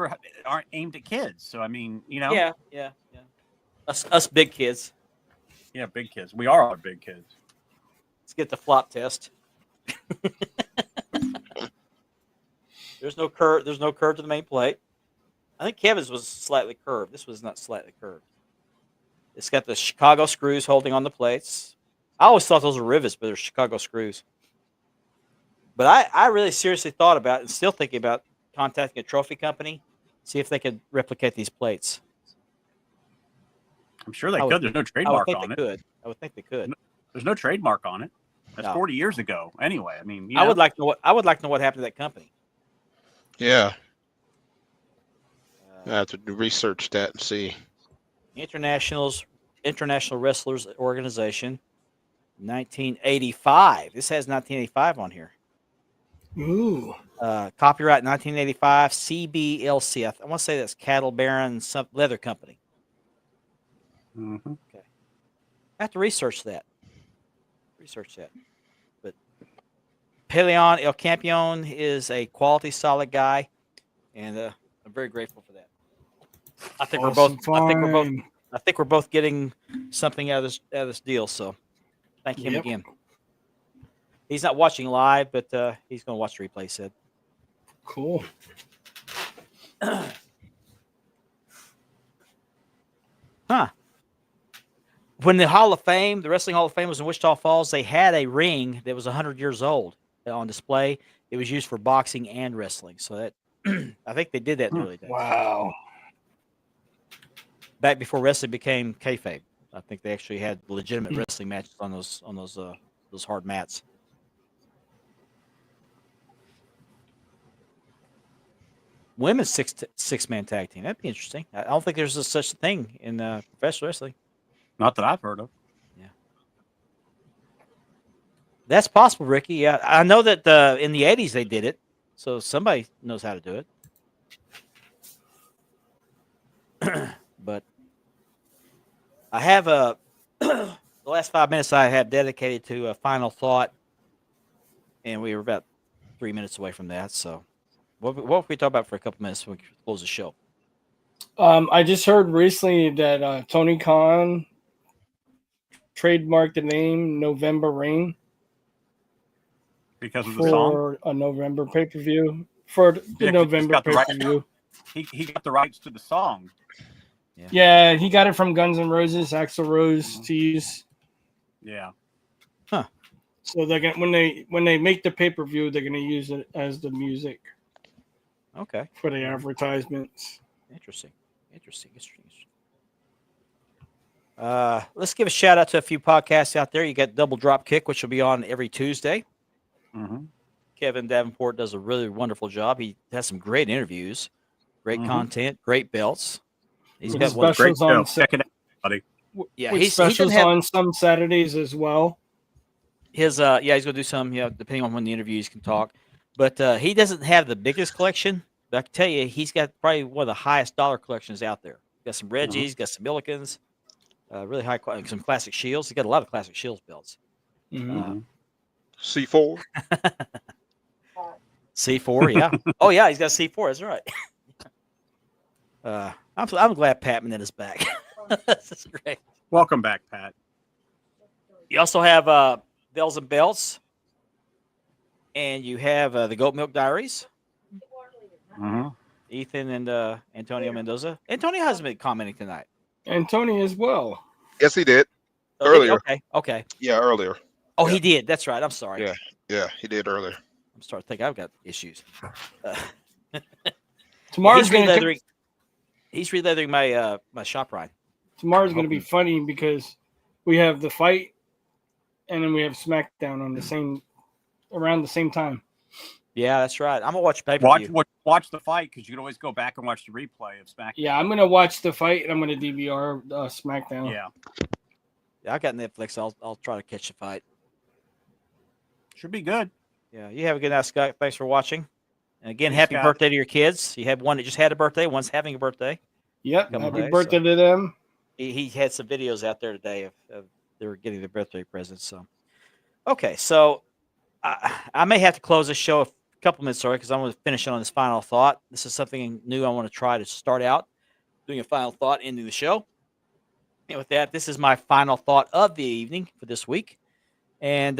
aren't aimed at kids. So I mean, you know. Yeah. Us big kids. Yeah, big kids. We are all big kids. Let's get the flop test. There's no curve. There's no curve to the main plate. I think Kevin's was slightly curved. This was not slightly curved. It's got the Chicago screws holding on the plates. I always thought those were rivets, but they're Chicago screws. But I really seriously thought about and still thinking about contacting a trophy company, see if they could replicate these plates. I'm sure they I would could. There's no I would trademark think on they it. could. I would think they could. There's no trademark on it. That's No. 40 years ago. Anyway, I mean, you I know, would like to know what happened to that company. Yeah. I have to research that and see. International Wrestlers Organization, 1985. This has 1985 on here. Ooh. Copyright 1985, CBLC. I want to say that's Cattle Baron Leather Company. Mhm. I have to research that. But Peleon El Campeon is a quality, solid guy, and I'm very grateful for that. I think we're both getting something out of this deal. So thank him Yep. again. He's not watching live, but he's going to watch the replay. He said. Cool. Huh. When the Hall of Fame, the Wrestling Hall of Fame was in Wichita Falls, they had a ring that was 100 years old on display. It was used for boxing and wrestling. So that I think they did that in the early days. Wow. Back before wrestling became kayfabe. I think they actually had legitimate wrestling matches on those hard mats. Women's six-man tag team. That'd be interesting. I don't think there's such a thing in professional wrestling. Not that I've heard of. That's possible, Ricky. Yeah, I know that in the 80s they did it, so somebody knows how to do it. But I have the last 5 minutes I have dedicated to a final thought, and we were about 3 minutes away from that. So, what can we talk about for a couple minutes when we close the show? I just heard recently that Tony Khan trademarked the name November Rain Because of the song. for a November pay-per-view. For the Yeah, 'cause he's November got the right- pay-per-view. He got the rights to the song. Yeah, he got it from Guns N' Roses, Axl Rose to use. Yeah. So they're gonna when they make the pay-per-view, they're gonna use it as the music Okay, for the advertisements. interesting. Let's give a shout out to a few podcasts out there. You got Double Drop Kick, which will be on every Tuesday. Mm-hmm. Kevin Davenport does a really wonderful job. He has some great interviews, great content, great belts. He's With got one. specials Great show. on Check it out, buddy. Yeah, with he doesn't specials have on some Saturdays as well. his. He's going to do some. Depending on when the interviews can talk. But he doesn't have the biggest collection. But I can tell you, he's got probably one of the highest dollar collections out there. Got some Reggies, got some Millikens, really high quality, some classic Shields. He's got a lot of classic Shields belts. Mm-hmm. C4. C4, yeah. Oh yeah, he's got C4. That's right. I'm glad Pat Manette is back. This is great. Welcome back, Pat. You also have Bells and Belts, and you have the Goat Milk Diaries. Mm-hmm. Ethan and Antonio Mendoza. Antonio hasn't been commenting tonight. And Tony as well. Yes, he did. Oh, did he? Earlier. Okay. Yeah, earlier. Oh, Yeah. he did. That's right. I'm sorry. Yeah. Yeah, he did earlier. I'm starting to think I've got issues. Tomorrow's he's gonna releathering. He's releathering my my shop ride. tomorrow's gonna be funny because we have the fight, and then we have SmackDown on the same around the same time. Yeah, that's right. I'm gonna watch pay per view. Watch the fight because you can always go back and watch the replay of SmackDown. Yeah, I'm gonna watch the fight and I'm gonna DVR SmackDown. Yeah, Yeah, I got Netflix. I'll try to catch the fight. should be good. Yeah, you have a good night, Scott. Thanks for watching. And again, Thanks, happy Scott. birthday to your kids. You had one that just had a birthday. One's having a birthday. Yep. Couple Happy days, birthday to them. He had some videos out there today of they were getting their birthday presents. So, okay, so I may have to close this show a couple minutes early because I'm going to finish on this final thought. This is something new I want to try to start out doing a final thought into the show. And with that, this is my final thought of the evening for this week. And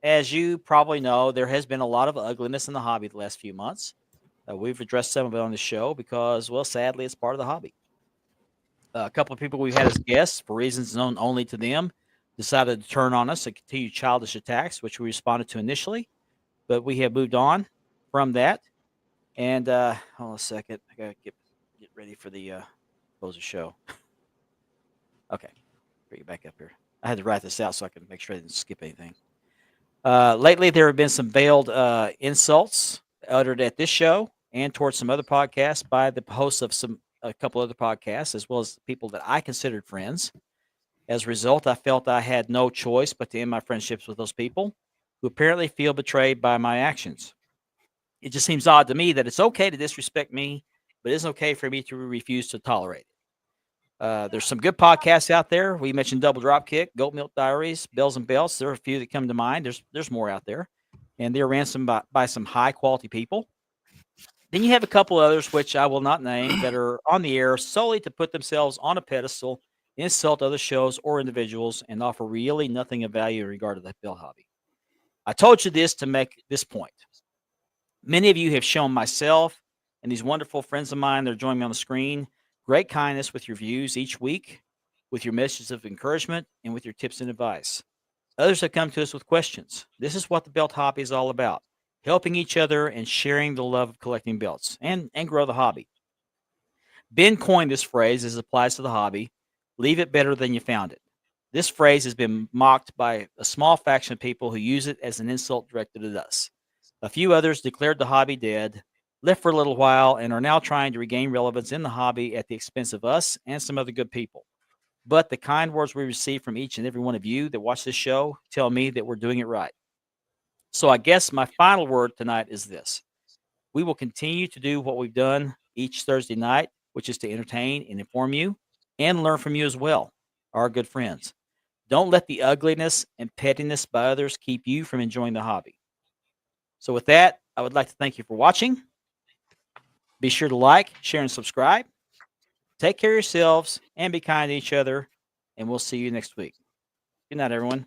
as you probably know, there has been a lot of ugliness in the hobby the last few months. We've addressed some of it on the show because, well, sadly, it's part of the hobby. A couple of people we've had as guests, for reasons known only to them, decided to turn on us and continue childish attacks, which we responded to initially. But we have moved on from that. And hold on a second. I got to get ready for the close the show. Okay. Bring it back up here. I had to write this out so I can make sure I didn't skip anything. Lately, there have been some veiled insults uttered at this show and towards some other podcasts by the hosts of a couple other podcasts, as well as people that I considered friends. As a result, I felt I had no choice but to end my friendships with those people who apparently feel betrayed by my actions. It just seems odd to me that it's okay to disrespect me, but it isn't okay for me to refuse to tolerate it. There's some good podcasts out there. We mentioned Double Dropkick, Goat Milk Diaries, Bells and Belts. There are a few that come to mind. There's more out there, and they're ran by some high quality people. Then you have a couple others, which I will not name, that are on the air solely to put themselves on a pedestal, insult other shows or individuals, and offer really nothing of value in regard to the belt hobby. I told you this to make this point. Many of you have shown myself and these wonderful friends of mine that are joining me on the screen great kindness with your views each week, with your messages of encouragement, and with your tips and advice. Others have come to us with questions. This is what the belt hobby is all about, helping each other and sharing the love of collecting belts and grow the hobby. Ben coined this phrase as it applies to the hobby, leave it better than you found it. This phrase has been mocked by a small faction of people who use it as an insult directed at us. A few others declared the hobby dead, left for a little while, and are now trying to regain relevance in the hobby at the expense of us and some other good people. But the kind words we receive from each and every one of you that watch this show tell me that we're doing it right. So I guess my final word tonight is this. We will continue to do what we've done each Thursday night, which is to entertain and inform you and learn from you as well, our good friends. Don't let the ugliness and pettiness by others keep you from enjoying the hobby. So with that, I would like to thank you for watching. Be sure to like, share, and subscribe. Take care of yourselves and be kind to each other, and we'll see you next week. Good night, everyone.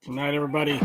Good night, everybody.